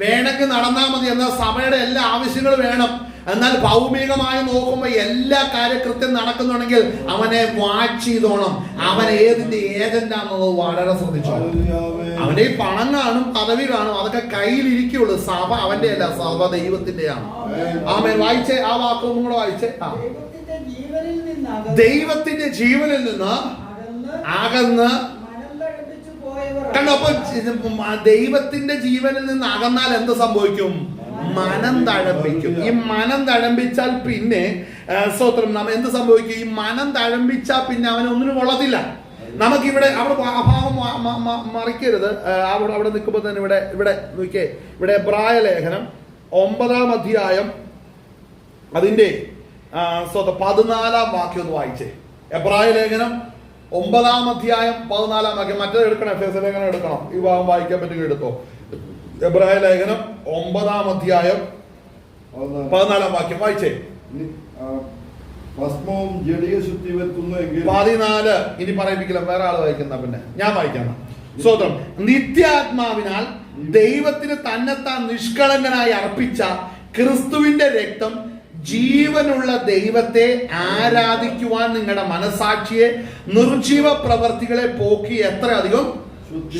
വേണമെങ്കിൽ നടന്നാൽ മതി. എന്നാൽ സഭയുടെ എല്ലാ ആവശ്യങ്ങളും വേണം. എന്നാൽ ഭൗമികമായി നോക്കുമ്പോൾ എല്ലാ കാര്യകൃത്യം നടക്കുന്നുണ്ടെങ്കിൽ അവനെ വാച്ച് ചെയ്തോണം. അവൻ ഏതിന്റെ ഏജന്റാണെന്നുള്ളത് വളരെ ശ്രദ്ധിച്ചു. അവന്റെ ഈ പണം കാണും, പദവി കാണും, അതൊക്കെ കയ്യിലിരിക്കുള്ളൂ. സഭ അവന്റെ അല്ല, സഭ ദൈവത്തിന്റെയാണ്. ആമേൻ. വായിച്ചേ ആ വാക്കും കൂടെ വായിച്ചേ. ദൈവത്തിന്റെ ജീവനിൽ നിന്ന് അകന്ന് കണ്ടോ. അപ്പൊ ദൈവത്തിന്റെ ജീവനിൽ നിന്ന് അകന്നാൽ എന്ത് സംഭവിക്കും? മനം തഴമ്പിക്കും. ഈ മനം തഴമ്പിച്ചാൽ പിന്നെ നമ്മ എന്ത് സംഭവിക്കും? ഈ മനം തഴമ്പിച്ചാൽ പിന്നെ അവന് ഒന്നിനും കൊള്ളത്തില്ല. നമുക്കിവിടെ അവിടെ അഭാവം മറിക്കരുത്. അവിടെ നിൽക്കുമ്പോൾ തന്നെ ഇവിടെ നോക്കിയേ, ഇവിടെ എബ്രായ ലേഖനം 9-ാം അധ്യായം അതിന്റെ 14-ാം വാക്യം ഒന്ന് വായിച്ചേ. എബ്രായ ലേഖനം 9-ാം അധ്യായം 14-ാം വാക്യം. മറ്റേത് എടുക്കണം, എഫേസ്യ ലേഖനം എടുക്കണം. ഈ ഭാഗം വായിക്കാൻ പറ്റുമെങ്കിൽ എടുത്തോ. എബ്രായ ലേഖനം 9-ാം അധ്യായം 14-ാം വാക്യം വായിച്ചേ. ഭസ്മവും ജഡീയ ശുദ്ധി വരുത്തുന്നെങ്കിൽ 14. ഇനി പറയിപ്പിക്കില്ല, വേറെ ആള് വായിക്കുന്ന, പിന്നെ ഞാൻ വായിക്കണം. സ്വതന്ത്രം. നിത്യാത്മാവിനാൽ ദൈവത്തിന് തന്നെത്താൻ നിഷ്കളങ്കനായി അർപ്പിച്ച ക്രിസ്തുവിന്റെ രക്തം ജീവനുള്ള ദൈവത്തെ ആരാധിക്കുവാൻ നിങ്ങളുടെ മനസാക്ഷിയെ നിർജീവ പ്രവർത്തികളെ പോക്കി എത്ര അധികം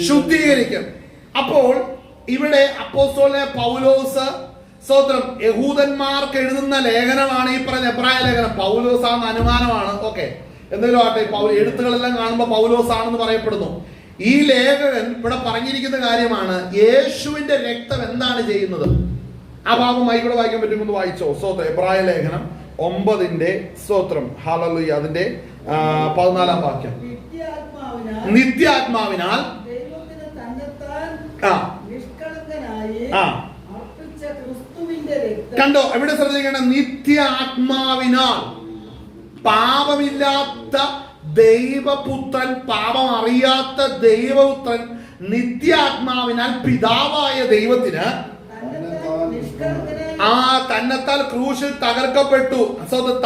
ശുദ്ധീകരിക്കും. അപ്പോൾ ഇവിടെ അപ്പോസ്തലനായ പൗലോസ് യഹൂദന്മാർക്ക് എഴുതുന്ന ലേഖനമാണ് ഈ പറഞ്ഞ എബ്രായ ലേഖനം. പൗലോസ് ആണെന്ന് അനുമാനമാണ്. ഓക്കെ, എന്തെങ്കിലും ആട്ടെ, എഴുത്തുകളെല്ലാം കാണുമ്പോൾ പൗലോസ് ആണെന്ന് പറയപ്പെടുന്നു. ഈ ലേഖകൻ ഇവിടെ പറഞ്ഞിരിക്കുന്ന കാര്യമാണ്, യേശുവിന്റെ രക്തം എന്താണ് ചെയ്യുന്നത്. ആ ഭാഗം ഇവിടെ വായിക്കാൻ പറ്റുമെന്ന് വായിച്ചോ. എബ്രായ ലേഖനം 9-ന്റെ ഹല്ലേലൂയ അതിന്റെ 14-ാം വാക്യം. നിത്യാത്മാവിനാൽ കണ്ടോ, എവിടെ ശ്രദ്ധിക്കേണ്ട? നിത്യാത്മാവിനാൽ. പാപമില്ലാത്ത ദൈവപുത്രൻ, പാപം അറിയാത്ത ദൈവപുത്രൻ നിത്യാത്മാവിനാൽ പിതാവായ ദൈവത്തിന് ആ തന്നെത്താൽ ക്രൂശിൽ തകർക്കപ്പെട്ടു.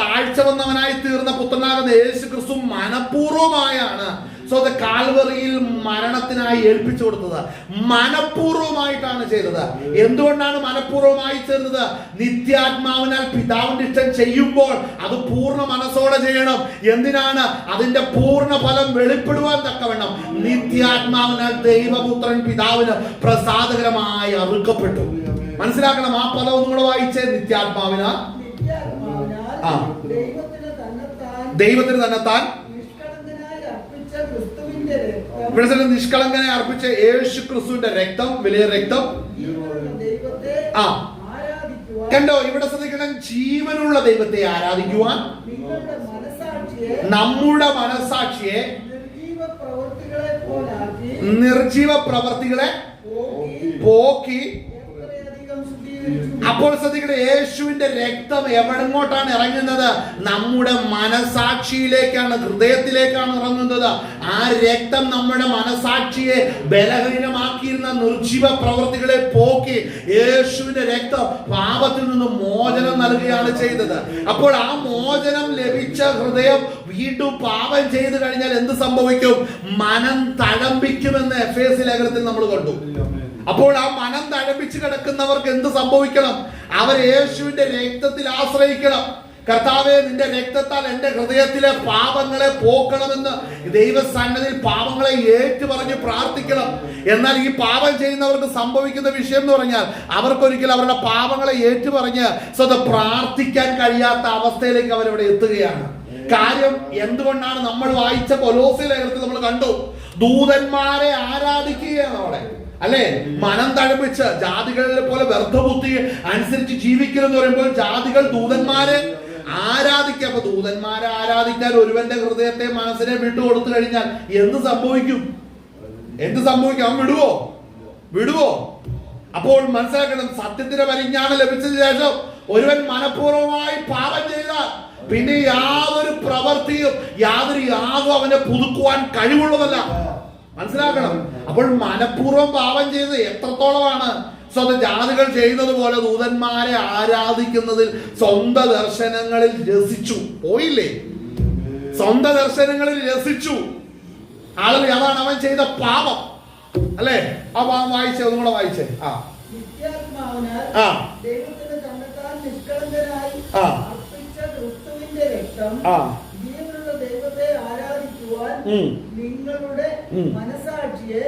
താഴ്ച വന്നവനായി തീർന്ന പുത്രനാകുന്ന യേശു ക്രിസ്തു മനഃപൂർവമായാണ് കാൽവറിയിൽ മരണത്തിനായി ഏൽപ്പിച്ചു കൊടുത്തത്. മനഃപൂർവമായിട്ടാണ് ചെയ്തത്. എന്തുകൊണ്ടാണ് മനഃപൂർവമായി ചെയ്തത്? നിത്യാത്മാവിനാൽ പിതാവിന്റെ ഇഷ്ടം ചെയ്യുമ്പോൾ അത് പൂർണ്ണ മനസ്സോടെ ചെയ്യണം. എന്തിനാണ്? അതിന്റെ പൂർണ്ണ ഫലം വെളിപ്പെടുവാൻ തക്കവണ്ണം നിത്യാത്മാവിനാൽ ദൈവപുത്രൻ പിതാവിന് പ്രസാദകരമായി അറുക്കപ്പെട്ടു. മനസ്സിലാക്കണം. ആ പദം ഒന്നും കൂടെ വായിച്ചേ. നിത്യാത്മാവിനാൽ ദൈവത്തിന് തന്നെത്താൻ നിഷ്കളങ്കനെ അർപ്പിച്ച യേശു ക്രിസ്തുവിന്റെ രക്തം, വലിയ രക്തം. കണ്ടോ? ഇവിടെ ശ്രദ്ധിക്കണം. ജീവനുള്ള ദൈവത്തെ ആരാധിക്കുവാൻ നമ്മുടെ മനസാക്ഷിയെ നിർജീവ പ്രവർത്തികളെ പോക്കി. അപ്പോൾ ശ്രദ്ധിക്കട്ടെ, യേശുവിന്റെ രക്തം എവിടെങ്ങോട്ടാണ് ഇറങ്ങുന്നത്? നമ്മുടെ മനസാക്ഷിയിലേക്കാണ്, ഹൃദയത്തിലേക്കാണ് ഇറങ്ങുന്നത്. ആ രക്തം നമ്മുടെ മനസാക്ഷിയെ ബലഹീനമാക്കിയിരുന്ന നിർജീവ പ്രവൃത്തികളെ പോക്കി യേശുവിന്റെ രക്തം പാപത്തിൽ നിന്ന് മോചനം നൽകുകയാണ് ചെയ്തത്. അപ്പോൾ ആ മോചനം ലഭിച്ച ഹൃദയം വീണ്ടും പാപം ചെയ്തു കഴിഞ്ഞാൽ എന്ത് സംഭവിക്കും? മനം തഴമ്പിക്കുമെന്ന് എഫേസ്യ ലേഖനത്തിൽ നമ്മൾ കണ്ടു. അപ്പോൾ ആ മനം തഴപ്പിച്ച് കിടക്കുന്നവർക്ക് എന്ത് സംഭവിക്കണം? അവർ യേശുവിന്റെ രക്തത്തിൽ ആശ്രയിക്കണം. കർത്താവേ, നിന്റെ രക്തത്താൽ എന്റെ ഹൃദയത്തിലെ പാപങ്ങളെ പോക്കണമെന്ന് ദൈവസന്നിധിയിൽ പാപങ്ങളെ ഏറ്റുപറഞ്ഞ് പ്രാർത്ഥിക്കണം. എന്നാൽ ഈ പാപം ചെയ്യുന്നവർക്ക് സംഭവിക്കുന്ന വിഷയം എന്ന് പറഞ്ഞാൽ അവർക്കൊരിക്കലും അവരുടെ പാപങ്ങളെ ഏറ്റുപറഞ്ഞ് പ്രാർത്ഥിക്കാൻ കഴിയാത്ത അവസ്ഥയിലേക്ക് അവരവിടെ എത്തുകയാണ്. കാര്യം എന്തുകൊണ്ടാണ്? നമ്മൾ വായിച്ച കൊലോസ്യ ലേഖനത്തിൽ നമ്മൾ കണ്ടു, ദൂതന്മാരെ ആരാധിക്കുകയാണ് അവിടെ, അല്ലെ? മനം തഴപ്പിച്ച് ജാതികളെ പോലെ വ്യർത്ഥബുദ്ധി അനുസരിച്ച് ജീവിക്കലെന്ന് പറയുമ്പോൾ ജാതികൾ ദൂതന്മാരെ ആരാധിക്കുക. അപ്പൊ ദൂതന്മാരെ ആരാധിക്കാൻ ഒരുവന്റെ ഹൃദയത്തെ മനസ്സിനെ വിട്ടുകൊടുത്തു കഴിഞ്ഞാൽ എന്ത് സംഭവിക്കും? എന്ത് സംഭവിക്കും? അവൻ വിടുവോ? അപ്പോൾ മനസ്സിലാക്കണം, സത്യത്തിന്റെ പരിജ്ഞാനം ലഭിച്ചതിന് ശേഷം ഒരുവൻ മനഃപൂർവ്വമായി പാപം ചെയ്താൽ പിന്നെ യാതൊരു പ്രവൃത്തിയും യാതൊരു യാഗവും അവനെ പുതുക്കുവാൻ കഴിവുള്ളതല്ല. മനസ്സിലാക്കണം. അപ്പോൾ മനഃപൂർവ്വം പാപം ചെയ്ത് എത്രത്തോളമാണ്? സ്വന്തം ജാതികൾ ചെയ്യുന്നത് പോലെ ദൂതന്മാരെ ആരാധിക്കുന്നതിൽ സ്വന്തം ദർശനങ്ങളിൽ രസിച്ചു പോയില്ലേ? സ്വന്തം ദർശനങ്ങളിൽ രസിച്ചു ആളുകൾ. അതാണ് അവൻ ചെയ്ത പാപം, അല്ലേ? ആ പാപം വായിച്ചേ, ഒന്നും കൂടെ വായിച്ചേ.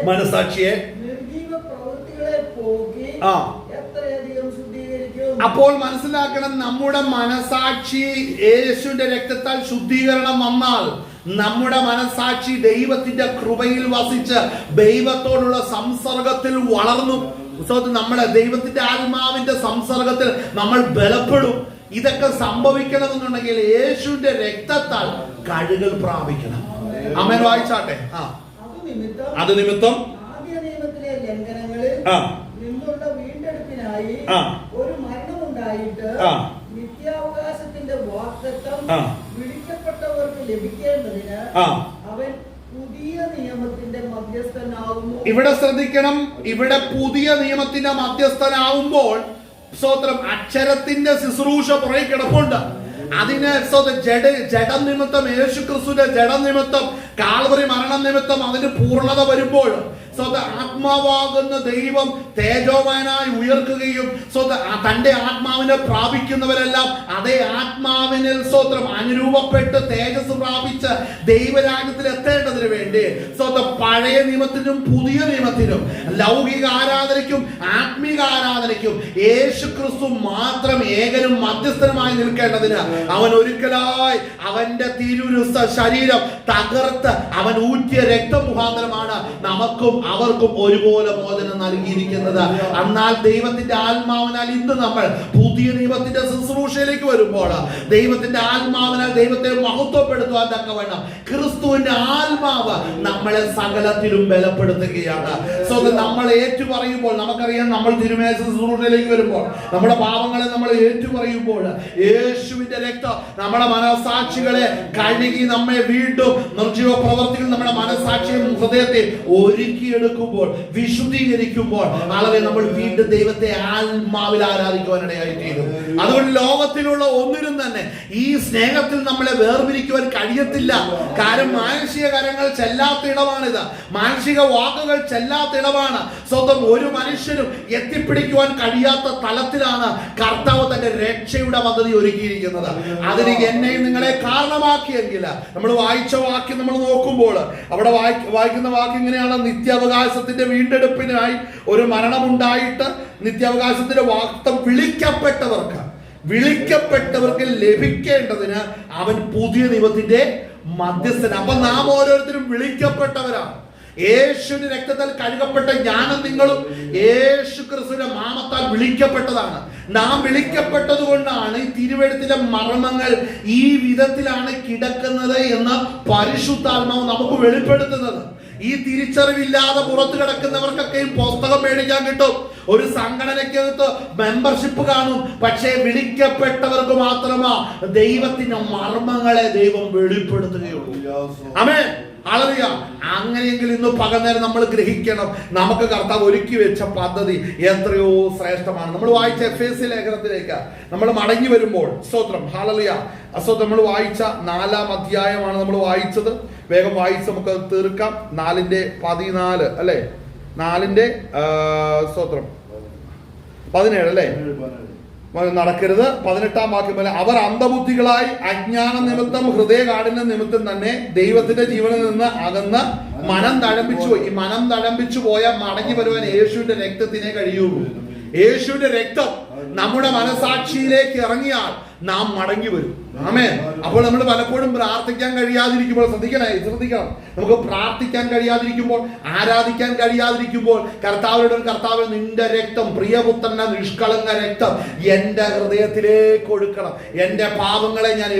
മനസാക്ഷിയെ നിർജീവ പ്രവൃത്തികളെ പോക്കി എത്രയധികം ശുദ്ധീകരിക്കും. അപ്പോൾ മനസ്സിലാക്കണം, നമ്മുടെ മനസാക്ഷി യേശുവിന്റെ രക്തത്താൽ ശുദ്ധീകരണം വന്നാൽ നമ്മുടെ മനസാക്ഷി ദൈവത്തിന്റെ കൃപയിൽ വസിച്ച് ദൈവത്തോടുള്ള സംസർഗത്തിൽ വളർന്നു. നമ്മുടെ ദൈവത്തിന്റെ ആത്മാവിന്റെ സംസർഗത്തിൽ നമ്മൾ ബലപ്പെടും. ഇതൊക്കെ സംഭവിക്കണമെന്നുണ്ടെങ്കിൽ യേശുവിന്റെ രക്തത്താൽ കഴുകൽ പ്രാപിക്കണം. ആമേൻ. വായിച്ചാട്ടെ. അത് നിമിത്തം ആദ്യ നിയമത്തിലെ ലംഘനങ്ങളിൽ നിന്നുള്ള വീണ്ടെടുപ്പിനായി ഒരു മരണമുണ്ടായിട്ട് നിത്യാവകാശത്തിന്റെ വാഗ്ദത്തം വിളിക്കപ്പെട്ടവർക്ക് ലഭിക്കേണ്ടതിന് അവൻ പുതിയ നിയമത്തിന്റെ മധ്യസ്ഥനാകുന്നു. ഇവിടെ ശ്രദ്ധിക്കണം. ഇവിടെ പുതിയ നിയമത്തിന്റെ മധ്യസ്ഥനാവുമ്പോൾ അക്ഷരത്തിന്റെ ശുശ്രൂഷ പുറകെ കിടപ്പുണ്ട്. അതിന് ജഡം നിമിത്തം, യേശു ക്രിസ്തുവിന്റെ ജഡം നിമിത്തം, കാൽവറി മരണം നിമിത്തം അതിന് പൂർണ്ണത വരുമ്പോൾ ആത്മാവാകുന്ന ദൈവം തേജോവാനായി ഉയർക്കുകയും തന്റെ ആത്മാവിനെ പ്രാപിക്കുന്നവരെല്ലാം അതേ ആത്മാവിനെ അനുരൂപപ്പെട്ട് തേജസ് പ്രാപിച്ച് ദൈവരാജ്യത്തിൽ എത്തേണ്ടതിന് വേണ്ടി പഴയ നിയമത്തിനും പുതിയ നിയമത്തിനും ലൗകിക ആരാധനയ്ക്കും ആത്മീക ആരാധനയ്ക്കും യേശു ക്രിസ്തു മാത്രം ഏകനും മധ്യസ്ഥനുമായി നിൽക്കേണ്ടതിന് അവൻ ഒരിക്കലായി അവന്റെ തിരുരുസ ശരീരം തകർത്ത് അവൻ ഊറ്റിയ രക്തമുഖാന്തരമാണ് നമുക്കും അവർക്കും ഒരുപോലെ മോചനം നൽകിയിരിക്കുന്നത്. എന്നാൽ ദൈവത്തിന്റെ ആത്മാവിനാൽ ഇന്ന് നമ്മൾ പുതിയ നിയമത്തിന്റെ ശുശ്രൂഷയിലേക്ക് വരുമ്പോൾ ദൈവത്തിന്റെ ആത്മാവിനാൽ ദൈവത്തെ മഹത്വപ്പെടുത്തുവാൻ തക്കവണ്ണം ക്രിസ്തുവിന്റെ ആത്മാവ് നമ്മളെ സകലത്തിലും ബലപ്പെടുത്തുകയാണ്. നമ്മൾ ഏറ്റുപറയുമ്പോൾ, നമുക്കറിയാം, നമ്മൾ തിരുമേശ ശുശ്രൂഷയിലേക്ക് വരുമ്പോൾ നമ്മുടെ പാപങ്ങളെ നമ്മൾ ഏറ്റുപറയുമ്പോൾ യേശുവിന്റെ രക്തം നമ്മുടെ മനസാക്ഷികളെ കഴുകി നമ്മെ വീണ്ടും നിർജ്ജീവ പ്രവർത്തികൾ നമ്മുടെ മനസാക്ഷിയും ഹൃദയത്തെ ഒരുക്കിയെടുക്കുമ്പോൾ, വിശുദ്ധീകരിക്കുമ്പോൾ ആളുകളെ നമ്മൾ വീണ്ടും ദൈവത്തെ ആത്മാവിൽ ആരാധിക്കുവാനിടയായി തീരും. അതുകൊണ്ട് ലോകത്തിലുള്ള ഒന്നിനും തന്നെ ഈ സ്നേഹത്തിൽ നമ്മളെ വേർപിരിക്കുവാൻ കഴിയത്തില്ല. കാരണം മാനുഷിക കരങ്ങൾ ചെല്ലാത്ത ഇടമാണിത്, മാനുഷിക വാക്കുകൾ ചെല്ലാത്ത ഇടമാണ്. സ്വന്തം ഒരു മനുഷ്യനും എത്തിപ്പിടിക്കുവാൻ കഴിയാത്ത തലത്തിലാണ് കർത്താവ് തന്റെ രക്ഷയുടെ പദ്ധതി ഒരുക്കിയിരിക്കുന്നത്. അതിന് എന്നെയും നിങ്ങളെ കാരണമാക്കിയെങ്കിൽ നമ്മൾ വായിച്ച വാക്യം നമ്മൾ നോക്കുമ്പോൾ അവിടെ വായിക്കുന്ന വാക്യം ഇങ്ങനെയാണ്: നിത്യാവകാശത്തിന്റെ വീണ്ടെടുപ്പിനായി ഒരു മരണമുണ്ടായിട്ട് നിത്യാവകാശത്തിന്റെ വാഗ്ദത്തം വിളിക്കപ്പെട്ടവർക്ക് ലഭിക്കേണ്ടതിന് അവൻ പുതിയ നിയമത്തിന്റെ മധ്യസ്ഥൻ. അപ്പൊ നാം ഓരോരുത്തരും വിളിക്കപ്പെട്ടവരാണ്. യേശുവിന്റെ രക്തത്താൽ കഴുകപ്പെട്ട ഞാനും നിങ്ങളും യേശു ക്രിസ്തുവിന്റെ നാമത്താൽ വിളിക്കപ്പെട്ടതാണ്. നാം വിളിക്കപ്പെട്ടത് കൊണ്ടാണ് ഈ തിരുവെഴുത്തിലെ മർമ്മങ്ങൾ ഈ വിധത്തിലാണ് കിടക്കുന്നത് എന്ന് പരിശുദ്ധാത്മാവ് നമുക്ക് വെളിപ്പെടുത്തുന്നത്. ഈ തിരിച്ചറിവില്ലാതെ പുറത്തു കിടക്കുന്നവർക്കൊക്കെയും പുസ്തകം മേടിക്കാൻ കിട്ടും, ഒരു സംഘടനയ്ക്കകത്ത് മെമ്പർഷിപ്പ് കാണും. പക്ഷേ വിളിക്കപ്പെട്ടവർക്ക് മാത്രമാ ദൈവത്തിന്റെ മർമ്മങ്ങളെ ദൈവം വെളിപ്പെടുത്തുകയുള്ളൂ. ആമേൻ, ഹല്ലേലൂയ. അങ്ങനെയെങ്കിൽ ഇന്ന് പകൽനേരം നമ്മൾ ഗ്രഹിക്കണം, നമുക്ക് കർത്താവ് ഒരുക്കി വെച്ച പദ്ധതി എത്രയോ ശ്രേഷ്ഠമാണ്. നമ്മൾ വായിച്ച എഫേസ്യ ലേഖനത്തിലേക്ക് നമ്മൾ മടങ്ങി വരുമ്പോൾ സ്തോത്രം, ഹല്ലേലൂയ, നമ്മൾ വായിച്ച 4-ാം അധ്യായമാണ് നമ്മൾ വായിച്ചത്. വേഗം വായിച്ച് നമുക്ക് തീർക്കാം. 4:14 അല്ലെ, 4 സ്തോത്രം 17 അല്ലേ, നടക്കരുത്. 18-ാം വാക്യം പോലെ അവർ അന്ധബുദ്ധികളായി അജ്ഞാന നിമിത്തം ഹൃദയകാഠിന്യ നിമിത്തം തന്നെ ദൈവത്തിന്റെ ജീവനിൽ നിന്ന് അകന്ന് മനം തഴമ്പിച്ചു പോയി. ഈ മനം തഴമ്പിച്ചു പോയാൽ മടങ്ങി വരുവാൻ യേശുവിന്റെ രക്തത്തിനെ കഴിയുള്ളൂ. യേശുവിന്റെ രക്തം നമ്മുടെ മനസാക്ഷിയിലേക്ക് ഇറങ്ങിയാൽ നാം മടങ്ങി വരും. ആമേൻ. അപ്പോൾ നമ്മൾ പലപ്പോഴും പ്രാർത്ഥിക്കാൻ കഴിയാതിരിക്കുമ്പോൾ ശ്രദ്ധിക്കണം. നമുക്ക് പ്രാർത്ഥിക്കാൻ കഴിയാതിരിക്കുമ്പോൾ, ആരാധിക്കാൻ കഴിയാതിരിക്കുമ്പോൾ കർത്താവ് നിന്റെ രക്തം, പ്രിയപുത്രന്റെ നിഷ്കളങ്ക രക്തം എന്റെ ഹൃദയത്തിലേക്ക് ഒഴുക്കണം. എന്റെ പാപങ്ങളെ ഞാൻ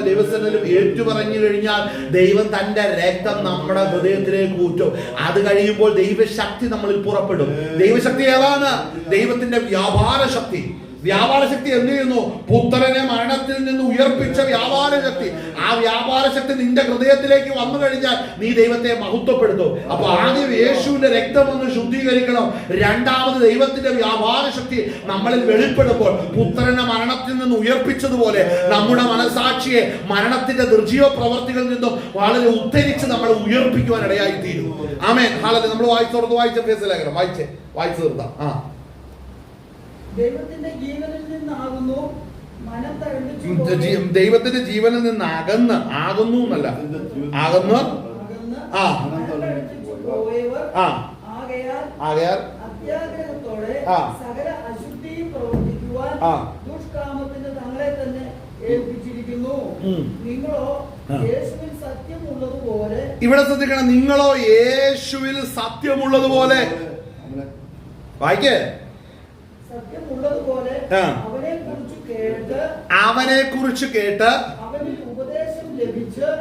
ദൈവസന്നിധിയിലും ഏറ്റുപറഞ്ഞു കഴിഞ്ഞാൽ ദൈവം തന്റെ രക്തം നമ്മുടെ ഹൃദയത്തിലേക്ക് ഊറ്റും. അത് കഴിയുമ്പോൾ ദൈവശക്തി നമ്മളിൽ പുറപ്പെടും. ദൈവശക്തി ഏതാണ്? ദൈവത്തിന്റെ വ്യാപാര ശക്തി എന്ത് ചെയ്യുന്നു? പുത്രനെ മരണത്തിൽ നിന്ന് ഉയർപ്പിച്ച വ്യാപാര ശക്തി. ആ വ്യാപാര ശക്തി നിന്റെ ഹൃദയത്തിലേക്ക് വന്നു കഴിഞ്ഞാൽ നീ ദൈവത്തെ മഹത്വപ്പെടുത്തും. അപ്പൊ ആദ്യം യേശുവിന്റെ രക്തം ഒന്ന് ശുദ്ധീകരിക്കണം. രണ്ടാമത് ദൈവത്തിന്റെ വ്യാപാര ശക്തി നമ്മളിൽ വെളിപ്പെടുമ്പോൾ പുത്രനെ മരണത്തിൽ നിന്ന് ഉയർപ്പിച്ചതുപോലെ നമ്മുടെ മനസാക്ഷിയെ മരണത്തിന്റെ നിർജീവ പ്രവർത്തികളിൽ നിന്നും വളരെ ഉദ്ധരിച്ച് നമ്മൾ ഉയർപ്പിക്കുവാൻ ഇടയായി തീരും. ആമേൻ, ഹല്ലേലൂയ. നമ്മൾ വായിച്ച എഫേസ്യ ലേഖനം വായിച്ചു തീർത്താം. ദൈവത്തിന്റെ ജീവനിൽ നിന്നാകുന്നു മനം തഴമ്പിച്ചു ദൈവത്തിന്റെ ജീവനിൽ നിന്ന് ആകുന്നു എന്നല്ല, ആകുന്നു. ആകയാൽ അത്യാഗ്രഹത്തോടെ സകല അശുദ്ധിയും പ്രവർത്തിക്കുവാൻ ദുഷ്കാമത്തിന് തങ്ങളെ തന്നെ ഏൽപ്പിച്ചിരിക്കുന്നു. നിങ്ങളോ യേശുവിൽ സത്യമുള്ളതുപോലെ, ഇവിടെ ശ്രദ്ധിക്കണം, നിങ്ങളോ യേശുവിൽ സത്യമുള്ളതുപോലെ, വായിക്കേ, സത്യമുള്ളതുപോലെ അവനെ കുറിച്ച് കേട്ട്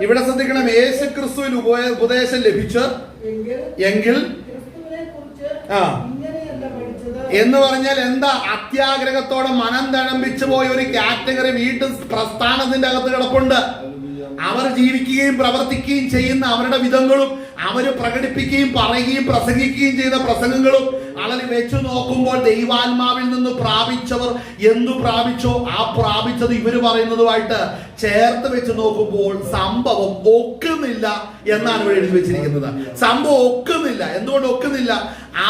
ഇവിടെ ശ്രദ്ധിക്കണം, യേശു ക്രിസ്തുവിൽ ഉപദേശം ലഭിച്ച് എങ്കിൽ എന്ന് പറഞ്ഞാൽ എന്താ? അത്യാഗ്രഹത്തോടെ മനം തഴമ്പിച്ചു പോയ ഒരു കാറ്റഗറി വീണ്ടും പ്രസ്ഥാനത്തിന്റെ അകത്ത് കിടപ്പുണ്ട്. അവർ ജീവിക്കുകയും പ്രവർത്തിക്കുകയും ചെയ്യുന്ന അവരുടെ വിധങ്ങളും അവര് പ്രകടിപ്പിക്കുകയും പറയുകയും പ്രസംഗിക്കുകയും ചെയ്യുന്ന പ്രസംഗങ്ങളും അതിൽ വെച്ചു നോക്കുമ്പോൾ ദൈവാത്മാവിൽ നിന്ന് പ്രാപിച്ചവർ എന്തു പ്രാപിച്ചോ ആ പ്രാപിച്ചത് ഇവര് പറയുന്നതുമായിട്ട് ചേർത്ത് വെച്ച് നോക്കുമ്പോൾ സംഭവം ഒക്കുന്നില്ല എന്നാണ് ഇവിടെ എഴുതി വെച്ചിരിക്കുന്നത്. സംഭവം ഒക്കുന്നില്ല. എന്തുകൊണ്ട് ഒക്കുന്നില്ല?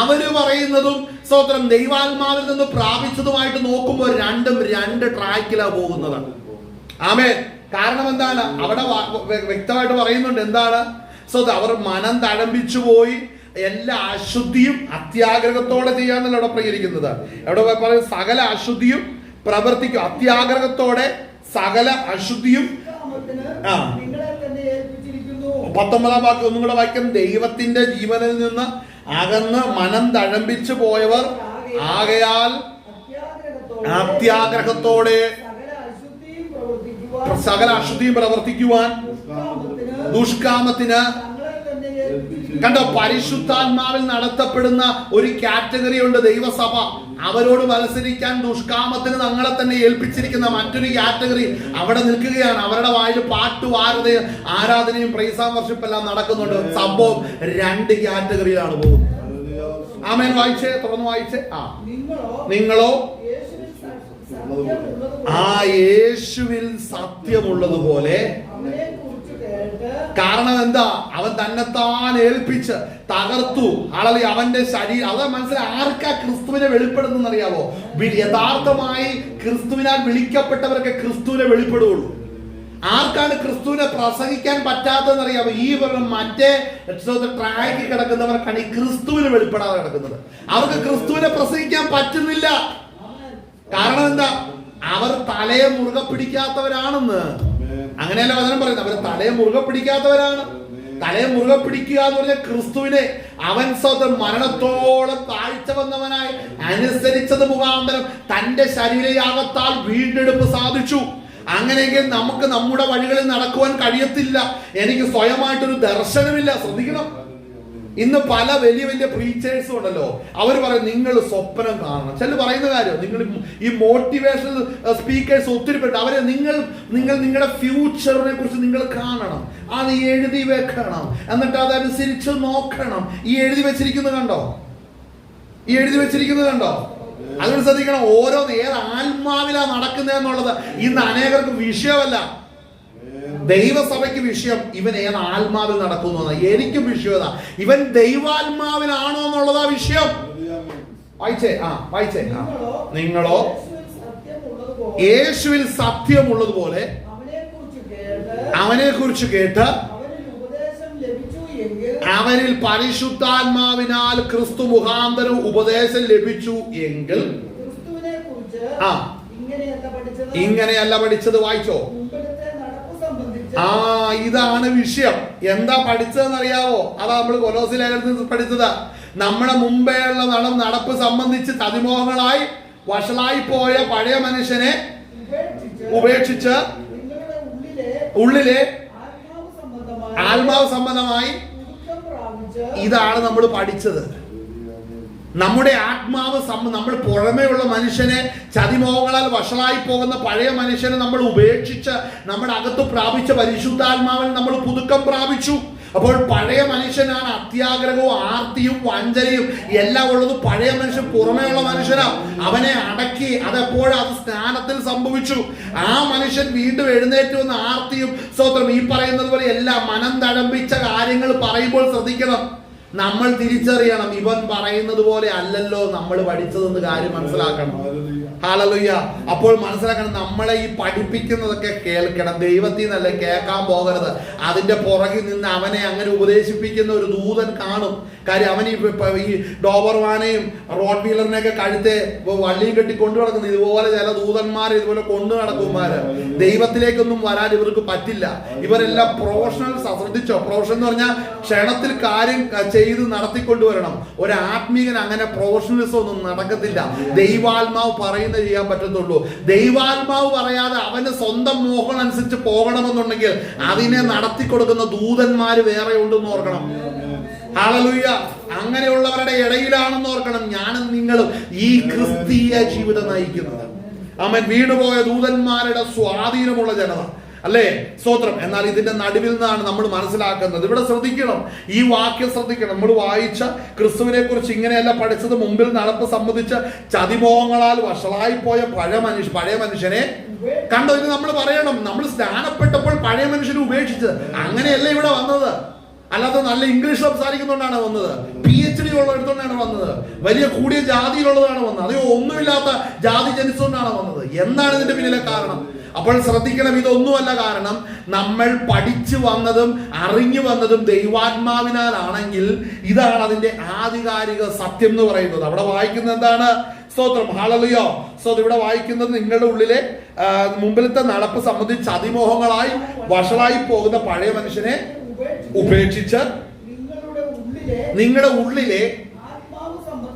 അവര് പറയുന്നതും സ്തോത്രം ദൈവാത്മാവിൽ നിന്ന് പ്രാപിച്ചതുമായിട്ട് നോക്കുമ്പോൾ രണ്ടും രണ്ട് ട്രാക്കിലാണ് പോകുന്നത്. ആമേൻ. കാരണം എന്താണ്? അവിടെ വ്യക്തമായിട്ട് പറയുന്നുണ്ട് എന്താണ്? അവർ മനം തഴമ്പിച്ചു പോയി എല്ലാ അശുദ്ധിയും അത്യാഗ്രഹത്തോടെ ചെയ്യാന്നല്ല അവിടെ പ്രകരിക്കുന്നത്. അവിടെ പറയും സകല അശുദ്ധിയും പ്രവർത്തിക്കും. അത്യാഗ്രഹത്തോടെ സകല അശുദ്ധിയും 19-ാം വാക്യം ഒന്നും കൂടെ വായിക്കും. ദൈവത്തിന്റെ ജീവനിൽ നിന്ന് അകന്ന് മനം തഴമ്പിച്ചു പോയവർ ആകയാൽ അത്യാഗ്രഹത്തോടെ സകല അശുദ്ധിയും പ്രവർത്തിക്കുവാൻ ദുഷ്കാമത്തിന് കണ്ടോ, പരിശുദ്ധാത്മാവിൽ നടത്തപ്പെടുന്ന ഒരു കാറ്റഗറി ഉണ്ട് ദൈവസഭ. അവരോട് മത്സരിക്കാൻ ദുഷ്കാമത്തിന് തങ്ങളെ തന്നെ ഏൽപ്പിച്ചിരിക്കുന്ന മറ്റൊരു കാറ്റഗറി അവിടെ നിൽക്കുകയാണ്. അവരുടെ വായിൽ പാട്ടുവാരതയും ആരാധനയും പ്രൈസാം വർഷിപ്പ് എല്ലാം നടക്കുന്നുണ്ട്. സംഭവം 2 കാറ്റഗറിയിലാണ് പോകുന്നത്. ആമേൻ. വായിച്ചേ, തുറന്ന് വായിച്ചേ. നിങ്ങളോ യേശുവിൽ സത്യമുള്ളതുപോലെ. കാരണം എന്താ? അവൻ തന്നെത്താൻ ഏൽപ്പിച്ച് തകർത്തു. ആളെ അവന്റെ ശരീരം അതാ മനസ്സിലായി. ആർക്കാ ക്രിസ്തുവിനെ വെളിപ്പെടുന്ന അറിയാവോ? യഥാർത്ഥമായി ക്രിസ്തുവിനാൽ വിളിക്കപ്പെട്ടവരൊക്കെ ക്രിസ്തുവിനെ വെളിപ്പെടുകയുള്ളൂ. ആർക്കാണ് ക്രിസ്തുവിനെ പ്രസംഗിക്കാൻ പറ്റാത്തതെന്ന് അറിയാമോ? ഈ മറ്റേ ട്രാക്കിൽ കിടക്കുന്നവർക്കാണ് ഈ ക്രിസ്തുവിനെ വെളിപ്പെടാതെ കിടക്കുന്നത്. അവർക്ക് ക്രിസ്തുവിനെ പ്രസംഗിക്കാൻ പറ്റുന്നില്ല. കാരണം എന്താ? അവർ തലയെ മുറുകെ പിടിക്കാത്തവരാണെന്ന്. അങ്ങനെയല്ല വചനം പറയുന്നത്. അവർ തലയെ മുറുകെ പിടിക്കാത്തവരാണ്. തലയെ മുറുകെ പിടിക്കുക എന്ന് പറഞ്ഞാൽ ക്രിസ്തുവിനെ അവൻ സ്വന്തം മരണത്തോളം താഴ്ച വന്നവനായി അനുസരിച്ചത് മുഖാന്തരം തന്റെ ശരീരയാഗത്താൽ വീണ്ടെടുപ്പ് സാധിച്ചു. അങ്ങനെയെങ്കിൽ നമുക്ക് നമ്മുടെ വഴികളിൽ നടക്കുവാൻ കഴിയത്തില്ല. എനിക്ക് സ്വയമായിട്ടൊരു ദർശനമില്ല. ശ്രദ്ധിക്കണം, ഇന്ന് പല വലിയ വലിയ പ്രീച്ചേഴ്സും ഉണ്ടല്ലോ. അവർ പറയും നിങ്ങൾ സ്വപ്നം കാണണം. ചില പറയുന്ന കാര്യം, നിങ്ങൾ ഈ മോട്ടിവേഷണൽ സ്പീക്കേഴ്സ് ഒത്തിരി പേര് അവരെ നിങ്ങൾ നിങ്ങളുടെ ഫ്യൂച്ചറിനെ കുറിച്ച് നിങ്ങൾ കാണണം, അത് എഴുതി വെക്കണം, എന്നിട്ട് അതനുസരിച്ച് നോക്കണം. ഈ എഴുതി വെച്ചിരിക്കുന്നത് കണ്ടോ? ഈ എഴുതി വെച്ചിരിക്കുന്നത് കണ്ടോ? അതുകൊണ്ട് ശ്രദ്ധിക്കണം, ഓരോന്ന് ഏത് ആത്മാവിലാ നടക്കുന്നതെന്നുള്ളത് ഇന്ന് അനേകർക്ക് വിഷയമല്ല. ദൈവസഭയ്ക്ക് വിഷയം ഇവൻ ഏത് ആത്മാവിൽ നടക്കുന്നു. എനിക്കും വിഷയത ഇവൻ ദൈവാത്മാവിലാണോ എന്നുള്ളതാ വിഷയം. വായിച്ചേ. വായിച്ചേ. നിങ്ങളോ യേശുവിൽ സത്യമുള്ളതുപോലെ അവനെ കുറിച്ച് കേട്ട് അവനിൽ പരിശുദ്ധാത്മാവിനാൽ ക്രിസ്തു മുഖാന്തരം ഉപദേശം ലഭിച്ചു എങ്കിൽ ഇങ്ങനെയല്ല പഠിച്ചത്. വായിച്ചോ. ഇതാണ് വിഷയം. എന്താ പഠിച്ചതെന്ന് അറിയാവോ? അതാ നമ്മൾ കൊലോസി ലേഖനത്തിൽ പഠിച്ചത്. നമ്മുടെ മുമ്പേയുള്ള നടപ്പ് സംബന്ധിച്ച് അതിമോഹങ്ങളായി വഷളായി പോയ പഴയ മനുഷ്യനെ ഉപേക്ഷിച്ച് ഉള്ളിലെ ആത്മാവ് സംബന്ധമായി. ഇതാണ് നമ്മൾ പഠിച്ചത്. നമ്മുടെ ആത്മാവ് നമ്മൾ പുറമേയുള്ള മനുഷ്യനെ ചതിമോഹങ്ങളാൽ വഷളായി പോകുന്ന പഴയ മനുഷ്യനെ നമ്മൾ ഉപേക്ഷിച്ച് നമ്മുടെ അകത്ത് പ്രാപിച്ച പരിശുദ്ധാത്മാവിൽ നമ്മൾ പുതുക്കം പ്രാപിച്ചു. അപ്പോൾ പഴയ മനുഷ്യനാണ് അത്യാഗ്രഹവും ആർത്തിയും വഞ്ചനയും എല്ലാം ഉള്ളത്. പഴയ മനുഷ്യൻ പുറമേയുള്ള മനുഷ്യനാ. അവനെ അടക്കി അതെപ്പോഴും അത് സ്നാനത്തിൽ സംഭവിച്ചു. ആ മനുഷ്യൻ വീണ്ടും എഴുന്നേറ്റ് വന്ന ആർത്തിയും സ്തോത്രം ഈ പറയുന്നത് പോലെ എല്ലാം മനം തഴമ്പിച്ച കാര്യങ്ങൾ പറയുമ്പോൾ ശ്രദ്ധിക്കണം. നമ്മൾ തിരിച്ചറിയണം, ഇവൻ പറയുന്നത് പോലെ അല്ലല്ലോ നമ്മൾ പഠിച്ചതെന്ന് കാര്യം മനസ്സിലാക്കണം. ഹല്ലേലൂയ. അപ്പോൾ മനസ്സിലാക്കണം, നമ്മളെ ഈ പഠിപ്പിക്കുന്നതൊക്കെ കേൾക്കണം. ദൈവത്തിൽ നിന്നല്ലേ കേൾക്കാൻ പോകരുത്. അതിന്റെ പുറകിൽ നിന്ന് അവനെ അങ്ങനെ ഉപദേശിപ്പിക്കുന്ന ഒരു ദൂതൻ കാണും. കാര്യം അവൻ ഈ ഡോബർമാനെയും റോഡ് വീലറിനെയൊക്കെ കഴുത്തെ വള്ളിയും കെട്ടി കൊണ്ടു നടക്കുന്നത് ഇതുപോലെ ചില ദൂതന്മാർ ഇതുപോലെ കൊണ്ടു നടക്കുമാര്. ദൈവത്തിലേക്കൊന്നും വരാൻ ഇവർക്ക് പറ്റില്ല. ഇവരെല്ലാം പ്രൊഫഷണൽസ്. ശ്രദ്ധിച്ചോ, പ്രൊഫഷൻ എന്ന് പറഞ്ഞാൽ ക്ഷണത്തിൽ കാര്യം ചെയ്ത് നടത്തിക്കൊണ്ടുവരണം. ഒരു ആത്മീകൻ അങ്ങനെ പ്രൊഫഷണലിസം ഒന്നും നടക്കത്തില്ല. ദൈവാത്മാവ് പറയുന്നത് ചെയ്യാൻ പറ്റത്തുള്ളൂ. ദൈവാത്മാവ് പറയാതെ അവന് സ്വന്തം മോഹം അനുസരിച്ച് പോകണമെന്നുണ്ടെങ്കിൽ അതിനെ നടത്തി കൊടുക്കുന്ന ദൂതന്മാര് വേറെ ഉണ്ടെന്ന് ഓർക്കണം. ഹല്ലേലൂയ. അങ്ങനെയുള്ളവരുടെ ഇടയിലാണെന്ന് ഓർക്കണം ഞാനും നിങ്ങളും ഈ ക്രിസ്തീയ ജീവിതം നയിക്കുന്നത്. ആമേൻ. വീണുപോയ ദൂതന്മാരുടെ സ്വാധീനമുള്ള ജനത അല്ലേ? സ്തോത്രം. എന്നാൽ ഇതിന്റെ നടുവിൽ നിന്നാണ് നമ്മൾ മനസ്സിലാക്കുന്നത്. ഇവിടെ ശ്രദ്ധിക്കണം, ഈ വാക്യം ശ്രദ്ധിക്കണം. നമ്മൾ വായിച്ച ക്രിസ്തുവിനെ കുറിച്ച് ഇങ്ങനെയല്ല പഠിച്ചത്. മുമ്പിൽ നടപ്പ് സംബന്ധിച്ച ചതിമോഹങ്ങളാൽ വഷളായി പോയ പഴയ മനുഷ്യനെ കണ്ടോ. ഇത് നമ്മൾ പറയണം. നമ്മൾ സ്നാനപ്പെട്ടപ്പോൾ പഴയ മനുഷ്യനെ ഉപേക്ഷിച്ചത് അങ്ങനെയല്ല ഇവിടെ വന്നത്. അല്ലാതെ നല്ല ഇംഗ്ലീഷ് സംസാരിക്കുന്നതുകൊണ്ടാണ് വന്നത്. PhD ഉള്ളെടുത്തോണ്ടാണ് വന്നത്. വലിയ കൂടിയ ജാതിയിലുള്ളതാണ് വന്നത്. അതോ ഒന്നുമില്ലാത്ത ജാതി ജനിച്ചുകൊണ്ടാണ് വന്നത്. എന്താണ് ഇതിന്റെ പിന്നിലെ കാരണം? അപ്പോൾ ശ്രദ്ധിക്കണം, ഇതൊന്നുമല്ല കാരണം. നമ്മൾ പഠിച്ചു വന്നതും അറിഞ്ഞു വന്നതും ദൈവാത്മാവിനാലാണെങ്കിൽ ഇതാണ് അതിന്റെ ആധികാരിക സത്യം എന്ന് പറയുന്നത്. അവിടെ വായിക്കുന്നത് എന്താണ്? സ്തോത്രം. ഹല്ലേലൂയ. സ്തോത്രം. ഇവിടെ വായിക്കുന്നത് നിങ്ങളുടെ ഉള്ളിലെ മുമ്പിലത്തെ നടപ്പ് സംബന്ധിച്ച് അതിമോഹങ്ങളായി വഷളായി പോകുന്ന പഴയ മനുഷ്യനെ ഉപേക്ഷിച്ച് നിങ്ങളുടെ ഉള്ളിലെ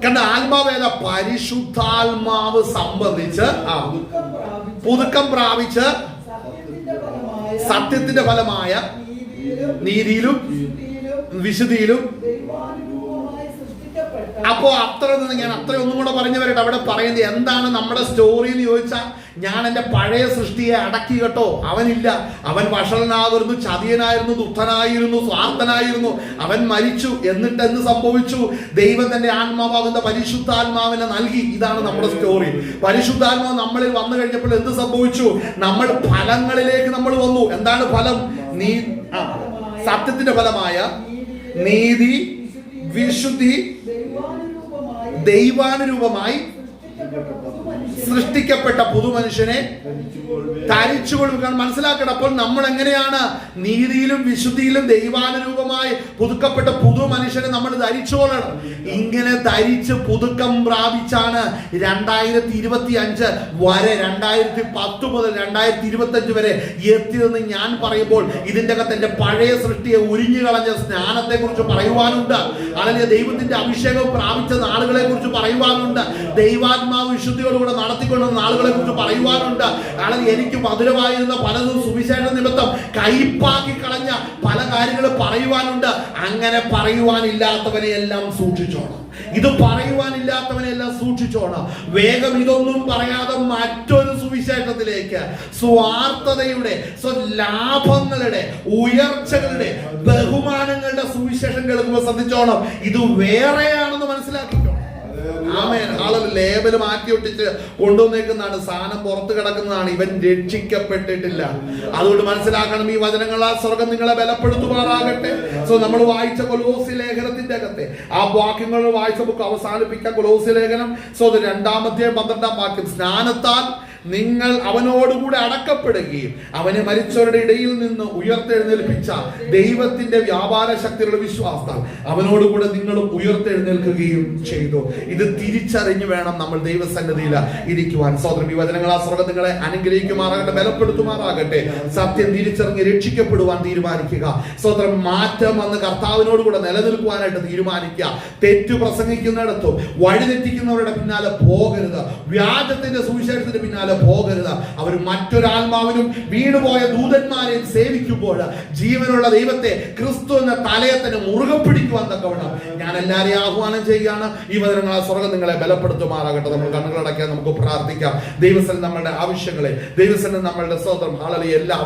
കണ്ട ആത്മാവ് ഏതാ? പരിശുദ്ധാത്മാവ് സംബന്ധിച്ച് പുതുക്കം പ്രാപിച്ച് സത്യത്തിന്റെ ഫലമായ നീതിയിലും വിശുദ്ധിയിലും അപ്പോ അത്ര ഞാൻ അത്രയൊന്നും കൂടെ പറഞ്ഞു വരട്ടെ. അവിടെ പറയുന്നത് എന്താണ് നമ്മുടെ സ്റ്റോറി എന്ന് ചോദിച്ചാൽ, ഞാൻ എന്റെ പഴയ സൃഷ്ടിയെ അടക്കി കേട്ടോ. അവനില്ല, അവൻ വഷളനാകുന്നു, ചതിയനായിരുന്നു, ദുഷ്ടനായിരുന്നു, സ്വാർത്ഥനായിരുന്നു, അവൻ മരിച്ചു. എന്നിട്ട് എന്ത് സംഭവിച്ചു? ദൈവം തന്റെ ആത്മാവാകുന്ന പരിശുദ്ധാത്മാവിനെ നൽകി. ഇതാണ് നമ്മുടെ സ്റ്റോറി. പരിശുദ്ധാത്മാവ് നമ്മളിൽ വന്നു കഴിഞ്ഞപ്പോൾ എന്ത് സംഭവിച്ചു? നമ്മൾ ഫലങ്ങളിലേക്ക് നമ്മൾ വന്നു. എന്താണ് ഫലം? സത്യത്തിന്റെ ഫലമായ നീതി, വിശുദ്ധി, ദൈവാനുരൂപമായി സൃഷ്ടിക്കപ്പെട്ട പുതുമനുഷ്യനെ ധരിച്ചുകൊള്ളുക. മനസ്സിലാക്കണം. അപ്പോൾ നമ്മൾ എങ്ങനെയാണ് നീതിയിലും വിശുദ്ധിയിലും ദൈവാനുരൂപമായി പുതുക്കപ്പെട്ട പുതു മനുഷ്യനെ നമ്മൾ ധരിച്ചുകൊള്ളണം. ഇങ്ങനെ ധരിച്ച് പുതുക്കം പ്രാപിച്ചാണ് 2025 വരെ, 2010 മുതൽ 2025 വരെ എത്തിയതെന്ന് ഞാൻ പറയുമ്പോൾ ഇതിന്റെ അകത്ത് എന്റെ പഴയ സൃഷ്ടിയെ ഉരിഞ്ഞു കളഞ്ഞ സ്നാനത്തെ കുറിച്ച് പറയുവാനുണ്ട്. അല്ലെങ്കിൽ ദൈവത്തിന്റെ അഭിഷേകം പ്രാപിച്ച നാളുകളെ കുറിച്ച് പറയുവാനുണ്ട്. ദൈവാത്മാവ് വിശുദ്ധിയോടുകൂടെ നടത്തിക്കൊണ്ടുവന്ന നാളുകളെ കുറിച്ച് പറയുവാനുണ്ട്. കാരണം എനിക്ക് മധുരമായിരുന്ന പലതും സുവിശേഷ നിമിത്തം കൈപ്പാക്കി കളഞ്ഞ പല കാര്യങ്ങളും പറയുവാനുണ്ട്. അങ്ങനെ പറയുവാനില്ലാത്തവനെ എല്ലാം സൂക്ഷിച്ചോണം. ഇത് പറയുവാനില്ലാത്തവനെ എല്ലാം സൂക്ഷിച്ചോണം. വേഗം ഇതൊന്നും പറയാതെ മറ്റൊരു സുവിശേഷത്തിലേക്ക്, സ്വാർത്ഥതയുടെ, ലാഭങ്ങളുടെ, ഉയർച്ചകളുടെ, ബഹുമാനങ്ങളുടെ സുവിശേഷം കേൾക്കുമ്പോൾ ശ്രദ്ധിച്ചോണം. ഇത് വേറെയാണെന്ന് മനസ്സിലാക്കിക്കോണം. ആമേൻ. ലേബൽ മാറ്റി ഒട്ടിച്ച് കൊണ്ടുവന്നേക്കുന്നതാണ്. സാധനം പുറത്ത് കിടക്കുന്നതാണ്. ഇവൻ രക്ഷിക്കപ്പെട്ടിട്ടില്ല. അതുകൊണ്ട് മനസ്സിലാക്കണം. ഈ വചനങ്ങളാൽ സ്വർഗം നിങ്ങളെ ബലപ്പെടുത്തുമാറാകട്ടെ. നമ്മൾ വായിച്ച കൊലോസ്യ ലേഖനത്തിന്റെ അകത്തെ ആ വാക്യങ്ങൾ വായിച്ച നമുക്ക് അവസാനിപ്പിക്കാം. കൊലോസ്യ ലേഖനം 2-ാം വാക്യം, സ്നാനത്താൽ നിങ്ങൾ അവനോടുകൂടെ അടക്കപ്പെടുകയും അവനെ മരിച്ചവരുടെ ഇടയിൽ നിന്ന് ഉയർത്തെഴുന്നേൽപ്പിച്ച ദൈവത്തിന്റെ വ്യാപാര ശക്തിയുടെ വിശ്വാസത്താൽ അവനോടുകൂടെ നിങ്ങളും ഉയർത്തെഴുന്നേൽക്കുകയും ചെയ്തു. ഇത് തിരിച്ചറിഞ്ഞു വേണം നമ്മൾ ദൈവസന്നിധിയിൽ ഇരിക്കുവാൻ. സഹോദരൻ, ഈ വചനങ്ങൾ ആ സ്വർഗ്ഗം നിങ്ങളെ അനുഗ്രഹിക്കുമാറാകട്ടെ, ബലപ്പെടുത്തുമാറാകട്ടെ. സത്യം തിരിച്ചറിഞ്ഞ് രക്ഷിക്കപ്പെടുവാൻ തീരുമാനിക്കുക. സഹോദരൻ, മാറ്റം വന്ന് കർത്താവിനോടുകൂടെ നിലനിൽക്കുവാനായിട്ട് തീരുമാനിക്കുക. തെറ്റു പ്രസംഗിക്കുന്നിടത്തും വഴിതെറ്റിക്കുന്നവരുടെ പിന്നാലെ പോകരുത്. വ്യാജത്തിന്റെ സുവിശേഷത്തിന്റെ പിന്നാലെ പോകരുത്. അവർ മറ്റൊരാത്മാവിനും വീണുപോയ ദൂതന്മാരെയും സേവിക്കുമ്പോൾ ജീവനുള്ള ദൈവത്തെ, ക്രിസ്തു എന്ന തലയത്തിന് മുറുകെ പിടിക്കുവാൻ തക്കവണ്ണം ഞാൻ എല്ലാവരെയും ആഹ്വാനം ചെയ്യുകയാണ്. ഈ വചനങ്ങൾ ആ സ്വർഗ്ഗം നിങ്ങളെ ബലപ്പെടുത്തുമാറാകട്ടെ. നമ്മൾ കണ്ണുകളടയ്ക്കാൻ നമുക്ക് പ്രാർത്ഥിക്കാം. ദൈവസന്നിധിയിൽ നമ്മളുടെ ആവശ്യങ്ങളെ, ദൈവസന്നിധിയിൽ നമ്മളുടെ സ്വന്തം എല്ലാ